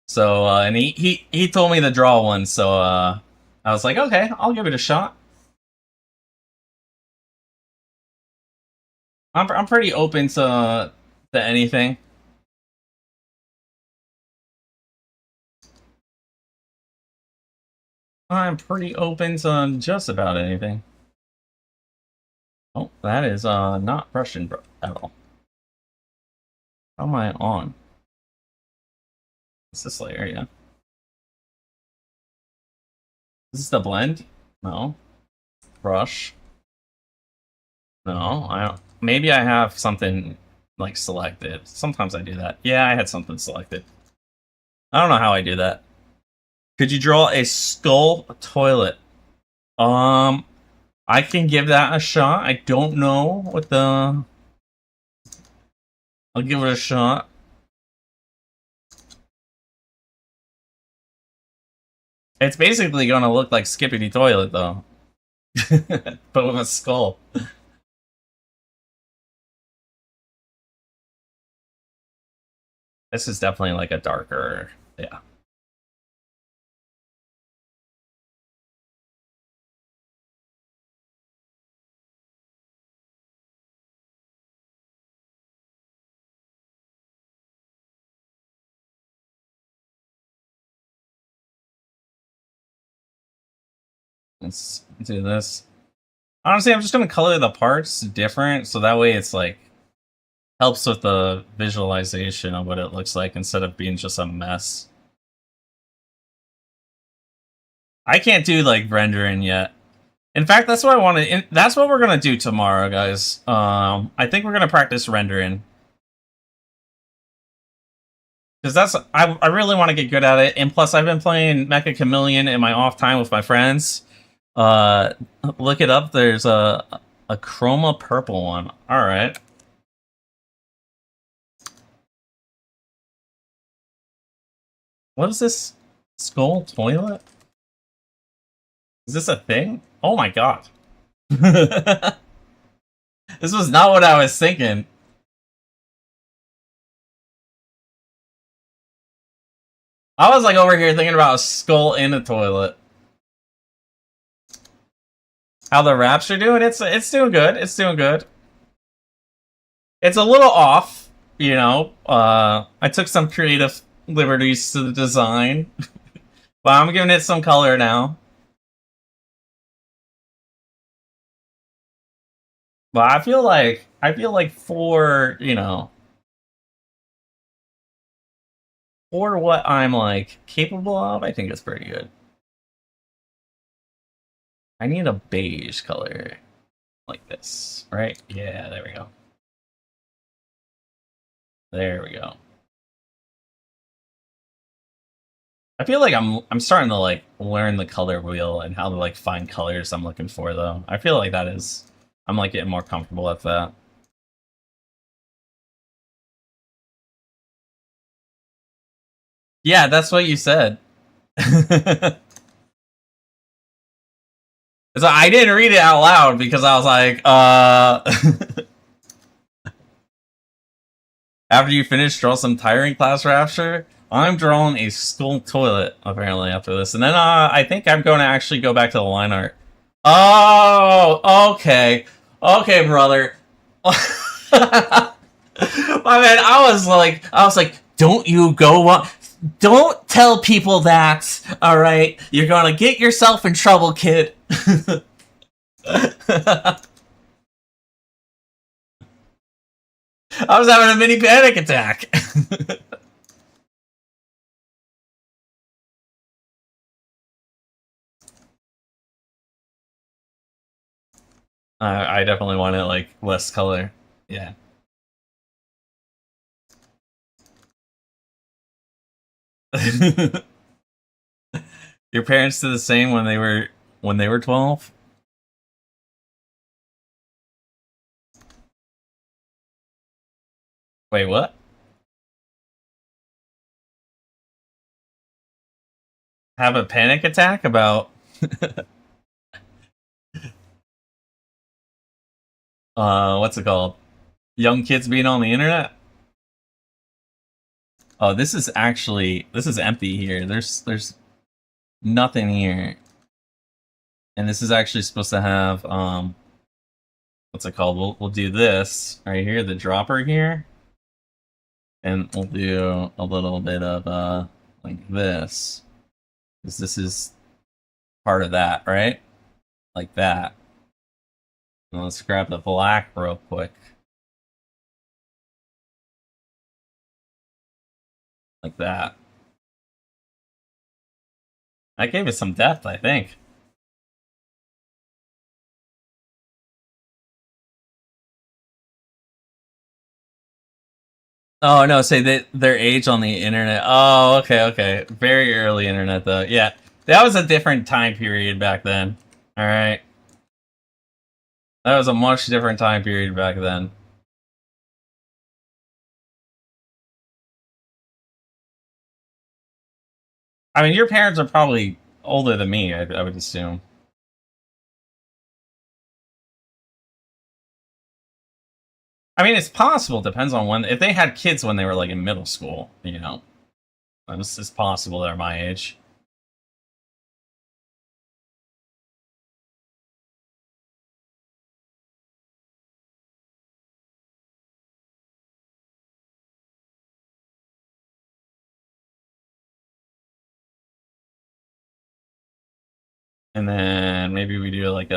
So and he told me to draw one, so I was like, okay, I'll give it a shot. I'm pretty open to anything. I'm pretty open to just about anything. Oh, that is not Russian at all. How am I on? It's this layer, yeah. Is this the blend? No. Brush. No, I don't. Maybe I have something like selected. Sometimes I do that. Yeah, I had something selected. I don't know how I do that. Could you draw a skull toilet? I can give that a shot. I don't know what the... I'll give it a shot. It's basically gonna look like Skippity Toilet, though. But with a skull. This is definitely like a darker... Yeah. Let's do this. Honestly, I'm just gonna color the parts different, so that way it's like helps with the visualization of what it looks like instead of being just a mess. I can't do like rendering yet. In fact, that's what I want to. That's what we're gonna do tomorrow, guys. I think we're gonna practice rendering because I really want to get good at it. And plus, I've been playing Mecha Chameleon in my off time with my friends. Look it up. There's a chroma purple one. All right. What is this? Skull toilet? Is this a thing? Oh my god. This was not what I was thinking. I was like over here thinking about a skull in a toilet. How the raps are doing? It's doing good. It's doing good. It's a little off, you know. I took some creative liberties to the design. But I'm giving it some color now. But I feel like for, for what I'm like capable of, I think it's pretty good. I need a beige color like this, right? Yeah, there we go. There we go. I feel like I'm starting to like learn the color wheel and how to like find colors I'm looking for though. I feel like I'm like getting more comfortable at that. Yeah, that's what you said. So I didn't read it out loud because I was like, after you finish, draw some tiring class rapture. I'm drawing a school toilet apparently after this, and then I think I'm going to actually go back to the line art. Oh, okay, okay, brother. My man, I was like, don't you go? Don't tell people that. All right, you're gonna get yourself in trouble, kid. I was having a mini panic attack. I definitely wanted like less color. Yeah. Your parents did the same when they were 12. Wait, what? Have a panic attack about what's it called? Young kids being on the internet? Oh, this is empty here. There's nothing here. And this is actually supposed to have what's it called? We'll do this right here, the dropper here. And we'll do a little bit of like this. Because this is part of that, right? Like that. Now let's grab the black real quick. Like that. That gave it some depth, I think. Oh no, say their age on the internet. Oh, okay, okay. Very early internet though. Yeah. That was a different time period back then. Alright. That was a much different time period back then. I mean, your parents are probably older than me, I would assume. I mean, it's possible. Depends on when. If they had kids when they were like in middle school, it's possible they're my age. And then maybe we do like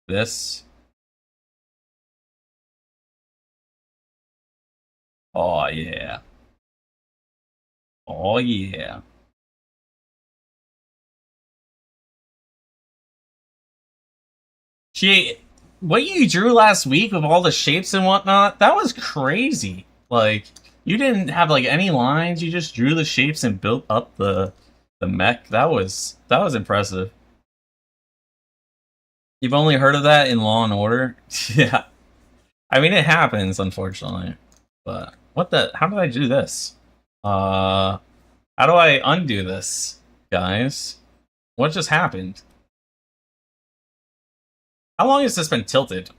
this. Oh yeah. Oh yeah. She, what you drew last week with all the shapes and whatnot, that was crazy. Like, you didn't have like any lines. You just drew the shapes and built up the mech. That was impressive. You've only heard of that in Law and Order? Yeah. I mean, it happens, unfortunately. But what the? How did I do this? How do I undo this, guys? What just happened? How long has this been tilted?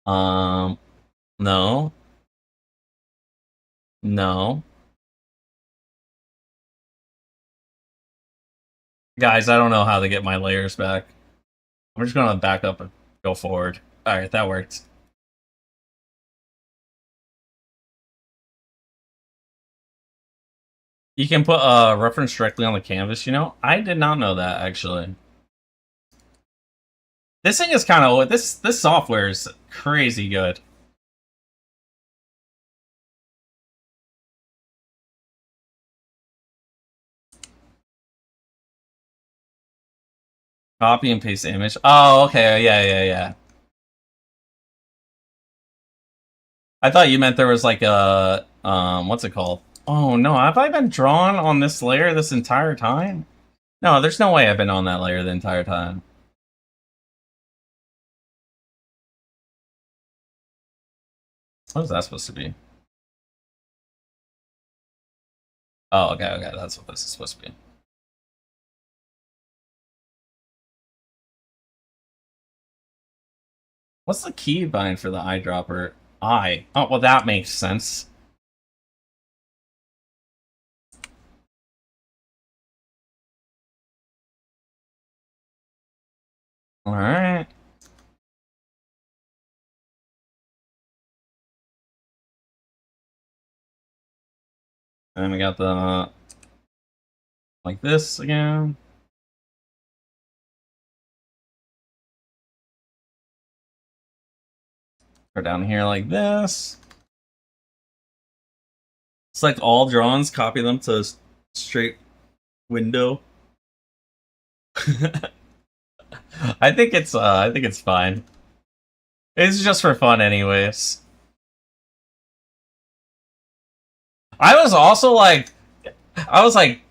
um, no, no, guys. I don't know how to get my layers back. I'm just gonna back up and go forward. All right, that worked. You can put a reference directly on the canvas, you know? I did not know that, actually. This thing is kind of... This software is crazy good. Copy and paste the image. Oh, okay. Yeah. I thought you meant there was like a... what's it called? Oh, no. Have I been drawn on this layer this entire time? No, there's no way I've been on that layer the entire time. What is that supposed to be? Oh, okay. That's what this is supposed to be. What's the keybind for the eyedropper? I. Oh, well, that makes sense. Alright. And we got the... like this again. Or down here like this. It's like all drawings, copy them to straight window. I think it's fine. It's just for fun anyways. I was also like,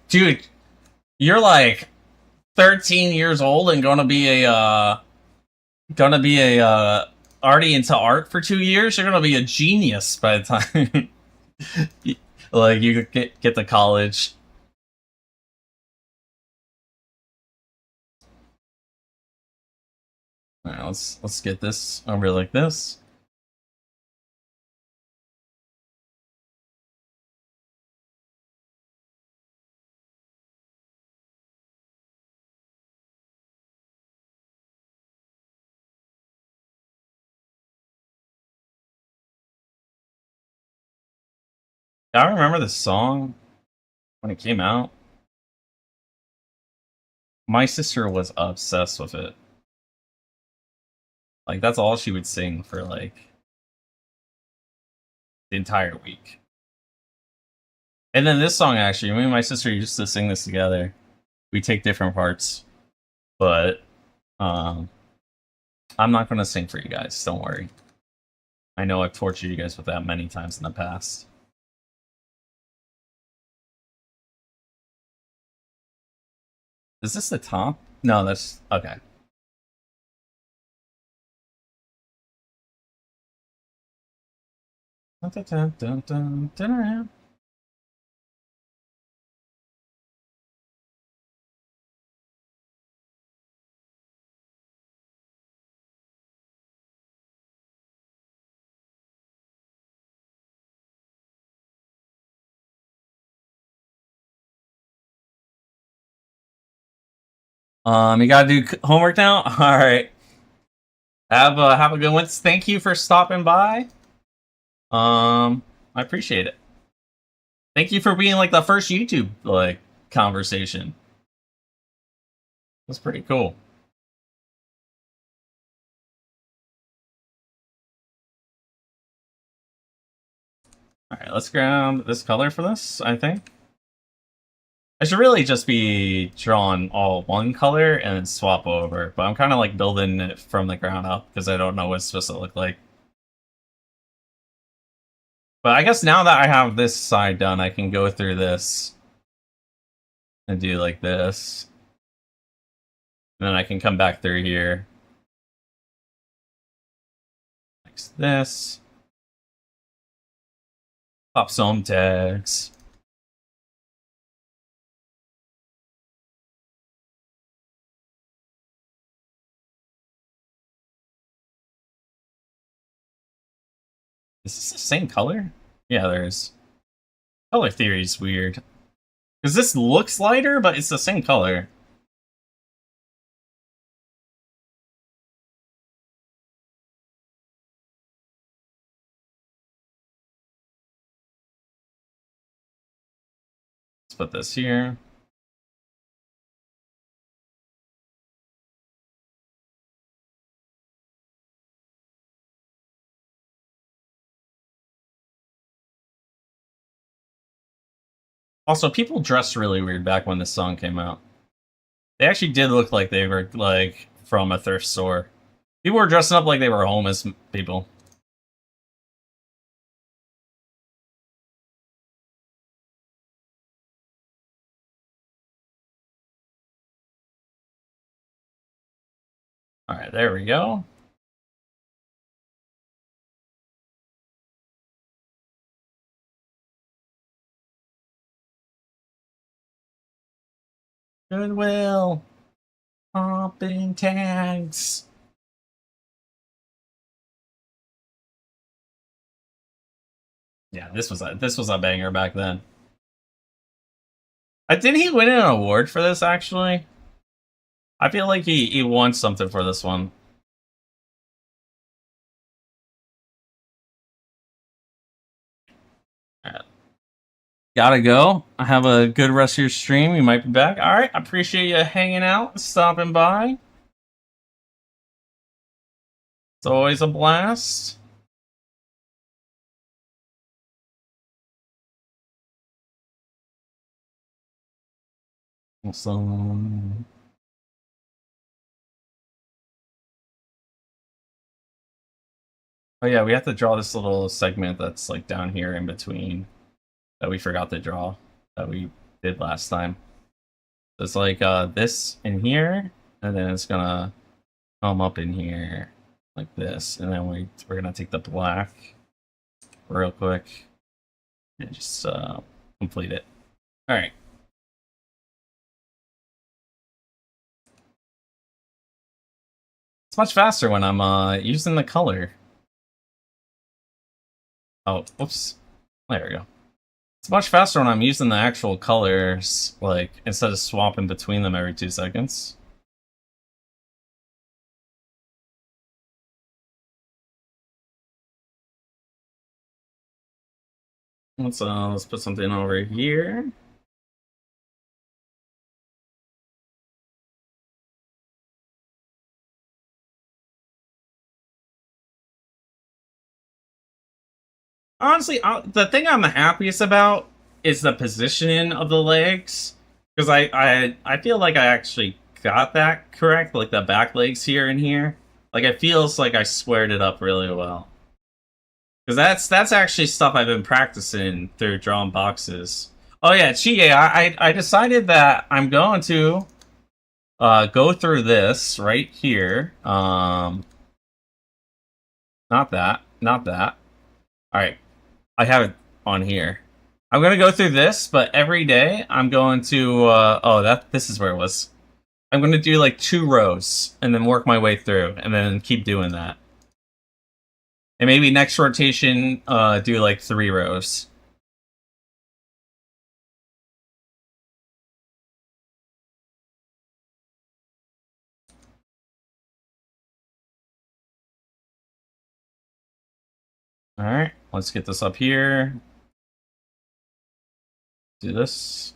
dude, you're like 13 years old and gonna be already into art for 2 years. You're gonna be a genius by the time like you get to college. All right, let's get this over like this. I remember this song when it came out. My sister was obsessed with it. Like that's all she would sing for like the entire week. And then this song actually, me and my sister used to sing this together. We take different parts, but um, I'm not gonna sing for you guys. Don't worry. I know I've tortured you guys with that many times in the past. Is this the top? No, that's okay. Dun, dun, dun, dun. You gotta do homework now. All right. Have a good one. Thank you for stopping by. I appreciate it. Thank you for being like the first YouTube like conversation. That's pretty cool. All right, let's grab this color for this. I think I should really just be drawing all one color and then swap over. But I'm kind of like building it from the ground up because I don't know what it's supposed to look like. But I guess now that I have this side done, I can go through this and do like this. And then I can come back through here. Like this. Pop some tags. Is this the same color? Yeah, there is. Color theory is weird. Because this looks lighter, but it's the same color. Let's put this here. Also, people dressed really weird back when this song came out. They actually did look like they were, like, from a thrift store. People were dressing up like they were homeless people. Alright, there we go. Goodwill. Popping tags. Yeah, this was a banger back then. Didn't he win an award for this, actually? I feel like he won something for this one. Alright. Gotta go. Have a good rest of your stream. You might be back. Alright, I appreciate you hanging out, stopping by. It's always a blast. Awesome. Oh yeah, we have to draw this little segment that's like down here in between that we forgot to draw that we did last time. So it's like this in here, and then it's gonna come up in here like this, and then we're gonna take the black real quick and just complete it. All right. It's much faster when I'm using the color. Oh, oops. There we go. It's much faster when I'm using the actual colors, like, instead of swapping between them every 2 seconds. Let's put something over here. Honestly, the thing I'm the happiest about is the positioning of the legs, because I feel like I actually got that correct, like the back legs here and here. Like it feels like I squared it up really well. Because that's actually stuff I've been practicing through drawing boxes. Oh yeah, Chie, I decided that I'm going to go through this right here. Not that, not that. All right, I have it on here. I'm gonna go through this, but every day I'm going to. This is where it was. I'm gonna do like 2 rows and then work my way through, and then keep doing that. And maybe next rotation, do like 3 rows. All right, let's get this up here. Do this.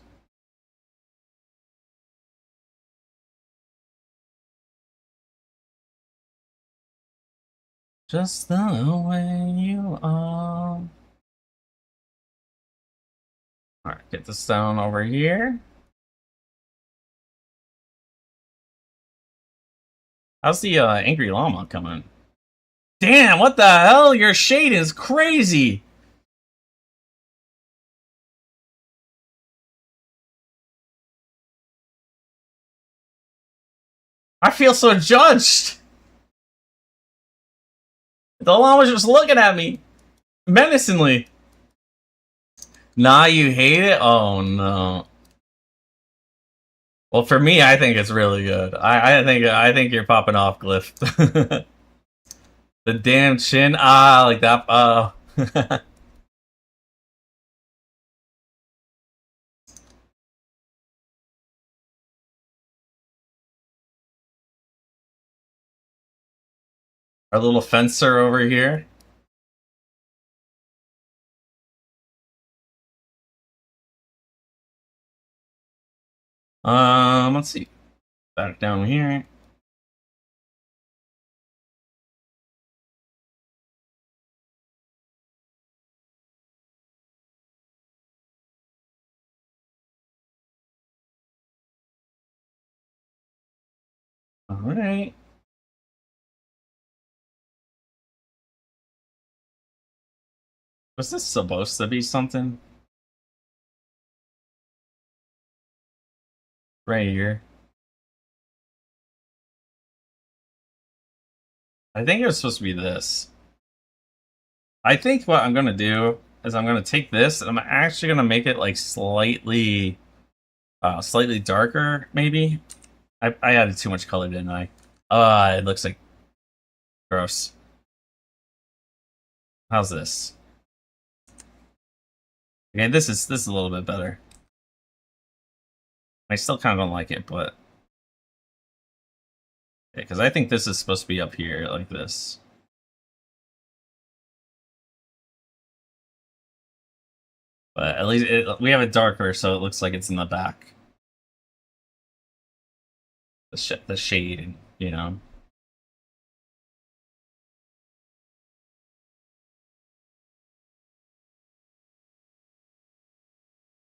Just the way you are. Alright, get this down over here. How's the angry llama coming? Damn, what the hell? Your shade is crazy! I feel so judged! The llama's just looking at me menacingly. Nah, you hate it? Oh no. Well, for me, I think it's really good. I think you're popping off, Glyph. The damn chin. Ah, like that. Our little fencer over here. Let's see. Back down here. All right. Was this supposed to be something? Right here. I think it was supposed to be this. I think what I'm gonna do is I'm gonna take this and I'm actually gonna make it like slightly darker, maybe. I added too much color, didn't I? It looks like gross. How's this? Okay, this is a little bit better. I still kind of don't like it, but because I think this is supposed to be up here like this. But at least we have it darker, so it looks like it's in the back. The shade, you know.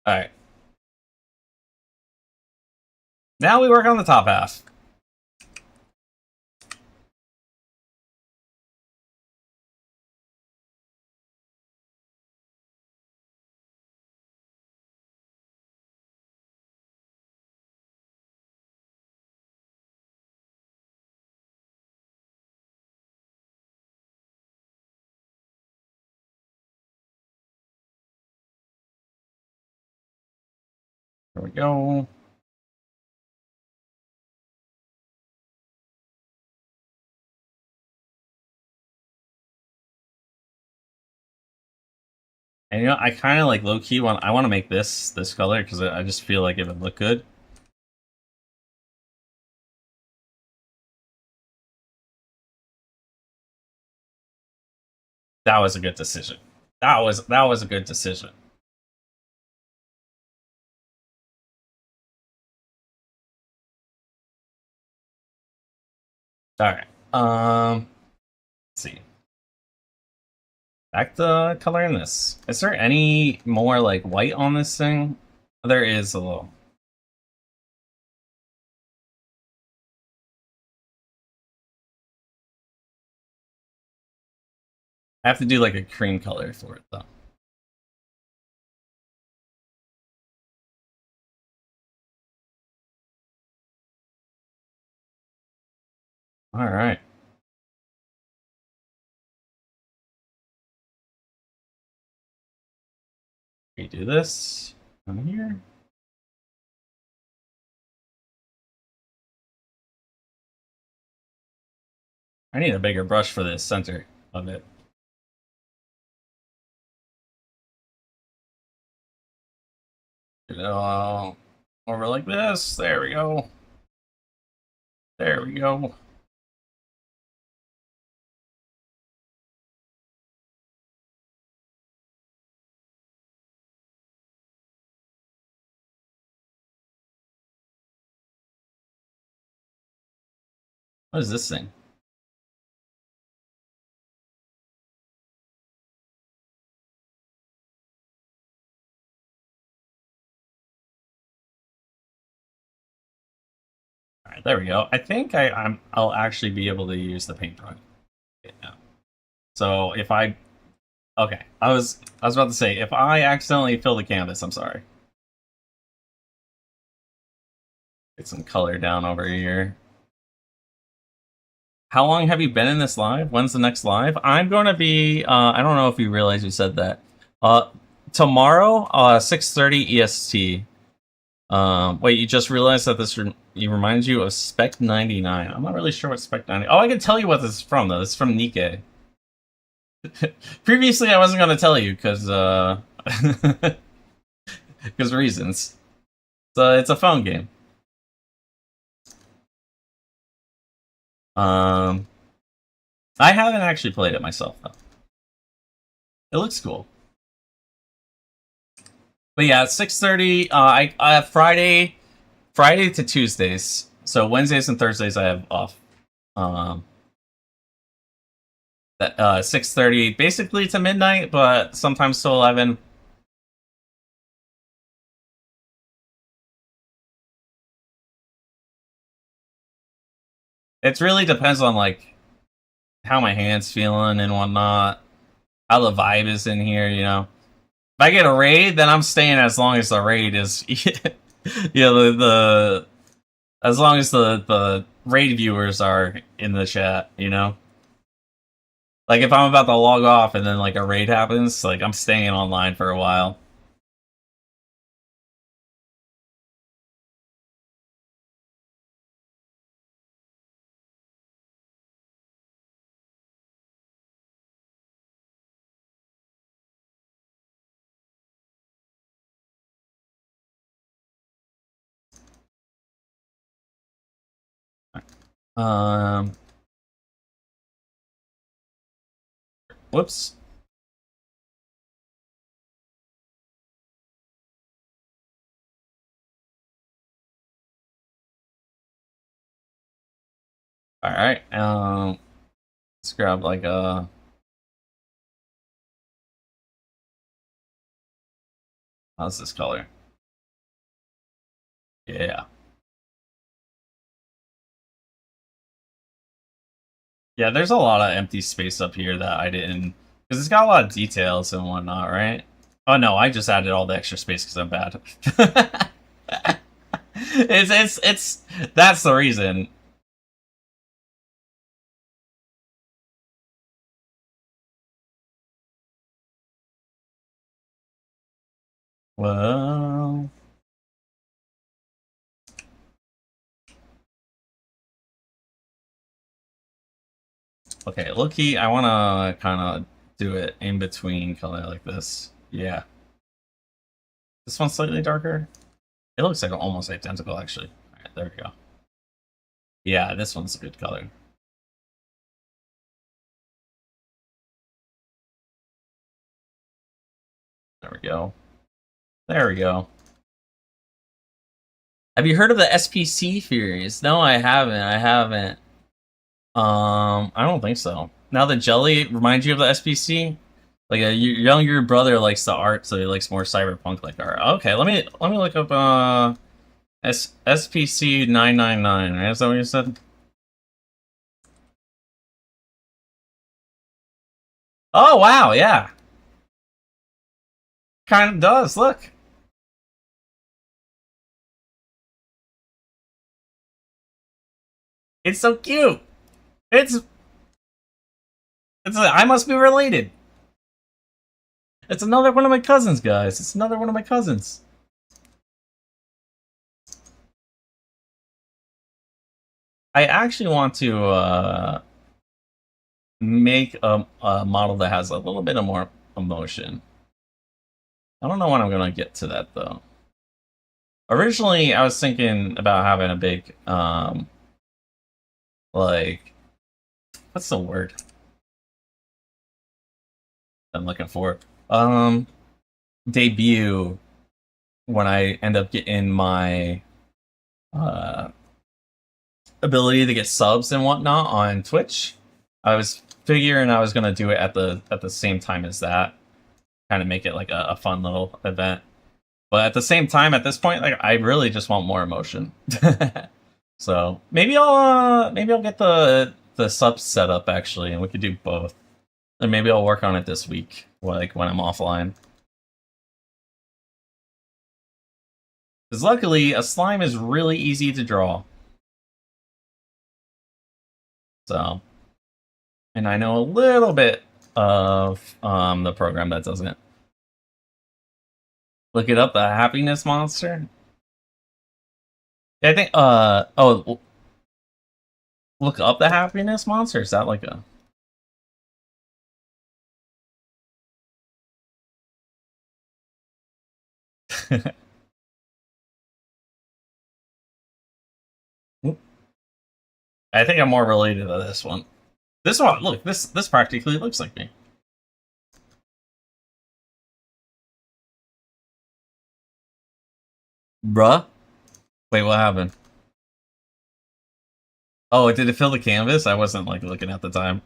All right. Now we work on the top half. There we go. And you know, I kind of like low key want to make this color because I just feel like it would look good. That was a good decision. That was a good decision. All right. Let's see. Back to coloring this. Is there any more like white on this thing? There is a little. I have to do like a cream color for it though. All right. We do this on here. I need a bigger brush for the center of it. Over like this. There we go. There we go. What is this thing? All right, there we go. I think I'll actually be able to use the paintbrush. Yeah. So if I okay, I was about to say if I accidentally fill the canvas, I'm sorry. Get some color down over here. How long have you been in this live? When's the next live? I'm going to be. I don't know if you realize you said that. Tomorrow, 6:30 EST. Wait, you just realized that this reminds you of Spec 99. I'm not really sure what Spec 90. Oh, I can tell you what this is from though. This is from Nikkei. Previously, I wasn't going to tell you because because reasons. So it's a phone game. I haven't actually played it myself though. It looks cool. But yeah, it's 6:30. I Friday Friday to Tuesdays. So Wednesdays and Thursdays I have off. Um, that 6:30 basically to midnight, but sometimes to 11. It really depends on like how my hand's feeling and whatnot, how the vibe is in here. If I get a raid, then I'm staying as long as the raid is. The as long as the raid viewers are in the chat. Like if I'm about to log off and then like a raid happens, like I'm staying online for a while. Um, whoops. All right. Let's grab like how's this color? Yeah. Yeah, there's a lot of empty space up here that I didn't, because it's got a lot of details and whatnot, right? Oh no, I just added all the extra space because I'm bad. it's that's the reason. Well, okay, look, I want to kind of do it in between color like this. Yeah, this one's slightly darker. It looks like almost identical, actually. All right, there we go. Yeah, this one's a good color. There we go. There we go. Have you heard of the SPC theories? No, I haven't. I haven't. I don't think so. Now the jelly reminds you of the SPC. Like your younger brother likes the art, so he likes more cyberpunk like art. Okay, let me look up SPC 999. Right? Is that what you said? Oh wow, yeah. Kind of does. Look, it's so cute. It's I must be related. It's another one of my cousins, guys. It's another one of my cousins. I actually want to make a model that has a little bit of more emotion. I don't know when I'm gonna get to that though. Originally, I was thinking about having a big like, what's the word I'm looking for? Debut when I end up getting my uh ability to get subs and whatnot on Twitch. I was figuring I was gonna do it at the same time as that, kind of make it like a fun little event. But at the same time, at this point, like I really just want more emotion. So maybe I'll get the sub set up actually, and we could do both. And maybe I'll work on it this week, like when I'm offline. Because luckily, a slime is really easy to draw. So, and I know a little bit of the program that does it. Look it up, the happiness monster. I think oh, look up the happiness monster. Is that like a I think I'm more related to this one. This one, look, this practically looks like me. Bruh. Wait, what happened? Oh, did it fill the canvas? I wasn't like looking at the time.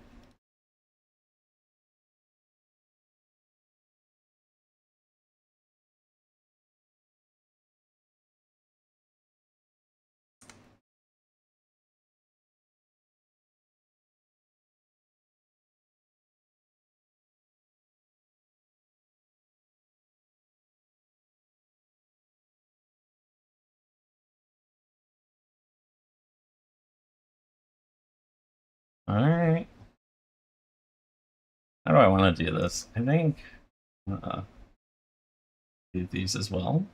All right. How do I want to do this? I think do these as well.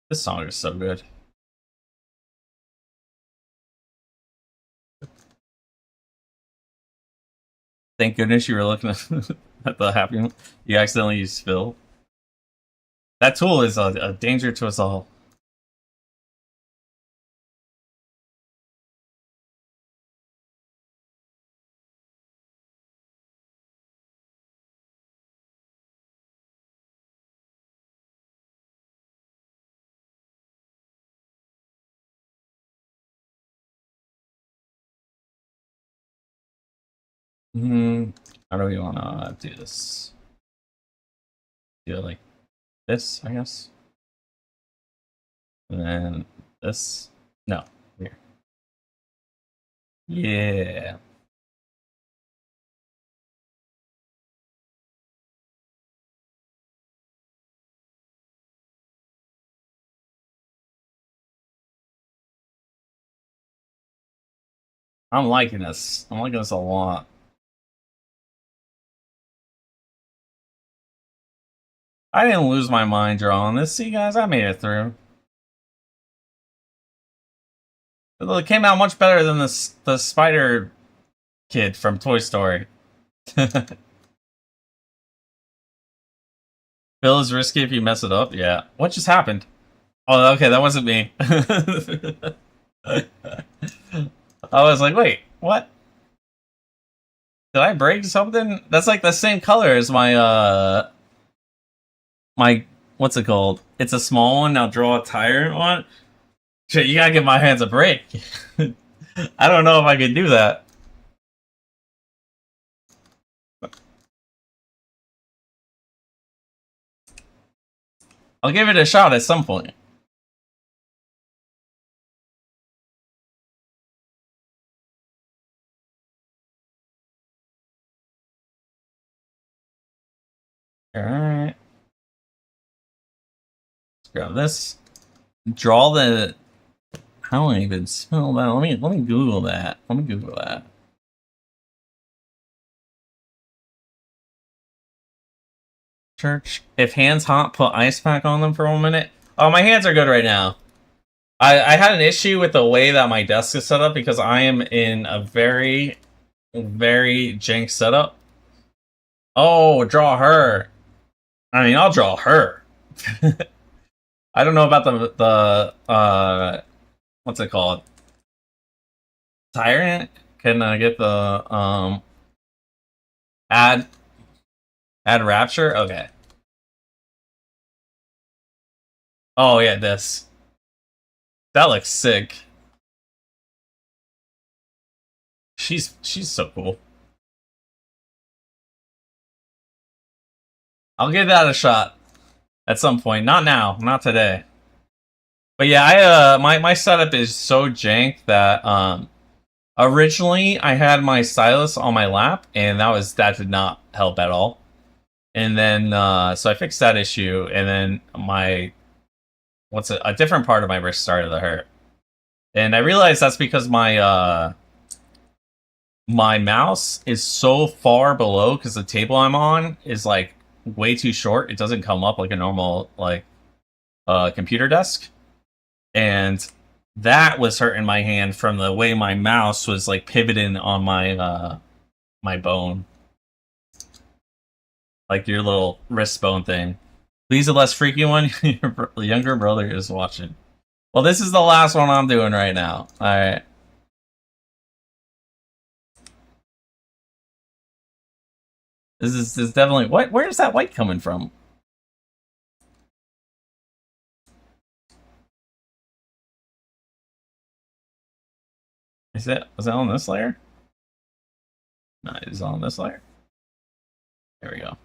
This song is so good. Thank goodness you were looking at the happy one. You accidentally used Phil. That tool is a danger to us all. How do we want to do this? Do it like this, I guess. And then this. No, here. Yeah. I'm liking this. I'm liking this a lot. I didn't lose my mind drawing this. See, guys, I made it through. It came out much better than the spider kid from Toy Story. Bill is risky if you mess it up. Yeah. What just happened? Oh, okay, that wasn't me. I was like, wait, what? Did I break something? That's like the same color as my what's it called? It's a small one. Now draw a tyrant one. Shit, you gotta give my hands a break. I don't know if I can do that. I'll give it a shot at some point. Alright. Let's grab this. Draw the. I don't even spell that. Let me Google that. Let me Google that. Church. If hands hot, put ice pack on them for 1 minute. Oh, my hands are good right now. I had an issue with the way that my desk is set up because I am in a very, very jank setup. Oh, draw her. I mean, I'll draw her. I don't know about the what's it called? Tyrant? Can I get the add rapture? Okay. Oh yeah, this. That looks sick. She's so cool. I'll give that a shot at some point. Not now, not today. But yeah, my setup is so jank that originally I had my stylus on my lap and that did not help at all. And then so I fixed that issue and then a different part of my wrist started to hurt. And I realized that's because my mouse is so far below because the table I'm on is like way too short. It doesn't come up like a normal like computer desk. And that was hurting my hand from the way my mouse was like pivoting on my my bone. Like your little wrist bone thing. Please, a less freaky one. Your younger brother is watching. Well, this is the last one I'm doing right now. All right. This is definitely what. Where is that white coming from? Was that on this layer? No, it's on this layer. There we go.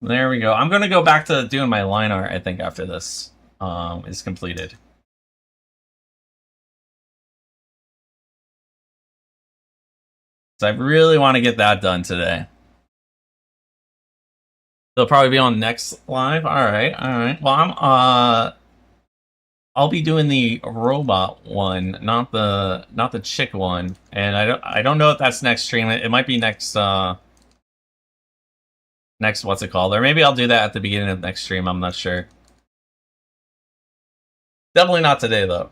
There we go. I'm gonna go back to doing my line art, I think, after this is completed. So I really want to get that done today. They'll probably be on next live. All right, all right. Well, I'll be doing the robot one, not the chick one, and I don't know if that's next stream. It might be next next what's it called, or maybe I'll do that at the beginning of next stream. I'm not sure. Definitely not today though.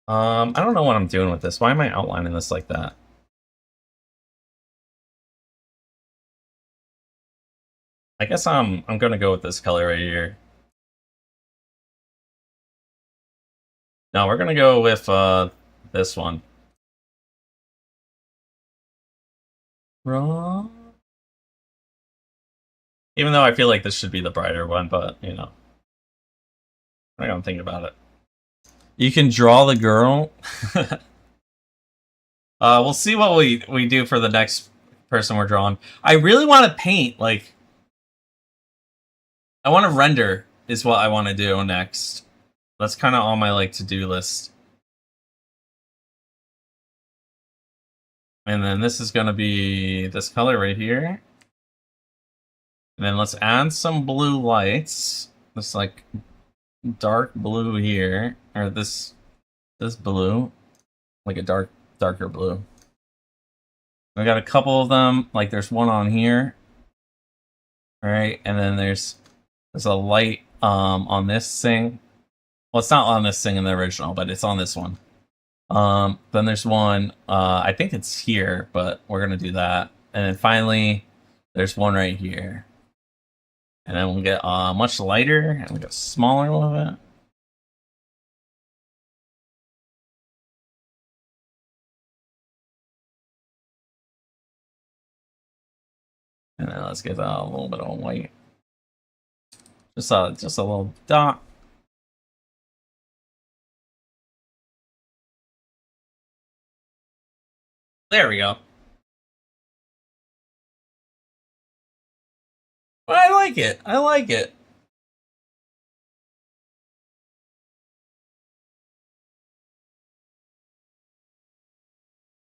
I don't know what I'm doing with this. Why am I outlining this like that? I guess I'm gonna go with this color right here. No, we're gonna go with this one. Wrong. Even though I feel like this should be the brighter one, but you know, I don't think about it. You can draw the girl. We'll see what we do for the next person we're drawing. I really want to paint. Like, I want to render is what I want to do next. That's kind of on my like to-do list. And then this is gonna be this color right here. And then let's add some blue lights. This like dark blue here, or this blue, like a darker blue. We got a couple of them. Like there's one on here, all right, and then there's a light on this thing. Well, it's not on this thing in the original, but it's on this one. Then there's one. I think it's here, but we're gonna do that. And then finally, there's one right here. And then we'll get much lighter, and we'll get a smaller one of it. And then let's get a little bit of white. Just a little dot. There we go. I like it. I like it.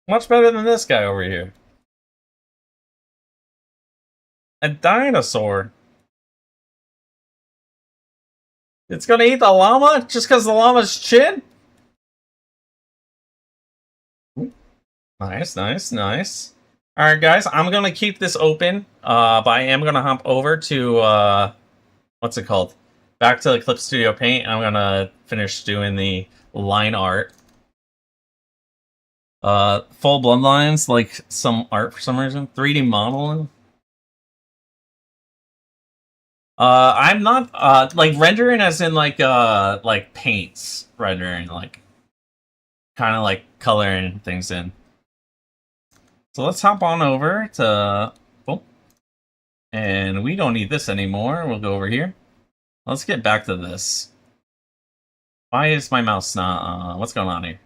Much better than this guy over here. A dinosaur. It's gonna eat the llama just because the llama's chin? Nice, nice, nice. Alright, guys, I'm gonna keep this open, but I am gonna hop over to, what's it called? Back to the Clip Studio Paint, and I'm gonna finish doing the line art. Full bloodlines, like some art for some reason. 3D modeling. I'm not like rendering as in like paints rendering, like kind of like coloring things in. So let's hop on over to and we don't need this anymore. We'll go over here. Let's get back to this. Why is my mouse not what's going on here?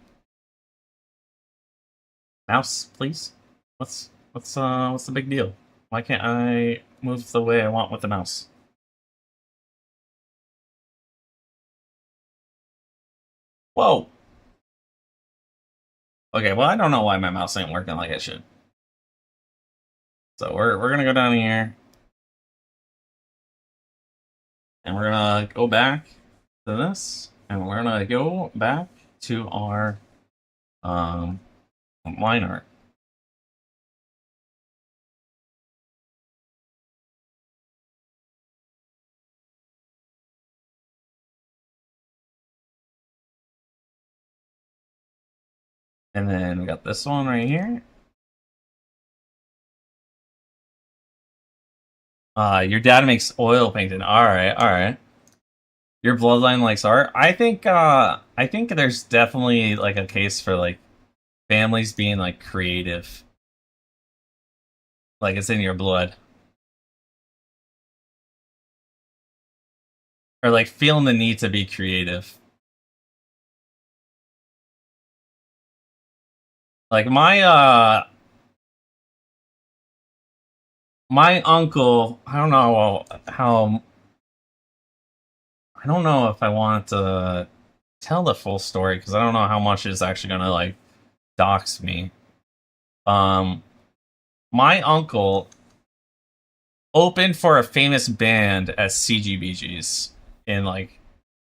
Mouse, please. What's the big deal? Why can't I move the way I want with the mouse? Whoa. Okay, well, I don't know why my mouse ain't working like it should. So we're gonna go down here. And we're gonna go back to this. And we're gonna go back to our line art. And then we got this one right here. Your dad makes oil painting. All right, all right. Your bloodline likes art. I think there's definitely like a case for like families being like creative. Like it's in your blood. Or like feeling the need to be creative. Like my uncle, I don't know if I want to tell the full story because I don't know how much is actually gonna like dox me. Um my uncle opened for a famous band at CGBG's and like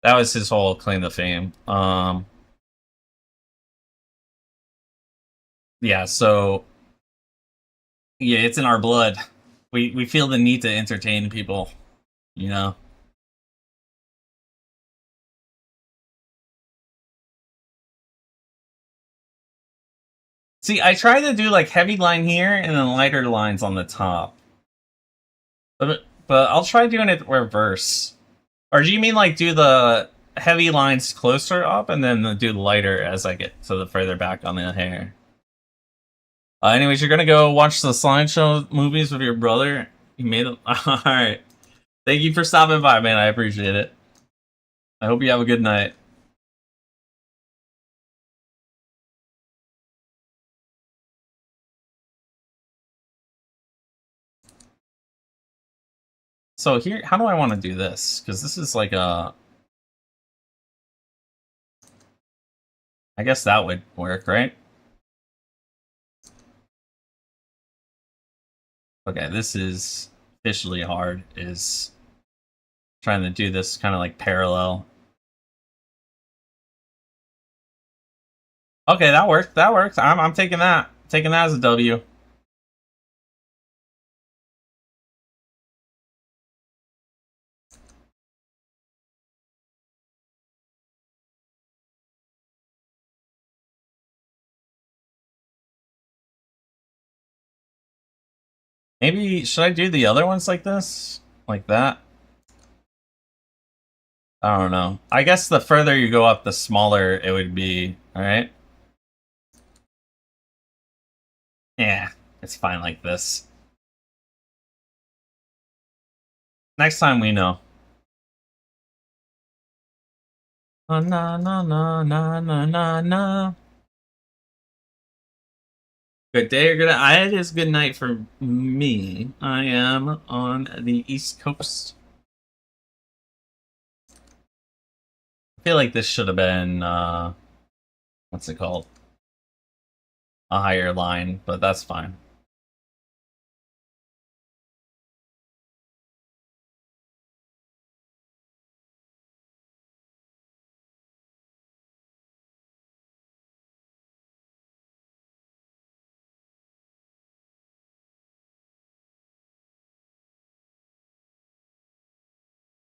that was his whole claim to fame. Yeah, so yeah, it's in our blood. We feel the need to entertain people, you know. See, I try to do like heavy line here and then lighter lines on the top. But I'll try doing it reverse. Or do you mean like do the heavy lines closer up and then do lighter as I get to the further back on the hair? Anyways, you're gonna go watch the slideshow movies with your brother. You made it. All right. Thank you for stopping by, man. I appreciate it. I hope you have a good night. So here, how do I want to do this? Because this is like a. I guess that would work, right? Okay, this is officially hard. Is trying to do this kind of like parallel. Okay, that worked. That worked. I'm taking that. Taking that as a W. Maybe should I do the other ones like this? Like that? I don't know. I guess the further you go up, the smaller it would be. Alright? Yeah, it's fine like this. Next time we know. Na na na na na na na. Good day or good night. It is good night for me. I am on the East Coast. I feel like this should have been what's it called? A higher line, but that's fine.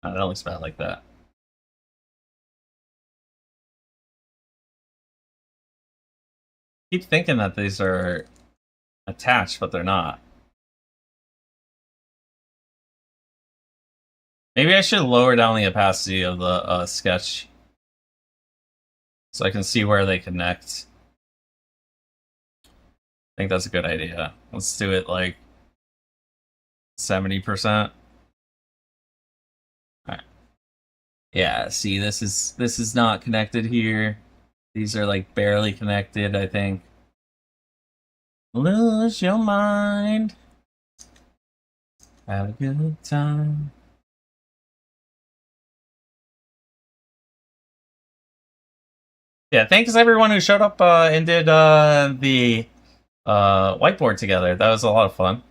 That looks bad like that. Keep thinking that these are attached, but they're not. Maybe I should lower down the opacity of the sketch so I can see where they connect. I think that's a good idea. Let's do it like 70%. Alright. Yeah, see this is not connected here. These are like barely connected, I think. Lose your mind. Have a good time. Yeah, thanks everyone who showed up and did the whiteboard together. That was a lot of fun.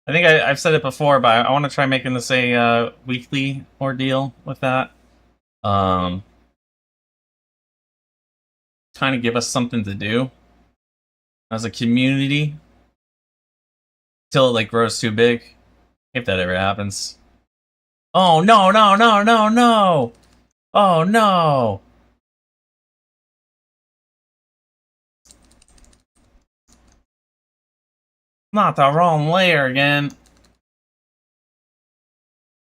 I think I've said it before, but I want to try making this a weekly ordeal with that. Kind of give us something to do as a community till it like grows too big, if that ever happens. Oh no no no no no! Oh no! Not the wrong layer again.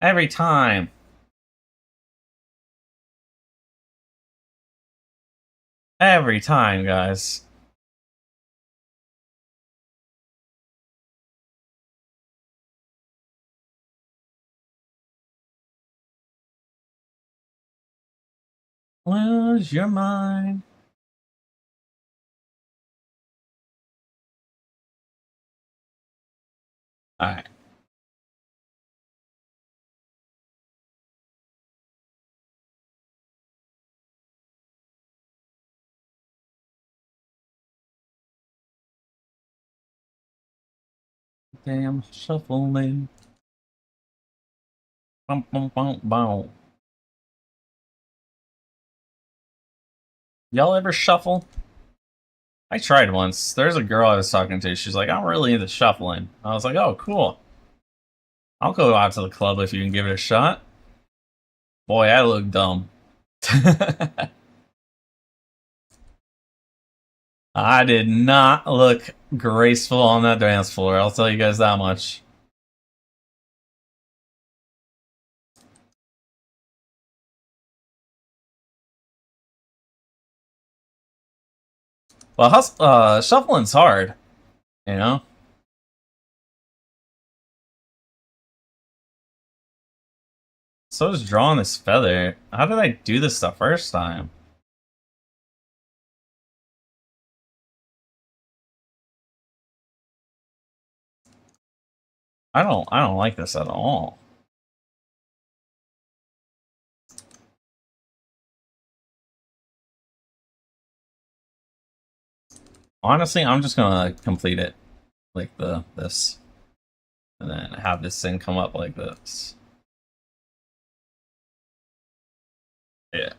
Every time. Every time, guys. Lose your mind. Alright. Damn shuffling. Bum, bum, bum, bum. Y'all ever shuffle? I tried once. There's a girl I was talking to. She's like, I'm really into shuffling. I was like, oh, cool. I'll go out to the club if you can give it a shot. Boy, I look dumb. I did not look graceful on that dance floor. I'll tell you guys that much. Well, shuffling's hard, you know? So is drawing this feather. How did I do this the first time? I don't like this at all. Honestly, I'm just gonna complete it like this. And then have this thing come up like this. Yeah.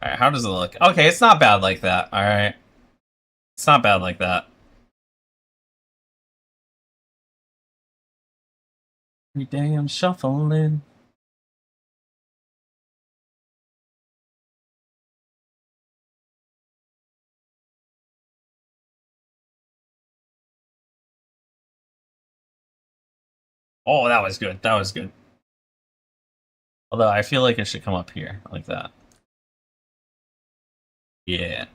Alright, how does it look? Okay, it's not bad like that, alright? It's not bad like that. Every day I'm shuffling. Oh, that was good. That was good. Although I feel like it should come up here, like that. Yeah.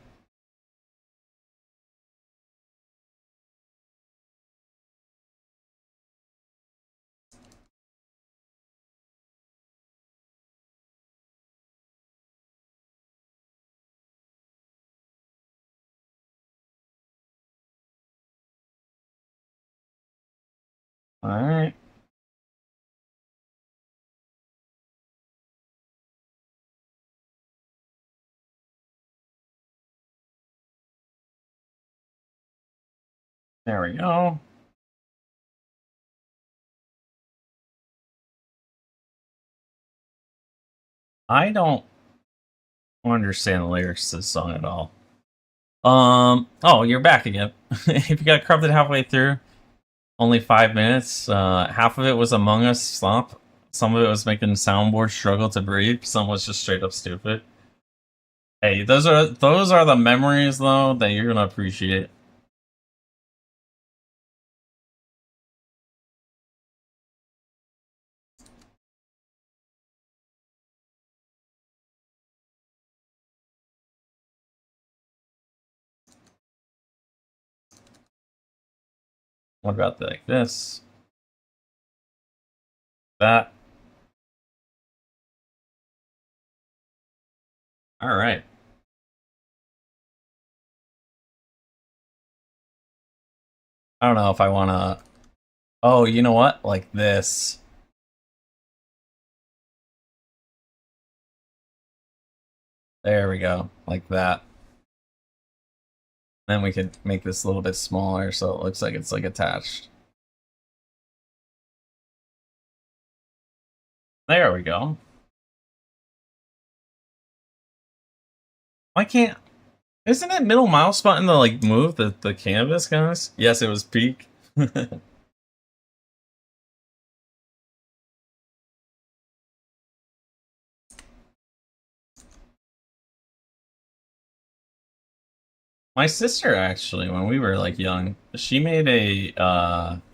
Alright. There we go. I don't understand the lyrics to this song at all. Oh, you're back again. If you got corrupted halfway through, only 5 minutes. Half of it was Among Us slop. Some of it was making soundboard struggle to breathe. Some was just straight up stupid. Hey, those are the memories though that you're gonna appreciate. What about like this? That. Alright. I don't know if I wanna. Oh, you know what? Like this. There we go. Like that. Then we could make this a little bit smaller so it looks like it's like attached. There we go. Why can't... Isn't it middle mouse button to like move the canvas, guys? Yes, it was peak. My sister actually, when we were like young, she made a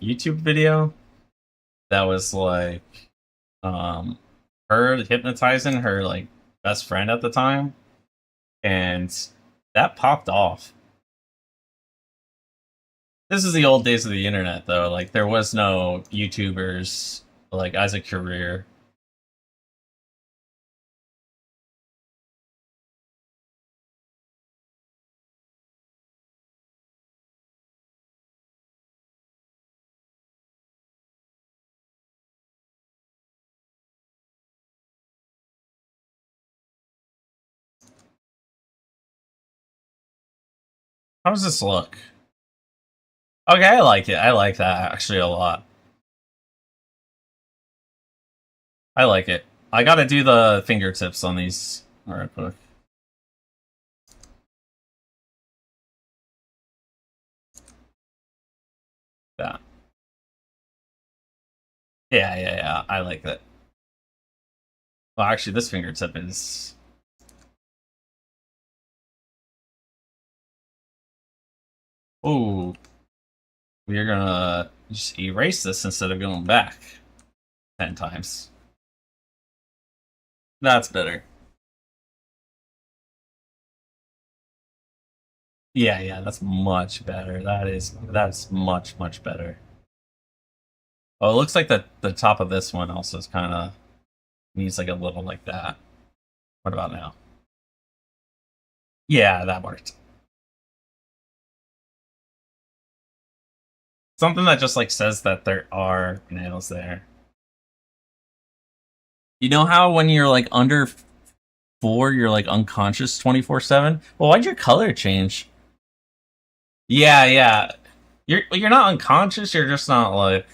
YouTube video that was like um her hypnotizing her like best friend at the time, and that popped off. This is the old days of the internet though. Like there was no YouTubers like as a career. How does this look? Okay, I like it. I like that actually a lot. I like it. I gotta do the fingertips on these. Alright, quick. Yeah. Yeah. I like that. Well, actually, this fingertip is. Ooh. We're gonna just erase this instead of going back 10 times. That's better. Yeah, that's much better. That's much better. Oh, it looks like the top of this one also is kind of needs like a little like that. What about now? Yeah, that worked. Something that just like says that there are nails there. You know how when you're like under 4, you're like unconscious 24/7? Well, why'd your color change? Yeah. You're not unconscious, you're just not like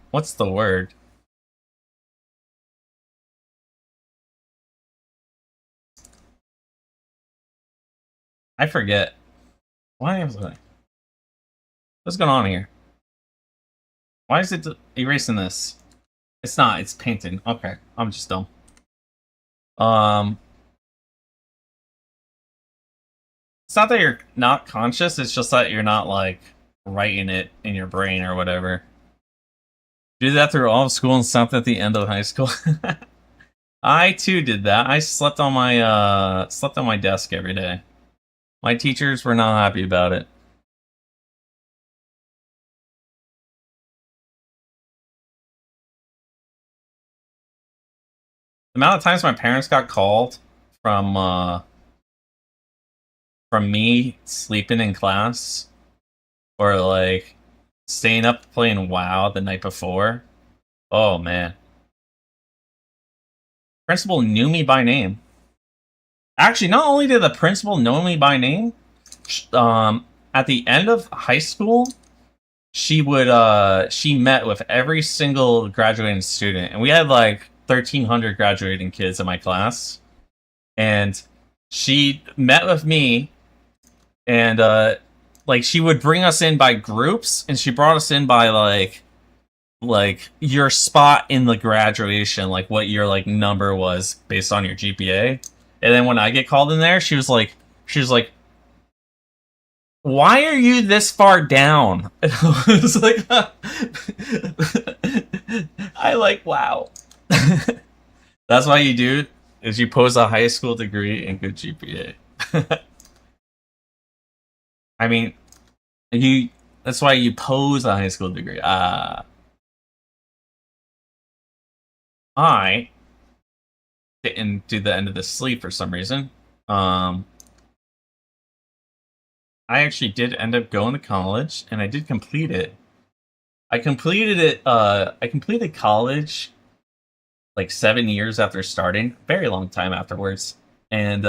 what's the word? I forget. Why is it? What's going on here? Why is it erasing this? It's not, it's painting. Okay, I'm just dumb. It's not that you're not conscious, it's just that you're not like writing it in your brain or whatever. Do that through all of school and stopped at the end of high school. I too did that. I slept on my desk every day. My teachers were not happy about it. The amount of times my parents got called from me sleeping in class or like staying up playing WoW the night before. Oh man. Principal knew me by name. Actually, not only did the principal know me by name, at the end of high school, she met with every single graduating student, and we had like 1,300 graduating kids in my class, and she met with me, and like she would bring us in by groups, and she brought us in by like your spot in the graduation, like what your like number was based on your GPA. And then when I get called in there, she was like, "Why are you this far down?" And I was like, "I like WoW." That's why you do is you pose a high school degree and good GPA. I mean, you. That's why you pose a high school degree. I didn't do the end of the sleep for some reason. I actually did end up going to college, and I did complete it. I completed it. I completed college like 7 years after starting, very long time afterwards, and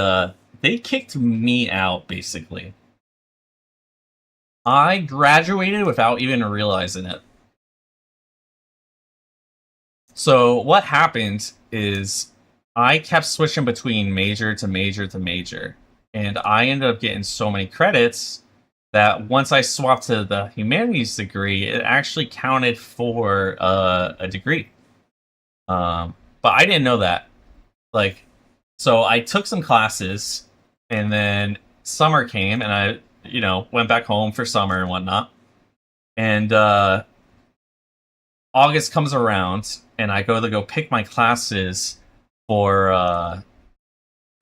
they kicked me out basically. I graduated without even realizing it. So what happened is I kept switching between major to major to major, and I ended up getting so many credits that once I swapped to the humanities degree, it actually counted for a degree. But I didn't know that. Like, so I took some classes, and then summer came, and I, went back home for summer and whatnot. And August comes around, and I go pick my classes for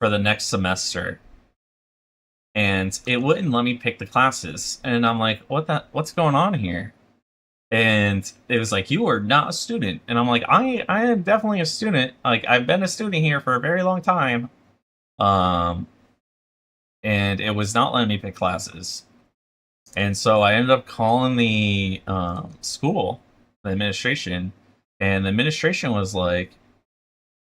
the next semester, and it wouldn't let me pick the classes. And I'm like, what's going on here? And it was like, you are not a student. And I'm like, I am definitely a student. Like, I've been a student here for a very long time. Um, and it was not letting me pick classes. And so I ended up calling the school, the administration, and the administration was like,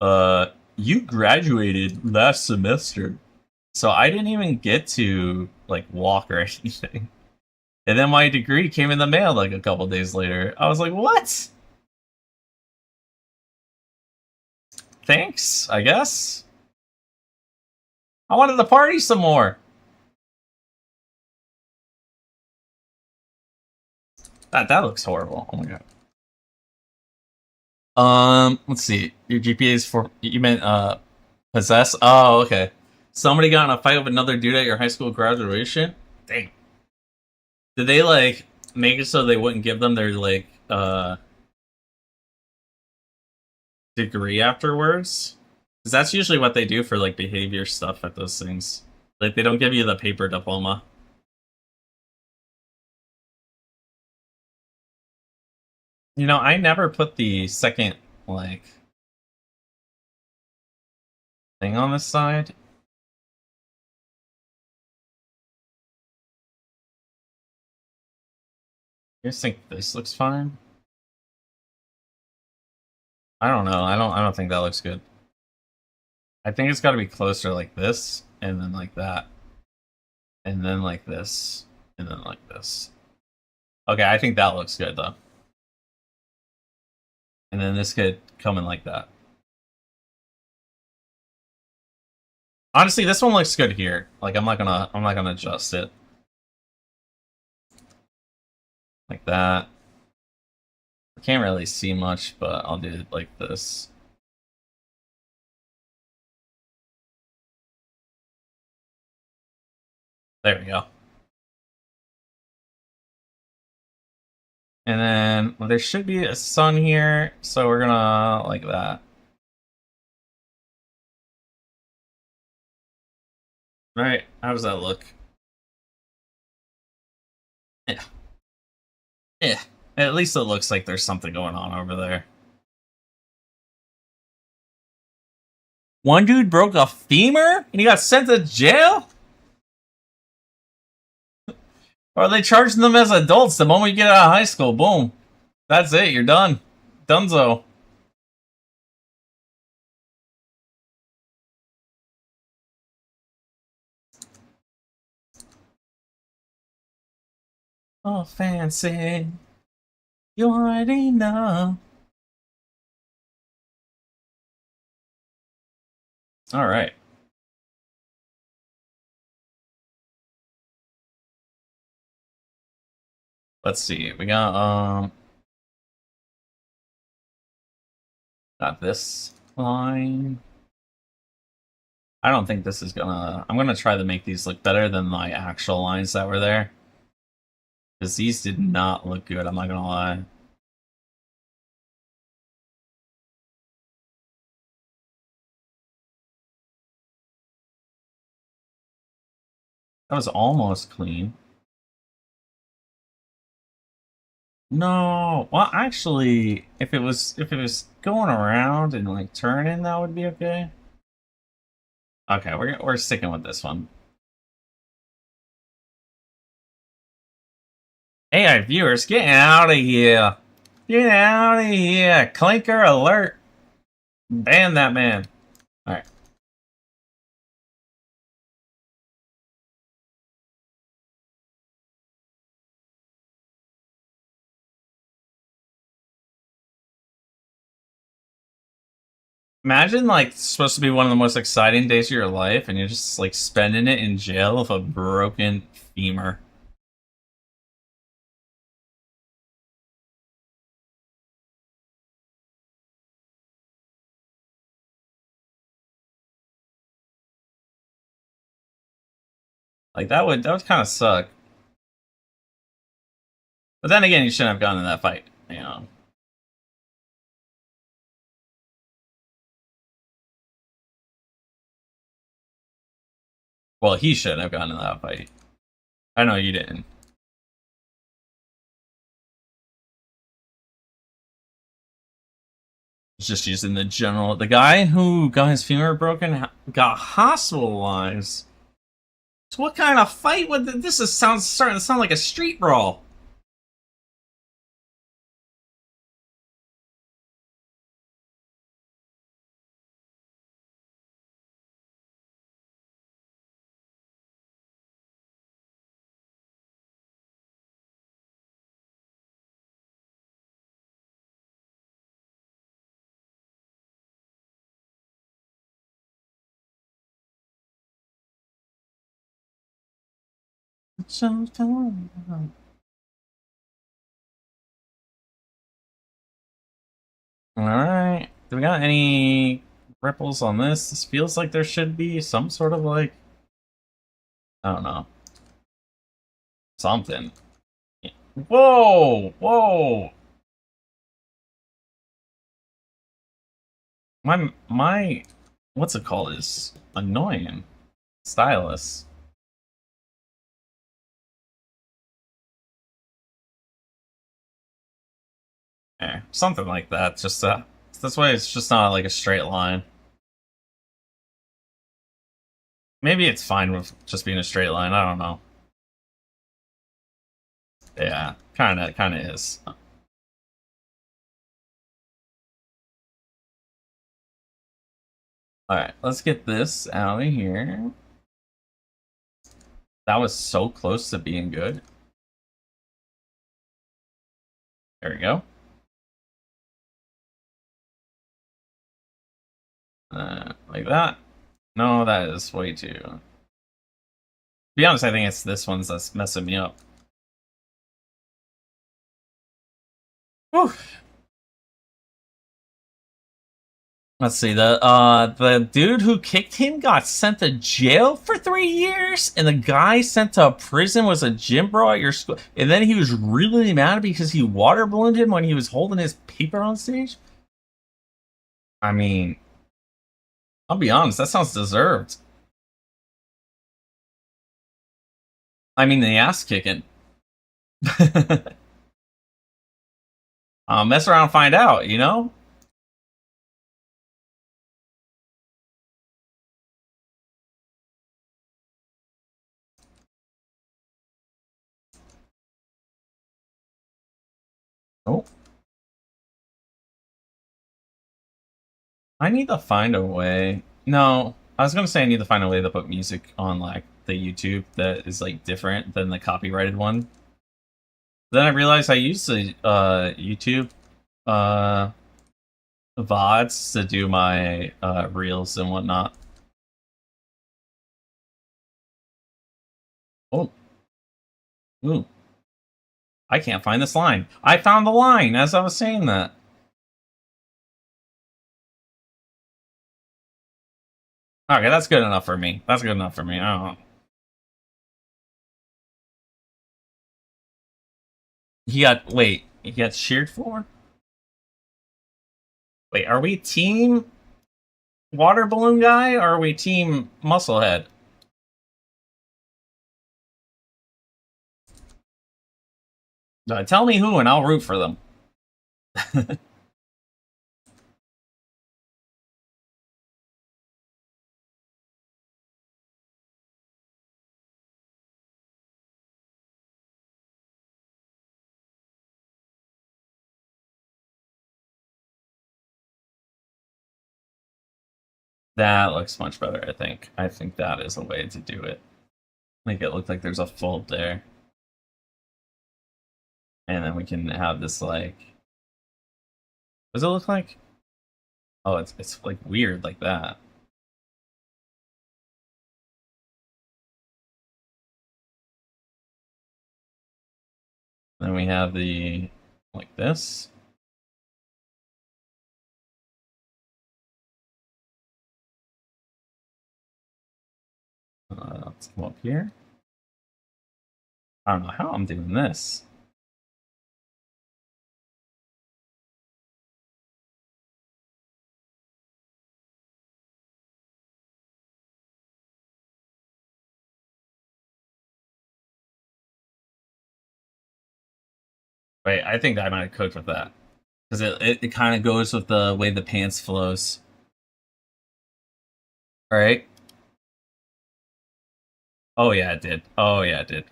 you graduated last semester. So I didn't even get to like walk or anything. And then my degree came in the mail like a couple days later. I was like, what? Thanks, I guess. I wanted to party some more. That looks horrible. Oh my god. Let's see. Your GPA is for you meant possess? Oh, okay. Somebody got in a fight with another dude at your high school graduation? Dang. Did they like make it so they wouldn't give them their like degree afterwards? Because that's usually what they do for like behavior stuff at those things. Like they don't give you the paper diploma. I never put the second like thing on this side. I just think this looks fine. I don't know. I don't think that looks good. I think it's got to be closer like this, and then like that, and then like this, and then like this. Okay, I think that looks good though. And then this could come in like that. Honestly, this one looks good here. Like I'm not gonna adjust it. Like that. I can't really see much, but I'll do it like this. There we go. And then well, there should be a sun here, so we're gonna like that. All right, how does that look? Yeah, yeah. At least it looks like there's something going on over there. One dude broke a femur and he got sent to jail? Or are they charging them as adults the moment you get out of high school? Boom. That's it, you're done. Dunzo. Oh, fancy. You already know. Alright. Let's see. We got this line. I don't think this is I'm gonna try to make these look better than my actual lines that were there. Because these did not look good, I'm not gonna lie. That was almost clean. No, well, actually, if it was going around and like turning, that would be okay. Okay, we're sticking with this one. AI viewers, get out of here! Get out of here! Clinker alert! Ban that man. All right. Imagine like supposed to be one of the most exciting days of your life, and you're just like spending it in jail with a broken femur. Like that would kind of suck. But then again, you shouldn't have gone in that fight. You know. Well, he shouldn't have gone in that fight. I know you didn't. It's just using the general. The guy who got his femur broken got hospitalized. So what kind of fight would this is starting to sound like a street brawl? Alright. Do we got any ripples on this? This feels like there should be some sort of like, I don't know. Something. Whoa! Whoa! My what's it called is annoying. Stylus. Something like that. Just that's why it's just not like a straight line. Maybe it's fine with just being a straight line. I don't know. Yeah, kind of is. All right, let's get this out of here. That was so close to being good. There we go. Like that. No, that is way too. To be honest, I think it's this one's that's messing me up. Whew. Let's see, the dude who kicked him got sent to jail for 3 years, and the guy sent to prison was a gym bro at your school, and then he was really mad because he water ballooned him when he was holding his paper on stage. I mean, I'll be honest, that sounds deserved. I mean, the ass kicking. Mess around, find out, you know? Oh. I need to find a way. No, I was gonna say I need to find a way to put music on like the YouTube that is like different than the copyrighted one. Then I realized I used the YouTube uh VODs to do my reels and whatnot. Oh, ooh, I can't find this line. I found the line as I was saying that. Okay, that's good enough for me. That's good enough for me. I don't know. He got cheered for? Wait, are we team water balloon guy or are we team musclehead? Tell me who and I'll root for them. That looks much better, I think. I think that is a way to do it. Make it look like there's a fold there. And then we can have this like... What does it look like? Oh, it's like weird like that. Then we have the... like this. Let's come up here. I don't know how I'm doing this. Wait, I think I might have cooked with that. Because it kind of goes with the way the pants flows. Alright. Oh yeah, it did. Oh yeah, it did.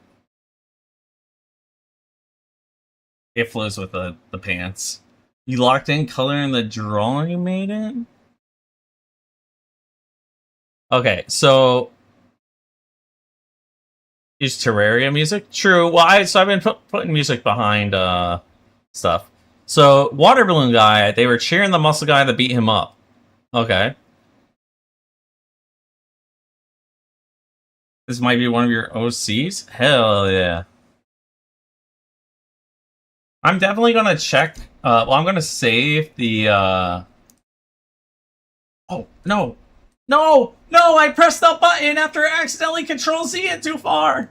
It flows with the pants. You locked in color in the drawing you made it? Okay, so is Terraria music? True. Well, I've been putting music behind stuff. So water balloon guy, they were cheering the muscle guy that beat him up. Okay, this might be one of your OCs. Hell yeah! I'm definitely gonna check. Well, I'm gonna save the. Oh no, no, no! I pressed the button after accidentally Control Z it too far.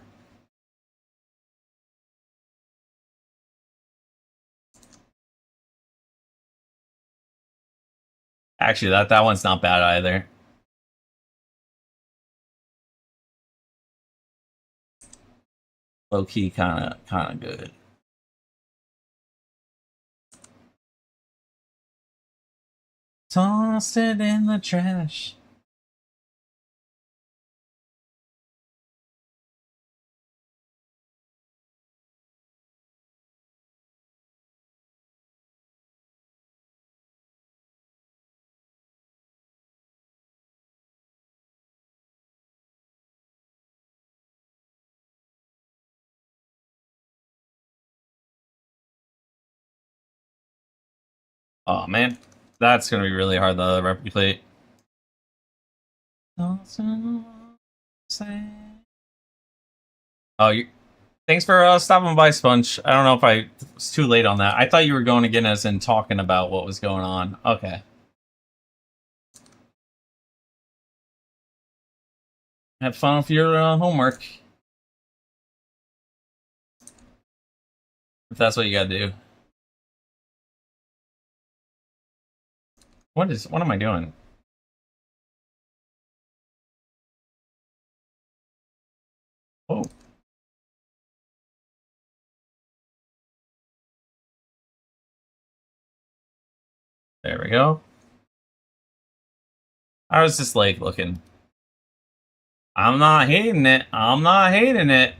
Actually, that one's not bad either. Low key, kind of good. Tossed it in the trash. Oh man, that's gonna be really hard to replicate. Oh, you. Thanks for stopping by, Sponge. I don't know if I was too late on that. I thought you were going again, as in talking about what was going on. Okay. Have fun with your homework, if that's what you gotta do. What am I doing? Oh, there we go. I was just like looking. I'm not hating it. I'm not hating it.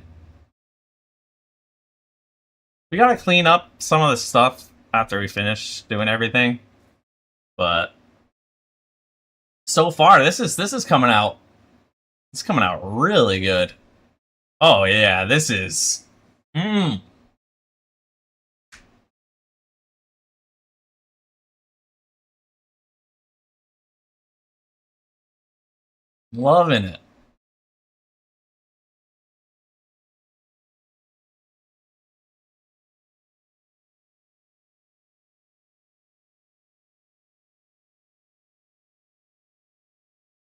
We gotta clean up some of the stuff after we finish doing everything. But so far, this is coming out. It's coming out really good. Oh yeah, this is. Mmm. Loving it.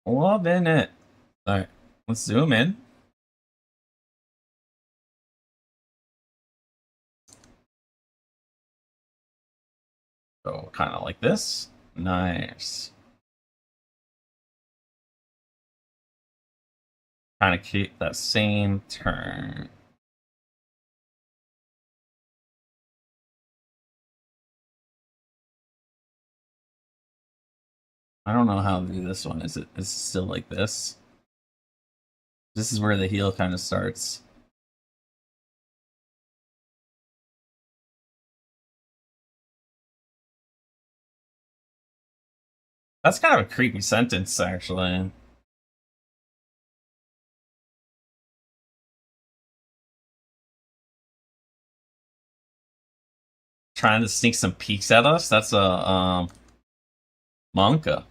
Loving it. Alright, let's zoom in. Go kind of like this. Nice. Kind of keep that same turn. I don't know how to do this one. Is it still like this? This is where the heel kind of starts. That's kind of a creepy sentence, actually. Trying to sneak some peeks at us? That's a Monka.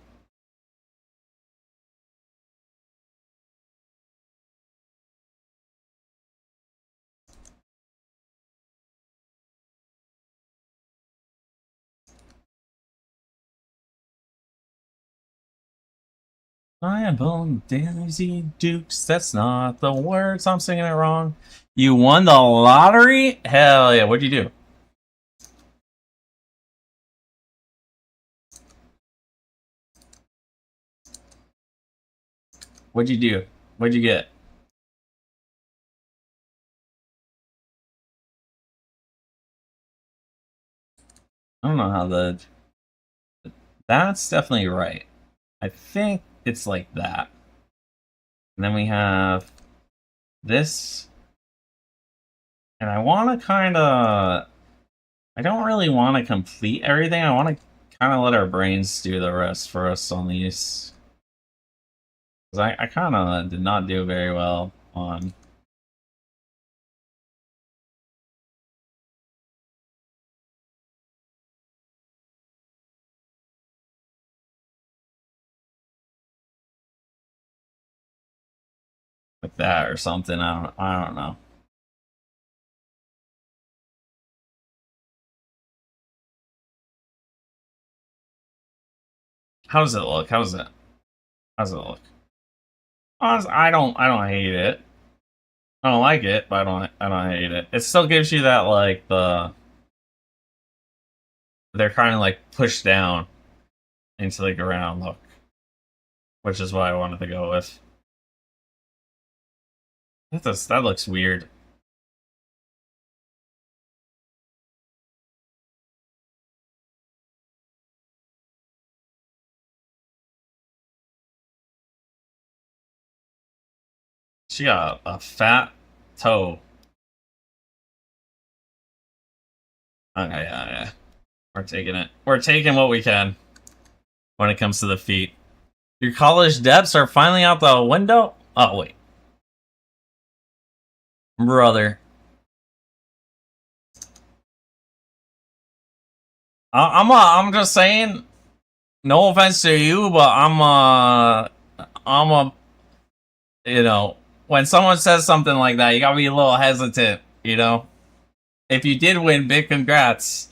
I am bone Daisy Dukes. That's not the words. I'm singing it wrong. You won the lottery? Hell yeah! What'd you do? What'd you do? What'd you get? I don't know how the... That's definitely right. I think it's like that. And then we have this. And I want to kind of... I don't really want to complete everything. I want to kind of let our brains do the rest for us on these. Because I kind of did not do very well on... like that or something. I don't know. How does it look? How does it look? Honestly, I don't hate it. I don't like it, but I don't hate it. It still gives you that like they're kind of like pushed down into the ground look, which is what I wanted to go with. That looks weird. She got a fat toe. Okay, yeah. We're taking it. We're taking what we can when it comes to the feet. Your college debts are finally out the window? Oh, wait. Brother. I'm just saying, no offense to you, but I'm a, you know, when someone says something like that, you gotta be a little hesitant, you know? If you did win, big congrats.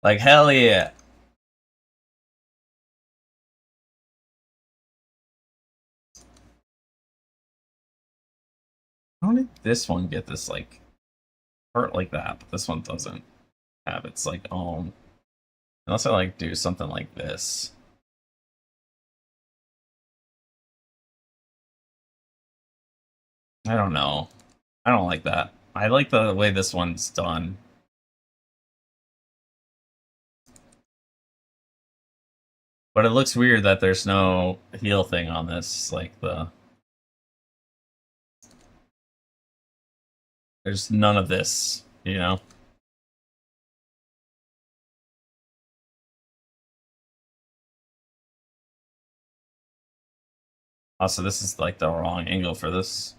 Like, hell yeah. How did this one get this, like, hurt like that, but this one doesn't have its, like, own. Unless I, like, do something like this. I don't know. I don't like that. I like the way this one's done. But it looks weird that there's no heel thing on this, like the... There's none of this, you know? Also, this is like the wrong angle for this.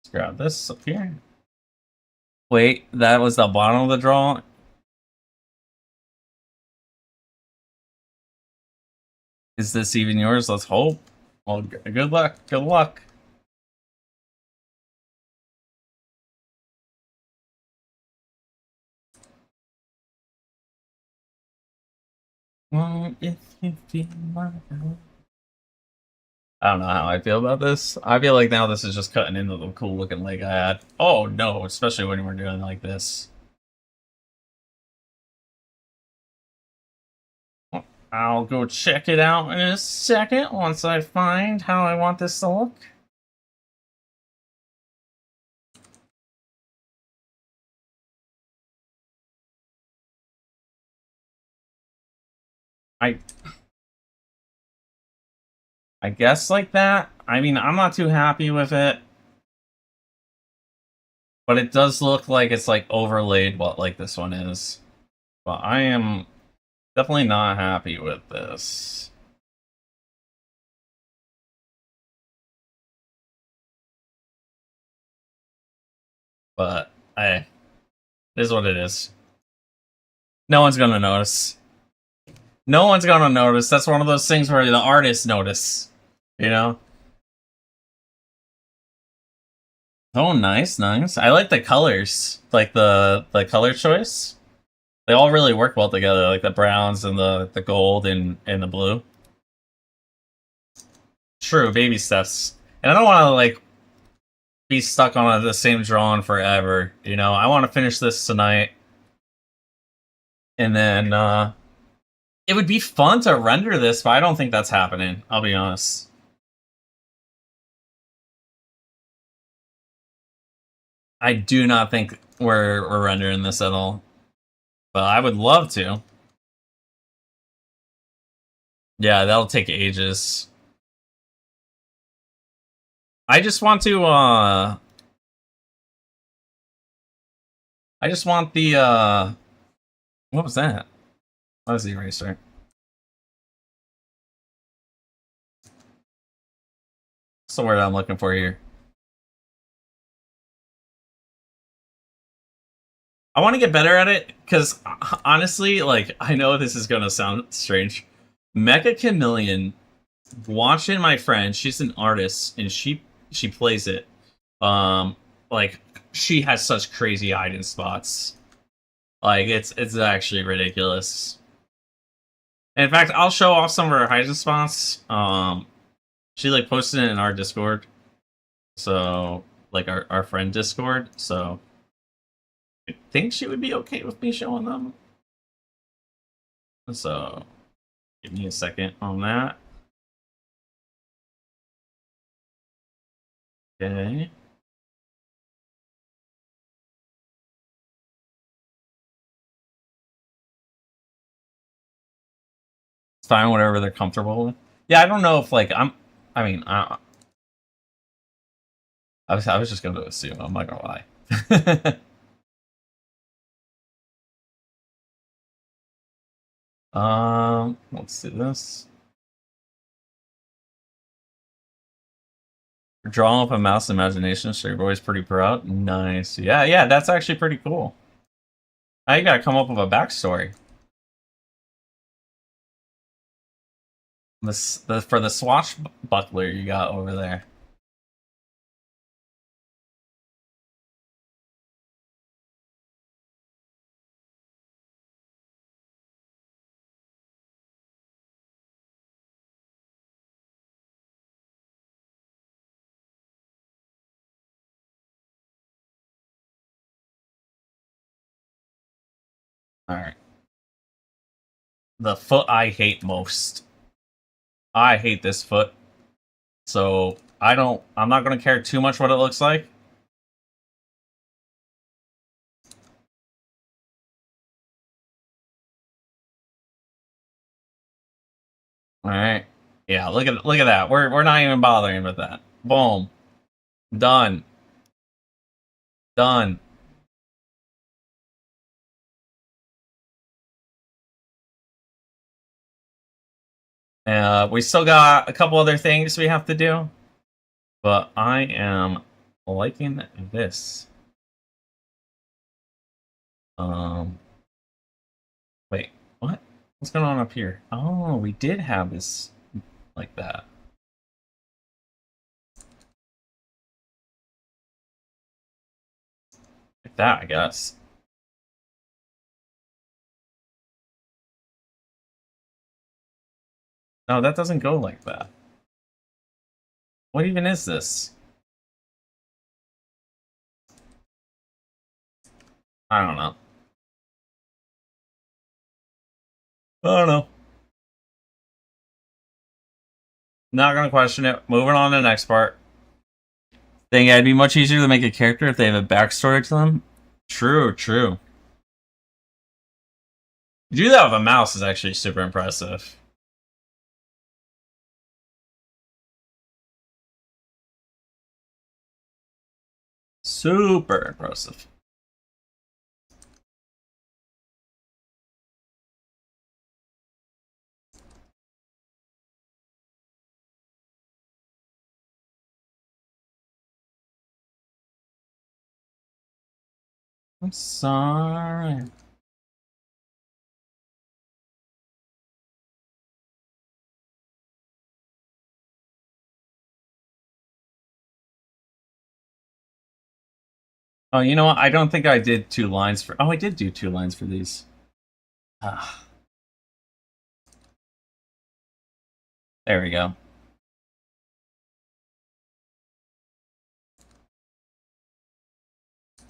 Let's grab this up here. Wait, that was the bottom of the draw? Is this even yours? Let's hope. Well, good luck. Good luck. Well, if you feel like... I don't know how I feel about this. I feel like now this is just cutting into the cool looking leg I had. Oh no, especially when we're doing like this. I'll go check it out in a second once I find how I want this to look. I guess like that. I mean, I'm not too happy with it. But it does look like it's like overlaid what like this one is. But I am definitely not happy with this. But hey, it is what it is. No one's gonna notice. No one's gonna notice. That's one of those things where the artists notice. You know? Oh, nice, nice. I like the colors, like the color choice. They all really work well together, like the browns and the gold and the blue. True, baby steps. And I don't want to like be stuck on the same drawing forever. You know, I want to finish this tonight, and then it would be fun to render this, but I don't think that's happening. I'll be honest. I do not think we're rendering this at all, but I would love to. Yeah, that'll take ages. I just want to. I just want the. What was that? What was the eraser? What's the word I'm looking for here? I want to get better at it because honestly, like I know this is gonna sound strange. Mecha Chameleon, watching my friend, she's an artist and she plays it. Um, like she has such crazy hiding spots. Like it's actually ridiculous. In fact, I'll show off some of her hiding spots. She like posted it in our Discord, so like our friend Discord. So I think she would be okay with me showing them. So give me a second on that. Okay. It's fine, whatever they're comfortable with. Yeah, I don't know if like I mean, I was just gonna assume. I'm not gonna lie. Let's do this. Drawing up a mouse imagination, so your boy's pretty proud. Nice. Yeah, yeah, that's actually pretty cool. Now you gotta come up with a backstory. For the swashbuckler you got over there. Alright. The foot I hate most. I hate this foot. So I'm not gonna care too much what it looks like. Alright. Yeah, look at that. We're not even bothering with that. Boom. Done. Done. We still got a couple other things we have to do, but I am liking this. Um, wait, what? What's going on up here? Oh, we did have this like that. Like that, I guess. No, that doesn't go like that. What even is this? I don't know. I don't know. Not gonna question it. Moving on to the next part. Think it'd be much easier to make a character if they have a backstory to them. True, true. To do that with a mouse is actually super impressive. Super impressive. I'm sorry. Oh, you know what? I don't think I did 2 lines for... Oh, I did do 2 lines for these. Ah, there we go.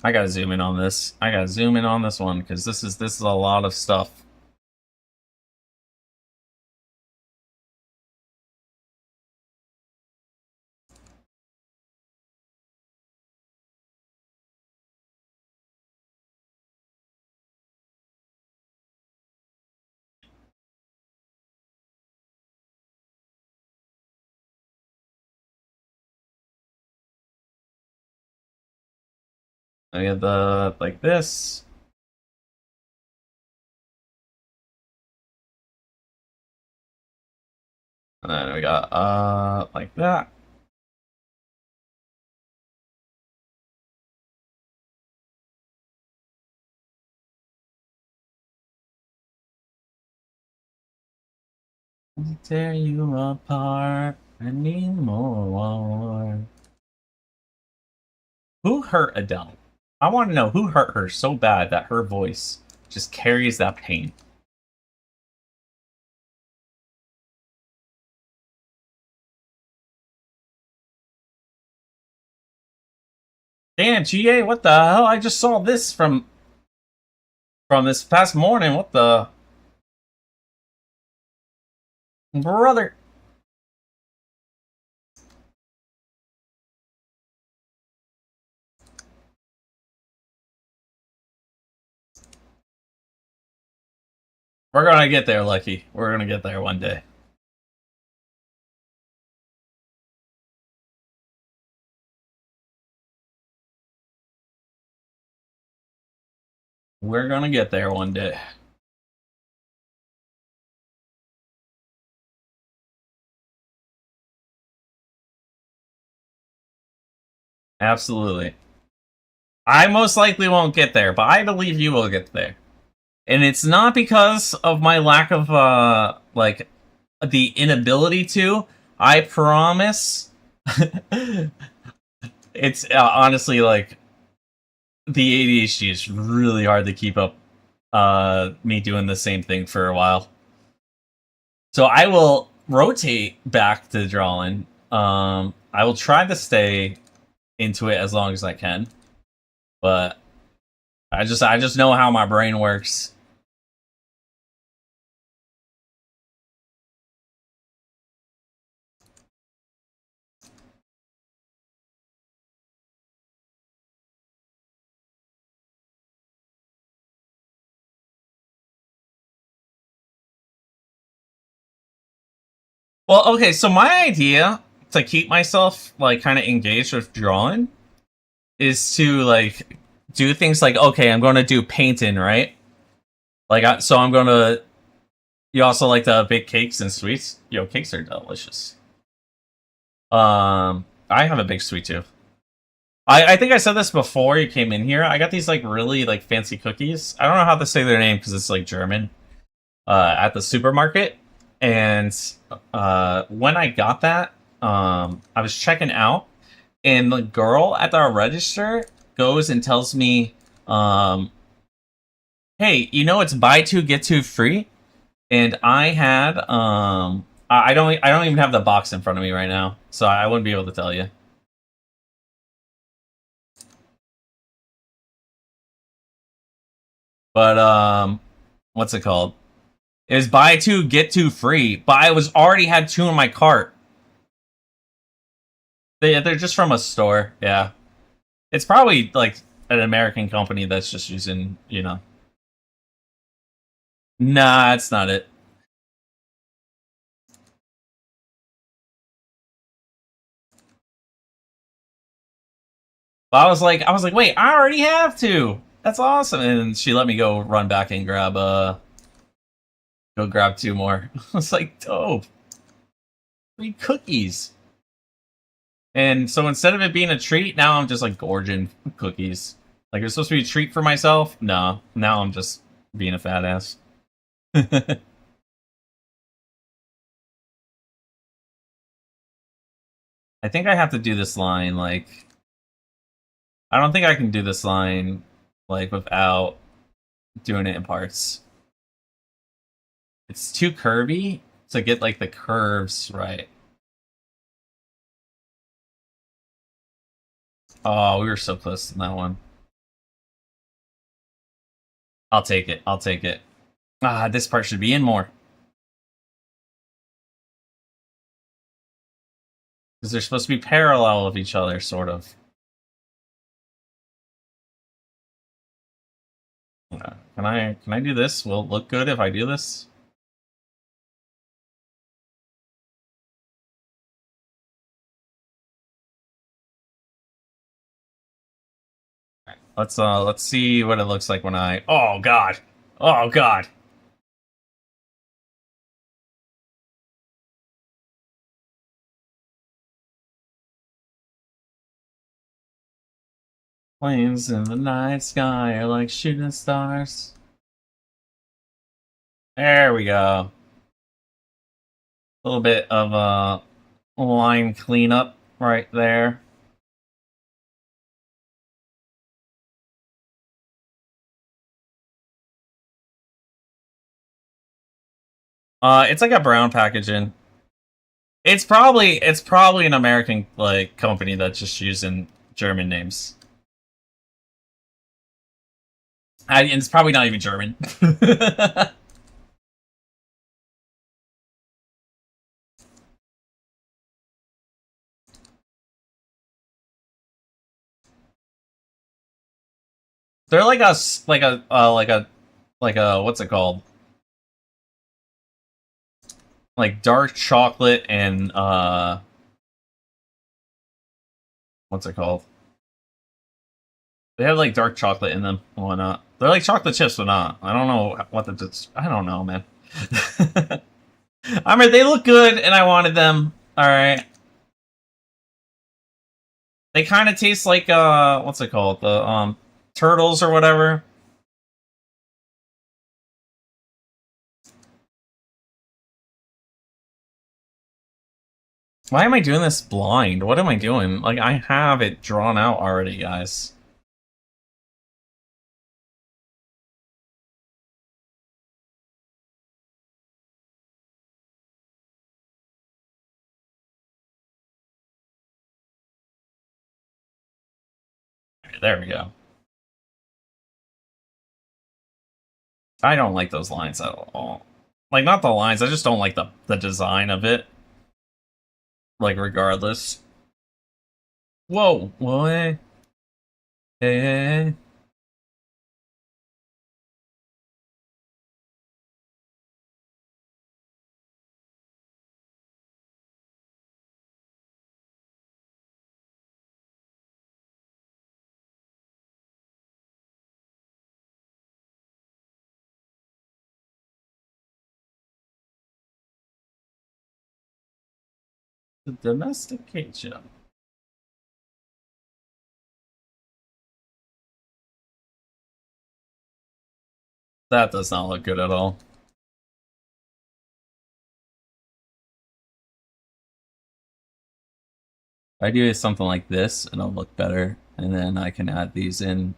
I gotta zoom in on this. I gotta zoom in on this one, because this is a lot of stuff. I have the like this. And then we got like that. Tear you apart. I need more. Who hurt Adele? I want to know who hurt her so bad that her voice just carries that pain. Damn, GA, what the hell? I just saw this from this past morning. What the brother? We're gonna get there, Lucky. We're gonna get there one day. We're gonna get there one day. Absolutely. I most likely won't get there, but I believe you will get there. And it's not because of my lack of like the inability to. I promise. It's honestly like the ADHD is really hard to keep up me doing the same thing for a while. So I will rotate back to drawing. I will try to stay into it as long as I can. But I just know how my brain works. Well, okay, so my idea to keep myself like kind of engaged with drawing is to like do things like, okay, I'm going to do painting, right? Like, so I'm going to. You also like to bake cakes and sweets? Yo, cakes are delicious. I have a big sweet tooth. I think I said this before you came in here. I got these like really like fancy cookies. I don't know how to say their name because it's like German. At the supermarket, and when I got that, I was checking out, and the girl at the register goes and tells me, "Hey, you know it's buy two get two free." And I had I don't even have the box in front of me right now, so I wouldn't be able to tell you. But what's it called? It was buy two get two free, but I was already had two in my cart. They're just from a store, yeah. It's probably like an American company that's just using, you know. Nah, it's not it. But I was like, wait, I already have two. That's awesome. And she let me go run back and go grab two more. I was like, dope. 3 cookies. And so instead of it being a treat, now I'm just like gorging cookies. Like it's supposed to be a treat for myself. No, now I'm just being a fat ass. I think I have to do this line like I don't think I can do this line like without doing it in parts. It's too curvy to get like the curves right. Oh, we were so close to that one. I'll take it. I'll take it. Ah, this part should be in more. Because they're supposed to be parallel of each other, sort of. Can I do this? Will it look good if I do this? Let's see what it looks like when I. Oh God! Oh God! Planes in the night sky are like shooting stars. There we go. A little bit of a line cleanup right there. It's like a brown packaging. It's probably an American like company that's just using German names. It's probably not even German. They're like a what's it called? Like dark chocolate and what's it called? They have like dark chocolate in them and whatnot. They're like chocolate chips, but not. I don't know what the. I don't know, man. I mean, they look good, and I wanted them. All right. They kind of taste like what's it called? The turtles or whatever. Why am I doing this blind? What am I doing? Like, I have it drawn out already, guys. There we go. I don't like those lines at all. Like, not the lines, I just don't like the design of it. Like, regardless. Whoa, whoa, hey. Hey, hey, hey. The domestication. That does not look good at all. If I do something like this, it'll look better, and then I can add these in.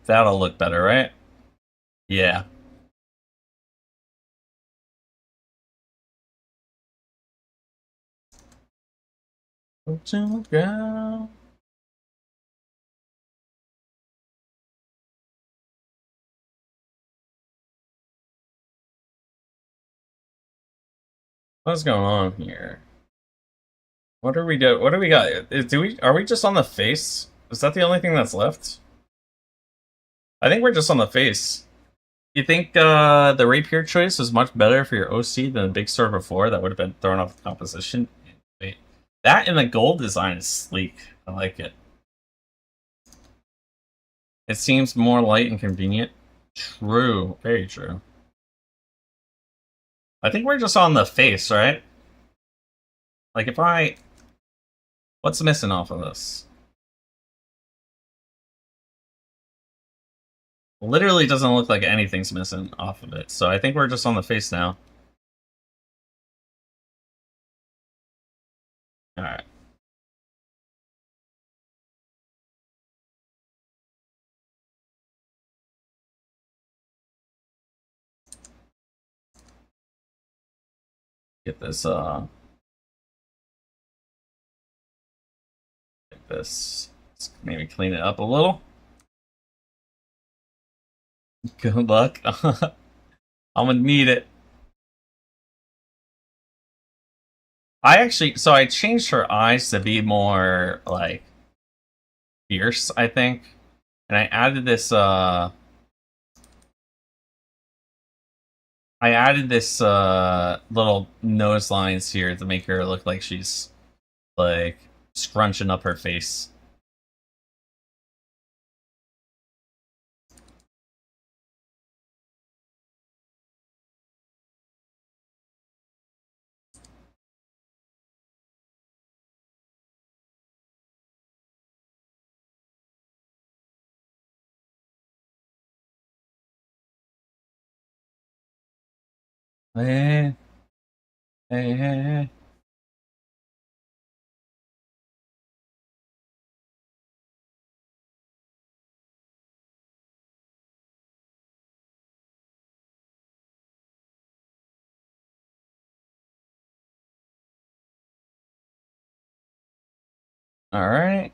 That'll look better, right? Yeah. To the ground. What's going on here? What are we do? What do we got? Do we? Are we just on the face? Is that the only thing that's left? I think we're just on the face. You think the rapier choice was much better for your OC than the big sword before? That would have been thrown off the composition. Wait, that and the gold design is sleek. I like it. It seems more light and convenient. True, very true. I think we're just on the face, right? Like if I, what's missing off of this? Literally doesn't look like anything's missing off of it. So I think we're just on the face now. Alright. Get this, like this. Let's maybe clean it up a little. Good luck. I'm gonna need it. So I changed her eyes to be more, like, fierce, I think. And I added this, little nose lines here to make her look like she's, like, scrunching up her face. Hey, hey, hey, hey. Alright.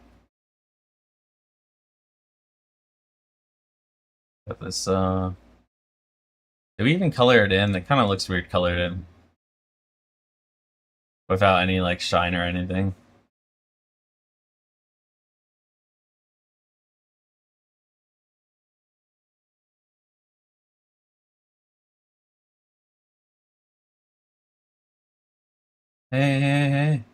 Got this, did we even color it in? It kind of looks weird colored in. Without any, like, shine or anything. Hey, hey, hey.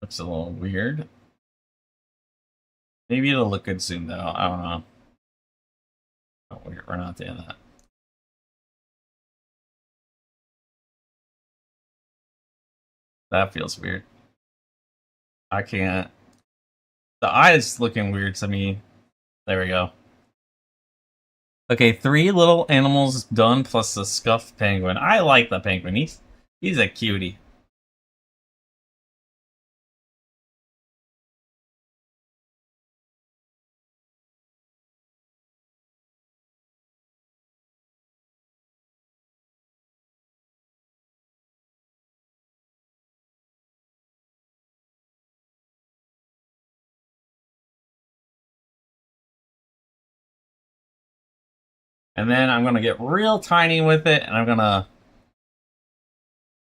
Looks a little weird. Maybe it'll look good soon, though. I don't know. Oh, we're not doing that. That feels weird. I can't. The eye is looking weird to me. There we go. Okay, 3 little animals done plus the scuffed penguin. I like the penguin. He's a cutie. And then I'm gonna get real tiny with it, and I'm gonna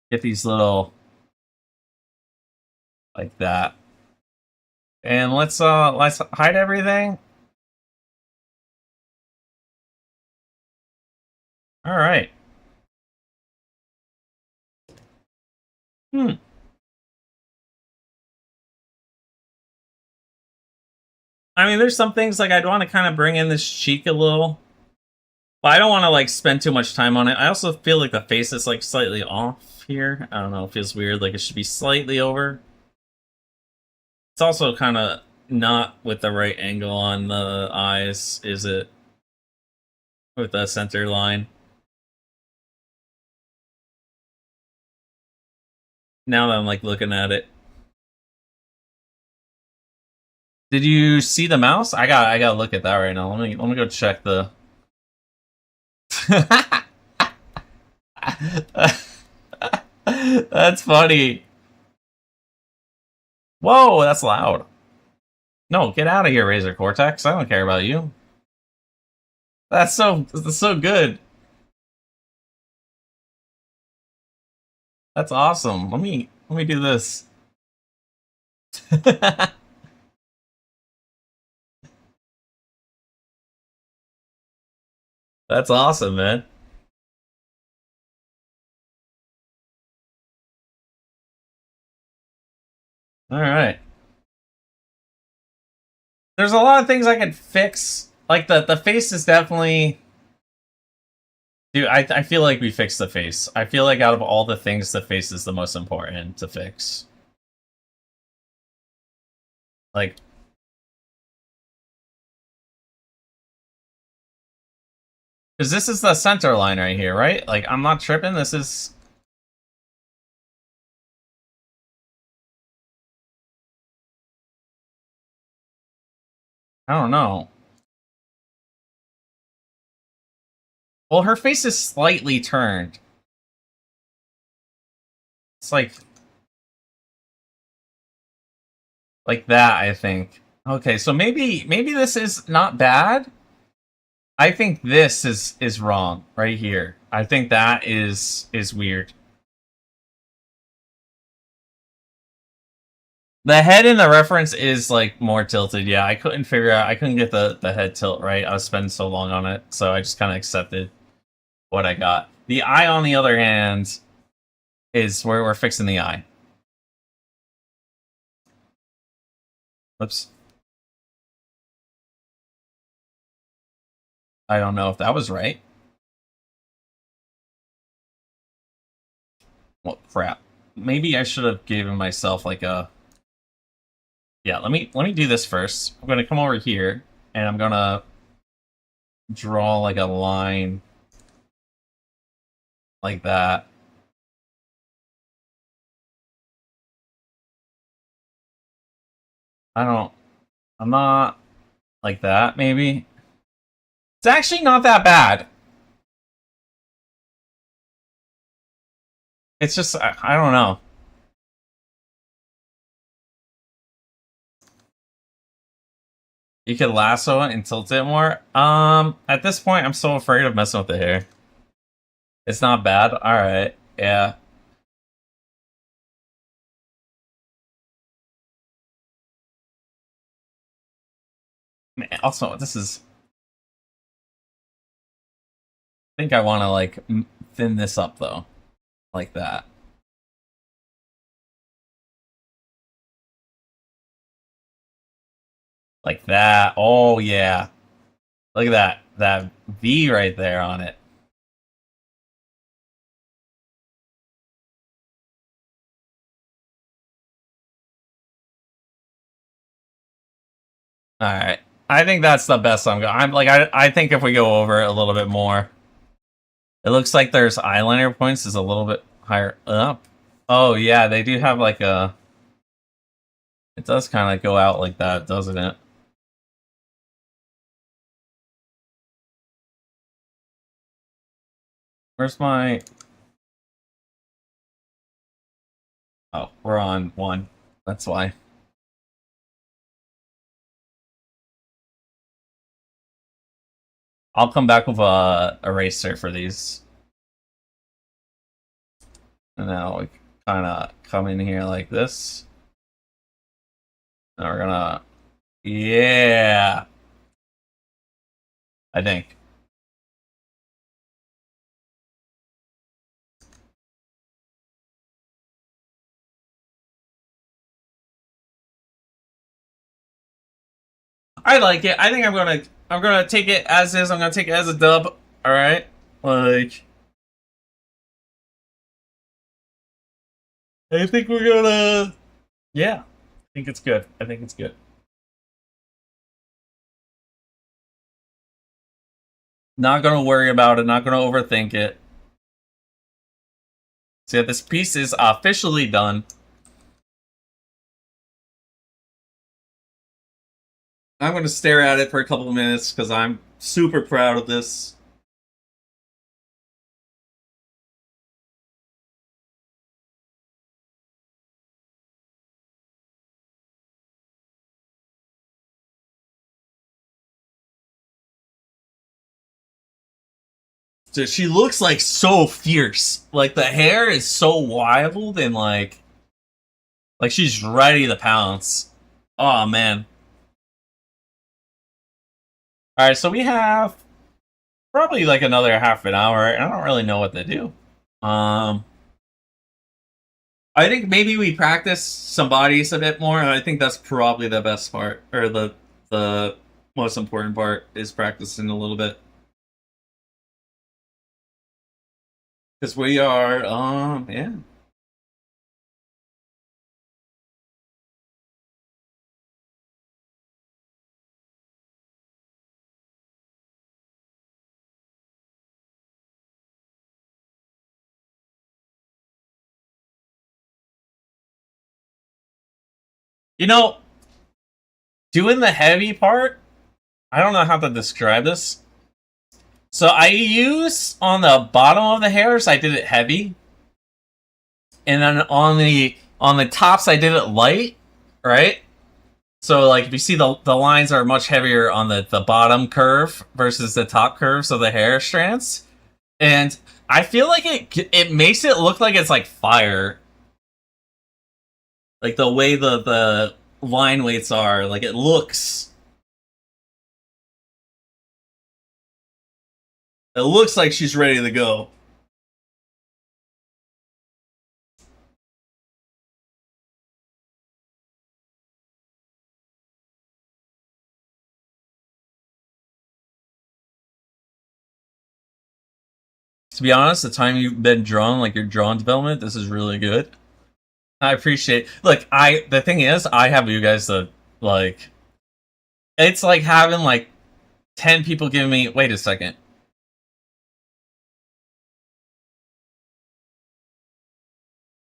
get these little, like that. And let's hide everything. All right. Hmm. I mean, there's some things like I'd want to kind of bring in this cheek a little, but I don't want to like spend too much time on it. I also feel like the face is like slightly off here. I don't know. It feels weird. Like it should be slightly over. It's also kind of not with the right angle on the eyes, is it? With the center line. Now that I'm like looking at it. Did you see the mouse? I gotta look at that right now. Let me go check the. That's funny. Whoa, that's loud. No, get out of here, Razor Cortex. I don't care about you. That's so good. That's awesome. Let me do this. That's awesome, man. All right. There's a lot of things I could fix. Like the face is definitely. Dude, I feel like we fixed the face. I feel like out of all the things, the face is the most important to fix. Like, Because this is the center line right here, right? Like, I'm not tripping. This is... I don't know. Well, her face is slightly turned. It's like that, I think. Okay, so maybe this is not bad. I think this is wrong right here. I think that is weird. The head in the reference is like more tilted. Yeah, I couldn't figure out. I couldn't get the head tilt right. I was spending so long on it, so I just kind of accepted what I got. The eye, on the other hand, is where we're fixing the eye. Oops. I don't know if that was right. Well, crap. Maybe I should have given myself like a... Yeah, let me do this first. I'm gonna come over here and I'm gonna draw like a line like that. I'm not like that, maybe. It's actually not that bad. It's just, I don't know. You could lasso it and tilt it more. At this point, I'm so afraid of messing with the hair. It's not bad. All right. Yeah. Man, also, this is... I think I want to, like, thin this up, though. Like that. Like that. Oh, yeah. Look at that. That V right there on it. All right. I think that's the best I'm going. I'm like, I think if we go over it a little bit more, it looks like there's eyeliner points is a little bit higher up. Oh yeah, they do have like a... It does kind of go out like that, doesn't it? Where's my... Oh, we're on 1. That's why. I'll come back with a eraser for these. And now we kind of come in here like this. And we're gonna... Yeah! I think. I like it. I think I'm gonna take it as is. I'm gonna take it as a dub. All right, like I think we're gonna... Yeah, I think it's good. I think it's good. Not gonna worry about it. Not gonna overthink it. So yeah, this piece is officially done. I'm gonna stare at it for a couple of minutes because I'm super proud of this. So she looks like so fierce. Like the hair is so wild and like she's ready to pounce. Oh man. All right, so we have probably like another half an hour, and I don't really know what to do. Um, I think maybe we practice some bodies a bit more. I think that's probably the best part, or the most important part is practicing a little bit. Because we are, yeah. You know, doing the heavy part, I don't know how to describe this. So I use on the bottom of the hairs, I did it heavy, and then on the tops, I did it light, right? So like if you see the lines are much heavier on the bottom curve versus the top curves of the hair strands, and I feel like it makes it look like it's like fire, like the way the line weights are, like it looks like she's ready to go. To be honest, the time you've been drawn, like your drawn development, this is really good. I appreciate. Look, the thing is, I have you guys to like. It's like having like 10 people giving me. Wait a second.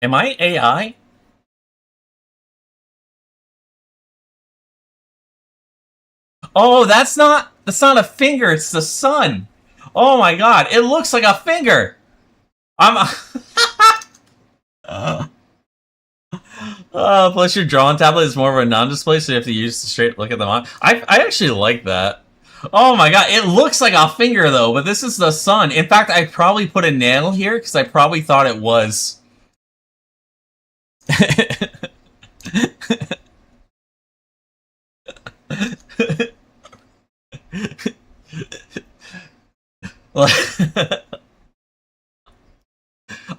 Am I AI? Oh, that's not a finger. It's the sun. Oh my god, it looks like a finger. I'm. Plus your drawing tablet is more of a non-display, so you have to use the straight look at the on. I actually like that. Oh my god, it looks like a finger though, but this is the sun. In fact, I probably put a nail here because I probably thought it was.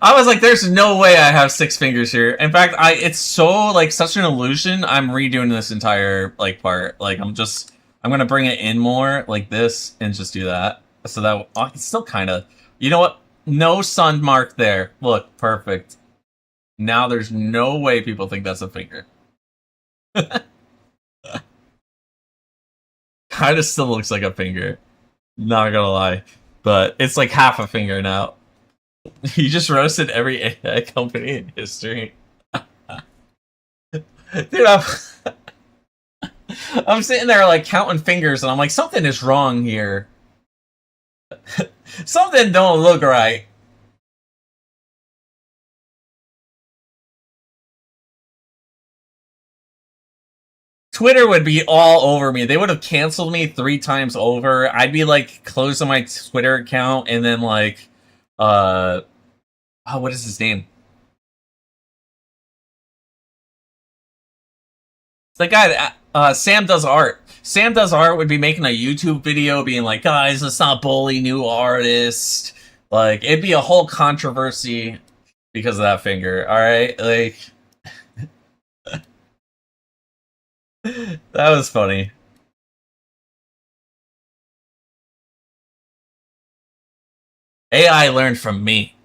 I was like, "There's no way I have 6 fingers here." In fact, it's so like such an illusion. I'm redoing this entire like part. Like I'm gonna bring it in more like this and just do that. So that it's still kind of. You know what? No sun mark there. Look, perfect. Now there's no way people think that's a finger. Kind of still looks like a finger. Not gonna lie, but it's like half a finger now. You just roasted every AI company in history. Dude, I'm sitting there like counting fingers and I'm like, something is wrong here. Something don't look right. Twitter would be all over me. They would have canceled me 3 times over. I'd be like closing my Twitter account and then like what is his name? The guy that Sam does art. Sam does art would be making a YouTube video being like, guys, let's not bully new artists. Like it'd be a whole controversy because of that finger. All right, like that was funny. AI learned from me.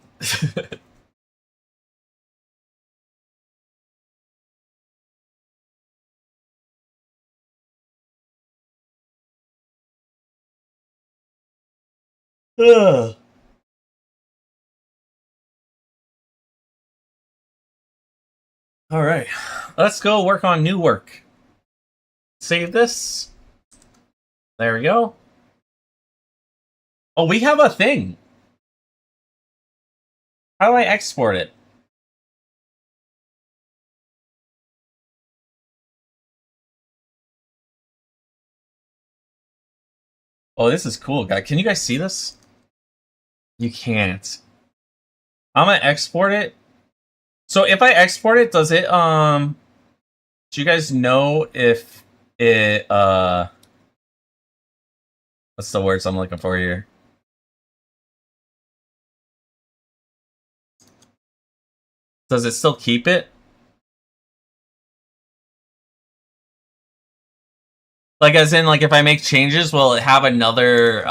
Ugh. All right, let's go work on new work. Save this. There we go. Oh, we have a thing. How do I export it? Oh, this is cool, guy. Can you guys see this? You can't. I'm gonna export it. So if I export it, does it do you guys know if it what's the words I'm looking for here? Does it still keep it? Like as in like if I make changes, will it have another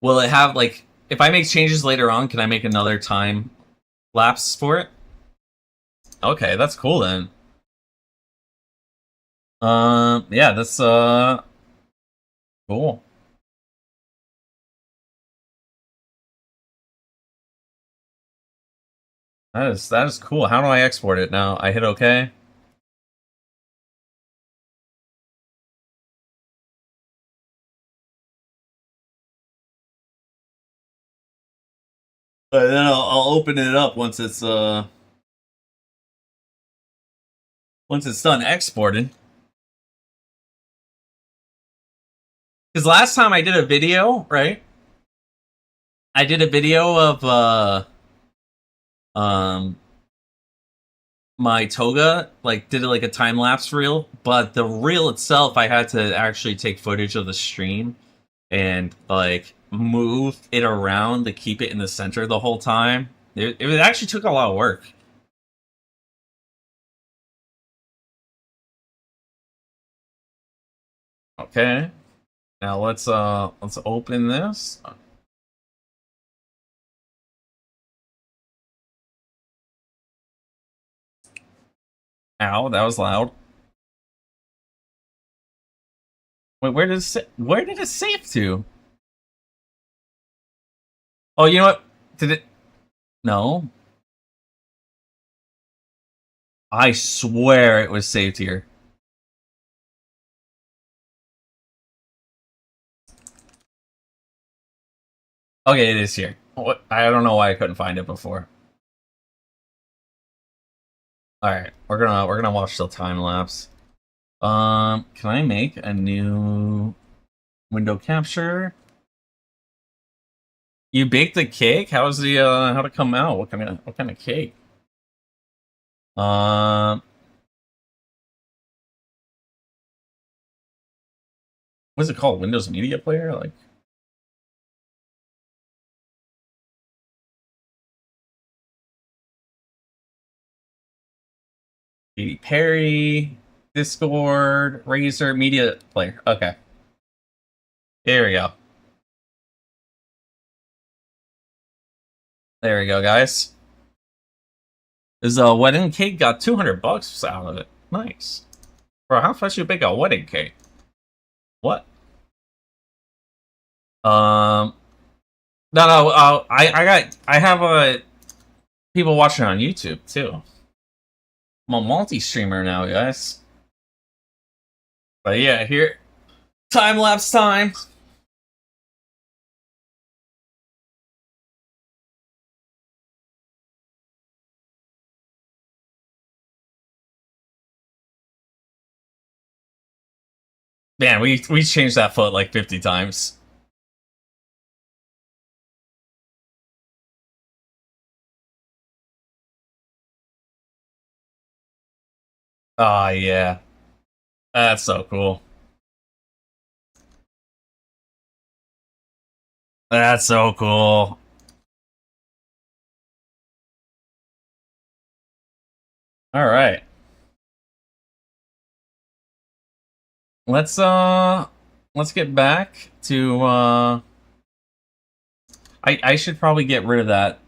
will it have like if I make changes later on, can I make another time lapse for it? Okay, that's cool then. Yeah, that's cool. That is cool. How do I export it now? I hit OK. But then I'll open it up once it's done exporting. Because last time I did a video, right? I did a video of um my toga, like did it like a time lapse reel, but the reel itself I had to actually take footage of the stream and like move it around to keep it in the center the whole time. It actually took a lot of work. Okay. Now let's open this. Ow, that was loud. Wait, where did it save to? Oh, you know what? Did it No. I swear it was saved here. Okay, it is here. What? I don't know why I couldn't find it before. All right, we're gonna watch the time lapse. Can I make a new window capture? You baked the cake? How's the how'd it come out? What kind of cake? Um, what's it called? Windows Media Player? Like, Katy Perry, Discord, Razer Media Player. Okay, here we go. There we go, guys. This wedding cake got $200 out of it. Nice. Bro, how fast you bake a wedding cake? What? Um, no. I have people watching on YouTube too. I'm a multi-streamer now, guys. But yeah, here, time lapse time. Man, we changed that foot like 50 times. Oh yeah, that's so cool. That's so cool. All right, let's let's get back to I should probably get rid of that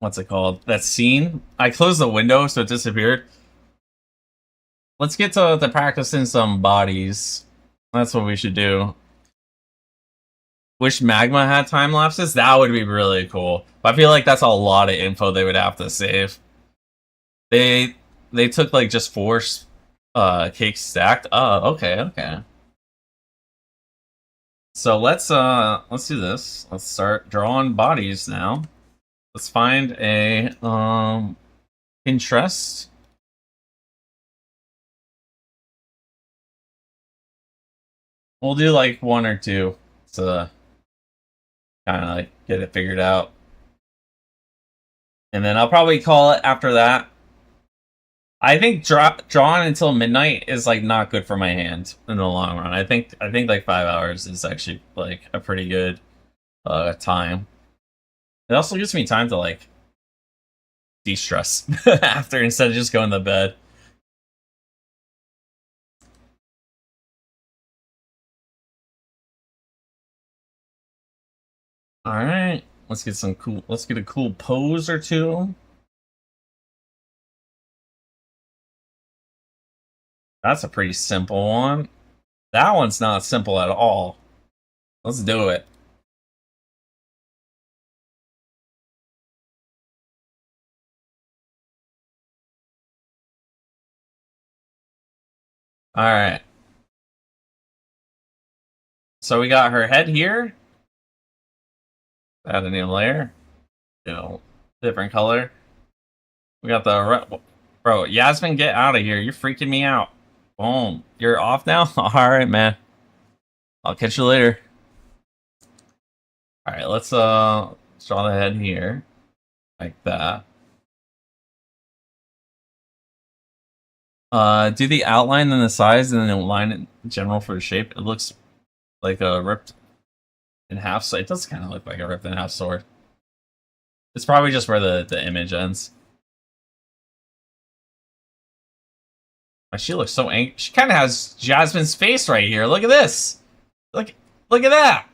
what's it called? That scene. I closed the window so it disappeared. Let's get to practicing some bodies. That's what we should do. Wish Magma had time lapses. That would be really cool. But I feel like that's a lot of info they would have to save. They they took like just four cakes stacked. Oh, okay. So let's do this. Let's start drawing bodies now. Let's find a Pinterest. We'll do like one or two to kind of like get it figured out. And then I'll probably call it after that. I think drawing until midnight is like not good for my hand in the long run. I think like 5 hours is actually like a pretty good time. It also gives me time to like de-stress after instead of just going to bed. All right, let's get some cool. Let's get a cool pose or two. That's a pretty simple one. That one's not simple at all. Let's do it. Alright. So we got her head here. Add a new layer. Different color. We got the... Bro, Yasmin, get out of here. You're freaking me out. Boom. You're off now? Alright, man. I'll catch you later. Alright, let's draw the head here. Like that. Do the outline and the size and then line it in general for the shape. It looks like a ripped in half, so it does kind of look like a ripped in half sword. It's probably just where the image ends. She looks so angry. She kind of has Jasmine's face right here. Look at this. Look at that.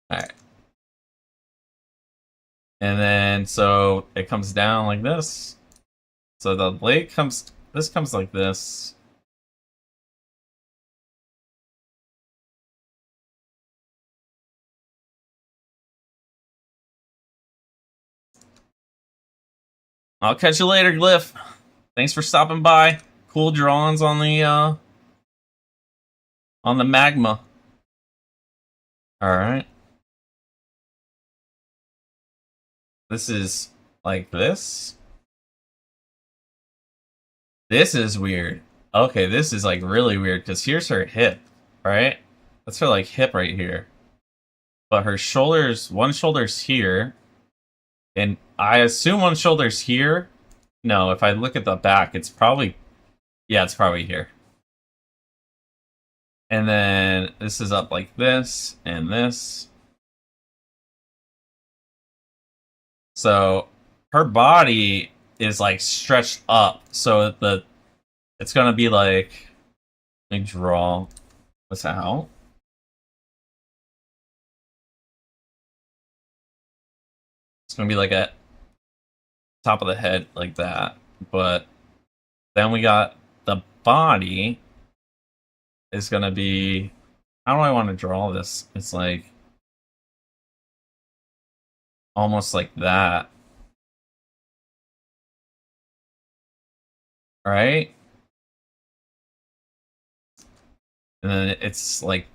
All right. And then so it comes down like this. So the blade comes. This comes like this. I'll catch you later, Glyph. Thanks for stopping by. Cool drawings on the magma. All right. This is like this. This is weird. Okay, this is like really weird because here's her hip, right? That's her like hip right here. But her shoulders, one shoulder's here. And I assume one shoulder's here. No, if I look at the back, it's probably... Yeah, it's probably here. And then this is up like this, and this. So her body is like stretched up. So it's gonna be like... Let me draw this out. It's gonna be like a top of the head like that, but then we got the body is gonna be, how do I want to draw this? It's like almost like that, right? And then it's like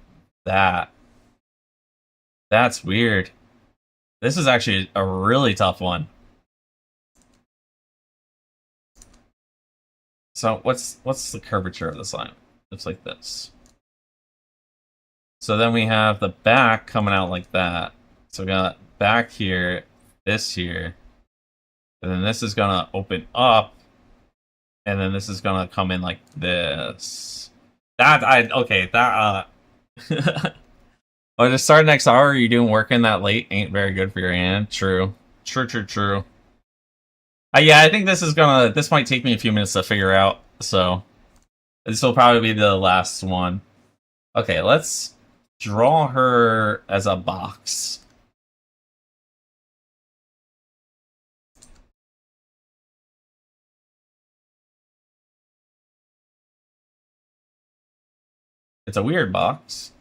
that. That's weird. This is actually a really tough one. So what's the curvature of this line? Looks like this. So then we have the back coming out like that. So we got back here, this here, and then this is gonna open up, and then this is gonna come in like this. Oh, to start next hour, you doing working that late ain't very good for your hand. True. True. Yeah, I think this might take me a few minutes to figure out, so this will probably be the last one. Okay, let's draw her as a box. It's a weird box.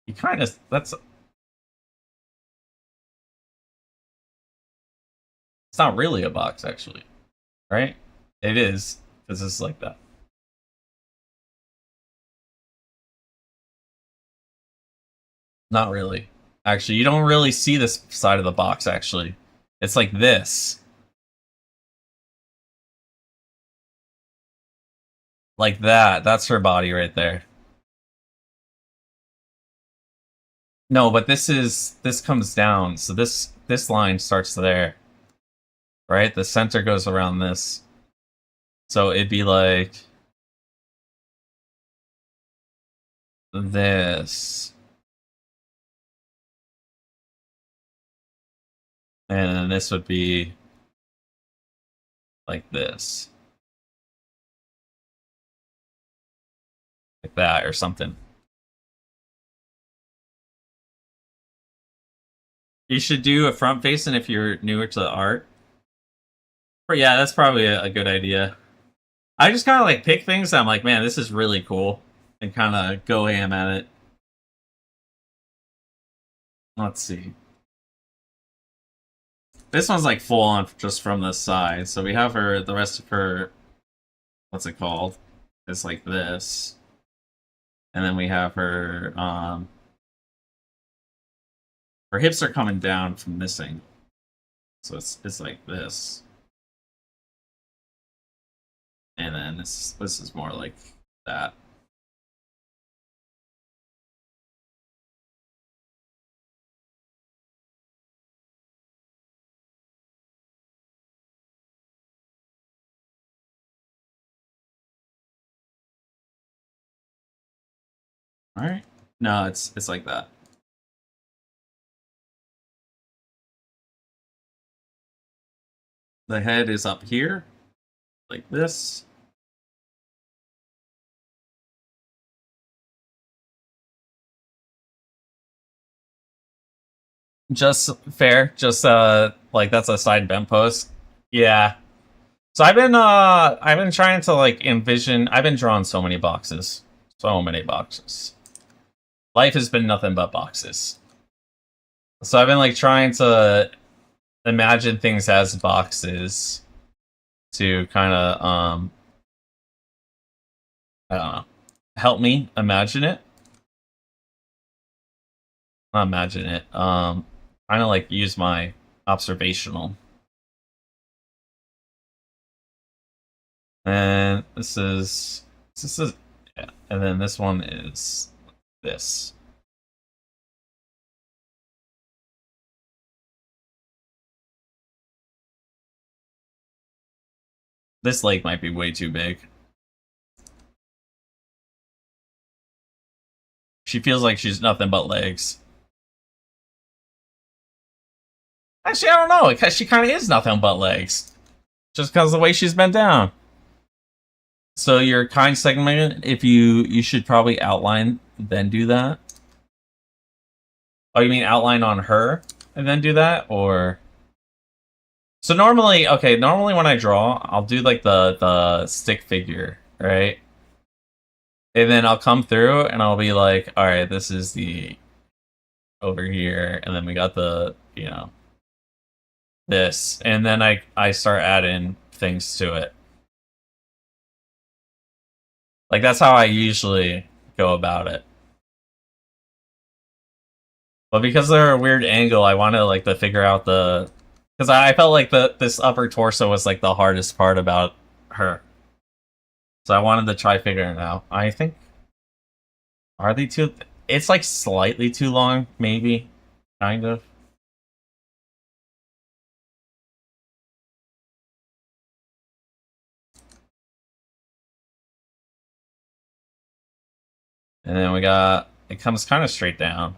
You kind of, it's not really a box, actually. Right? It is, because it's like that. Not really. Actually, you don't really see this side of the box, actually. It's like this. Like that. That's her body right there. No, but this comes down. So this line starts there. Right? The center goes around this. So it'd be like this. And then this would be like this. Like that or something. You should do a front facing if you're newer to the art. But yeah, that's probably a good idea. I just kind of like pick things that I'm like, man, this is really cool. And kind of go ham at it. Let's see. This one's like full on just from the side. So we have her, the rest of her, what's it called? It's like this. And then we have her, her hips are coming down from missing. So it's like this. And then this is more like that. Alright. No, it's like that. The head is up here, like this. Just fair. Just like that's a side bent post. Yeah. So I've been trying to like envision. I've been drawing so many boxes. So many boxes. Life has been nothing but boxes. So I've been like trying to imagine things as boxes to kind of I don't know, help me imagine it. Not imagine it. Kind of like use my observational. And this is yeah. And then this one is this. This leg might be way too big. She feels like she's nothing but legs. Actually, I don't know, because she kind of is nothing but legs. Just because of the way she's bent down. So your kind segment, if you should probably outline, then do that. Oh, you mean outline on her and then do that, or? So normally, okay, normally when I draw, I'll do like the stick figure, right? And then I'll come through and I'll be like, all right, this is the over here, and then we got the, you know, this, and then I start adding things to it. Like that's how I usually go about it. But because they're a weird angle, I want to like to figure out the, because I felt like this upper torso was like the hardest part about her. So I wanted to try figuring it out. I think, are they too? It's like slightly too long, maybe, kind of. And then we got, it comes kind of straight down.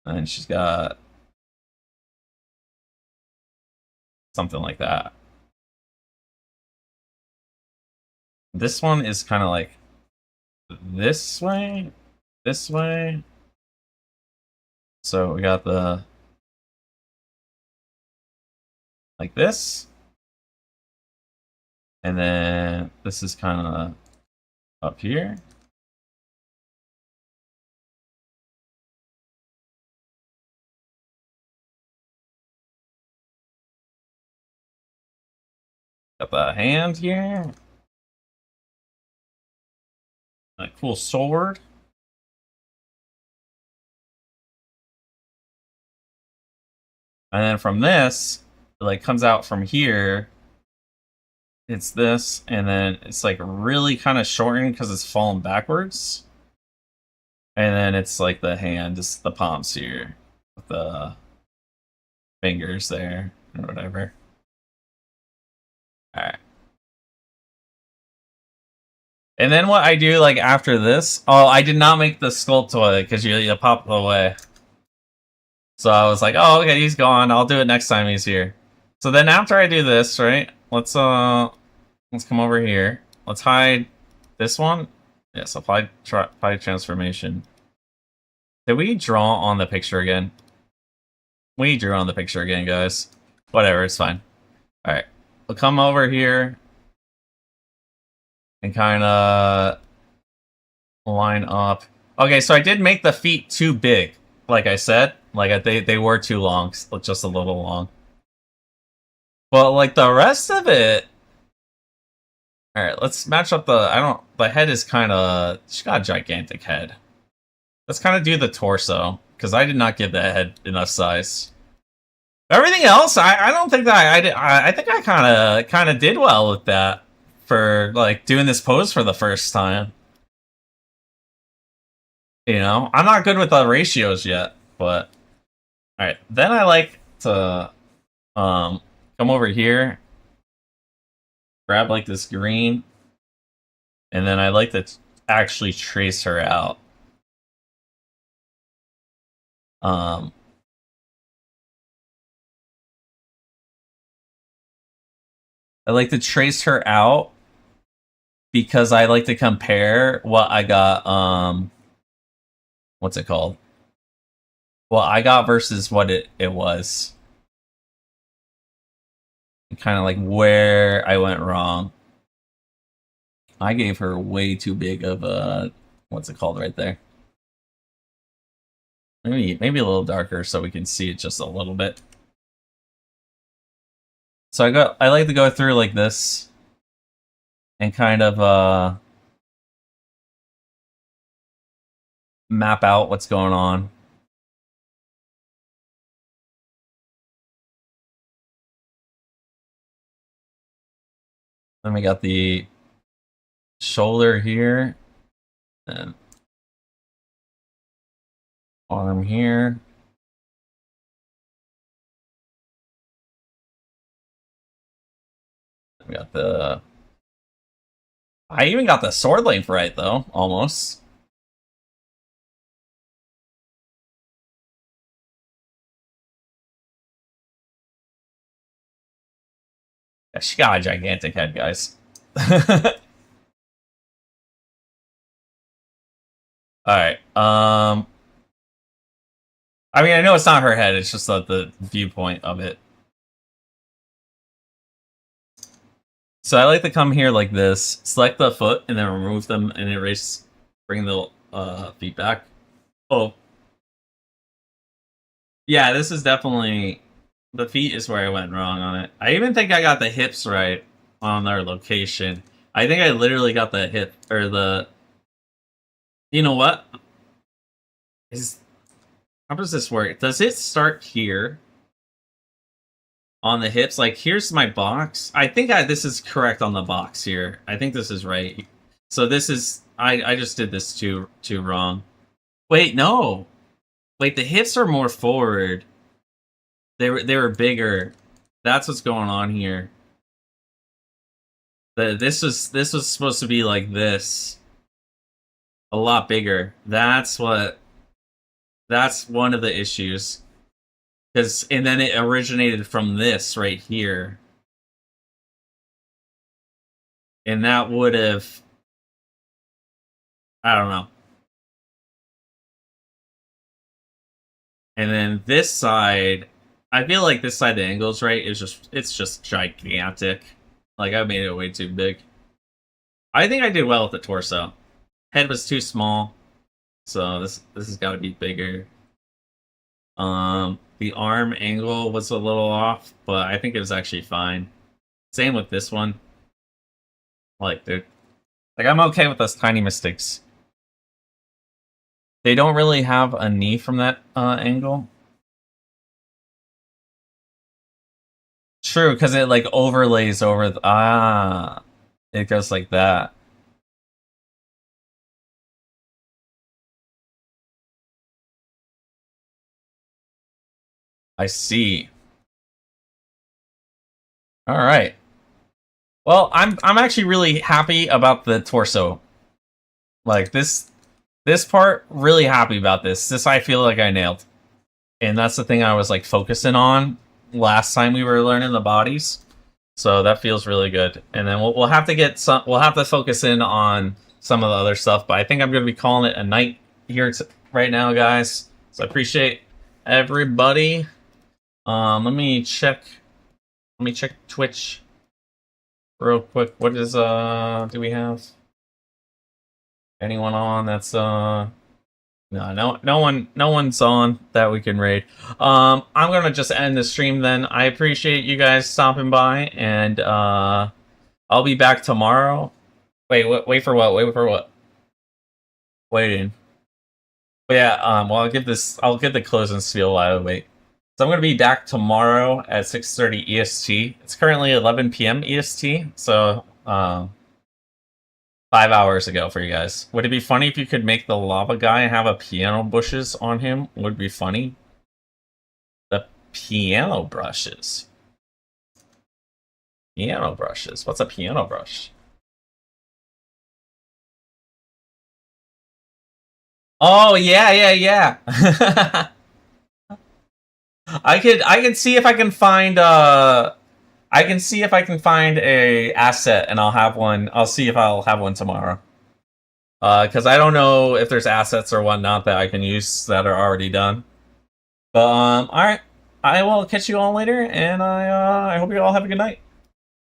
And then she's got something like that. This one is kind of like this way, this way. So we got the, like this. And then this is kind of up here. Got the hand here. A cool sword. And then from this, it like comes out from here. It's this, and then it's like really kind of shortened because it's fallen backwards. And then it's like the hand, just the palms here, with the fingers there, or whatever. Alright. And then what I do, like, after this... Oh, I did not make the sculpt toilet, because you pop it away. So I was like, oh, okay, he's gone. I'll do it next time he's here. So then after I do this, right, let's come over here. Let's hide this one. Yes, apply transformation. Did we draw on the picture again? We drew on the picture again, guys. Whatever, it's fine. Alright, we'll come over here and kind of line up. Okay, so I did make the feet too big, like I said. Like, they were too long, just a little long. But, like, the rest of it... Alright, let's match up the head is kind of... She's got a gigantic head. Let's kind of do the torso, because I did not give that head enough size. Everything else, I don't think that I did. I think I kind of did well with that for like doing this pose for the first time. You know, I'm not good with the ratios yet, but all right. Then I like to come over here, grab like this green, and then I like to actually trace her out. I like to trace her out because I like to compare what I got, what's it called? What I got versus what it was. Kind of like where I went wrong. I gave her way too big of a, what's it called right there? Maybe a little darker so we can see it just a little bit. So I like to go through like this and kind of map out what's going on. Then we got the shoulder here, and arm here. We got the... I even got the sword length right, though, almost. Yeah, she got a gigantic head, guys. Alright, I mean, I know it's not her head, it's just the viewpoint of it. So I like to come here like this, select the foot, and then remove them and erase, bring the feet back. Oh. Yeah, this is definitely... The feet is where I went wrong on it. I even think I got the hips right on their location. I think I literally got the hip, or the... You know what? How does this work? Does it start here? On the hips? Like, here's my box. I think this is correct on the box here. I think this is right. So this is... I just did this too wrong. Wait, no! Wait, the hips are more forward. They were bigger. That's what's going on here. This was supposed to be like this. A lot bigger. That's one of the issues. And then it originated from this right here. And that would have... I don't know. And then this side... I feel like this side, the angle's right, it's just gigantic. Like, I made it way too big. I think I did well with the torso. Head was too small, so this has got to be bigger. The arm angle was a little off, but I think it was actually fine. Same with this one. Like, dude, like I'm okay with those tiny mistakes. They don't really have a knee from that angle. True, because it like overlays over it goes like that. I see. All right. Well, I'm actually really happy about the torso. Like this part, really happy about this. This I feel like I nailed. And that's the thing I was like focusing on last time we were learning the bodies. So that feels really good. And then we'll have to focus in on some of the other stuff, but I think I'm going to be calling it a night here right now, guys. So I appreciate everybody. Let me check Twitch real quick. What is do we have? Anyone on that's no one's on that we can raid. I'm gonna just end the stream then. I appreciate you guys stopping by, and I'll be back tomorrow. Wait for what? Wait for what? Waiting. But yeah, well I'll get the closing spiel while I wait. So I'm gonna be back tomorrow at 6:30 EST. It's currently 11 PM EST, so 5 hours ago for you guys. Would it be funny if you could make the lava guy have a piano bushes on him? Would be funny. The piano brushes. Piano brushes. What's a piano brush? Oh yeah. I can see if I can find I can see if I can find a asset and I'll have one. I'll see if I'll have one tomorrow. Because I don't know if there's assets or whatnot that I can use that are already done. But all right, I will catch you all later, and I hope you all have a good night.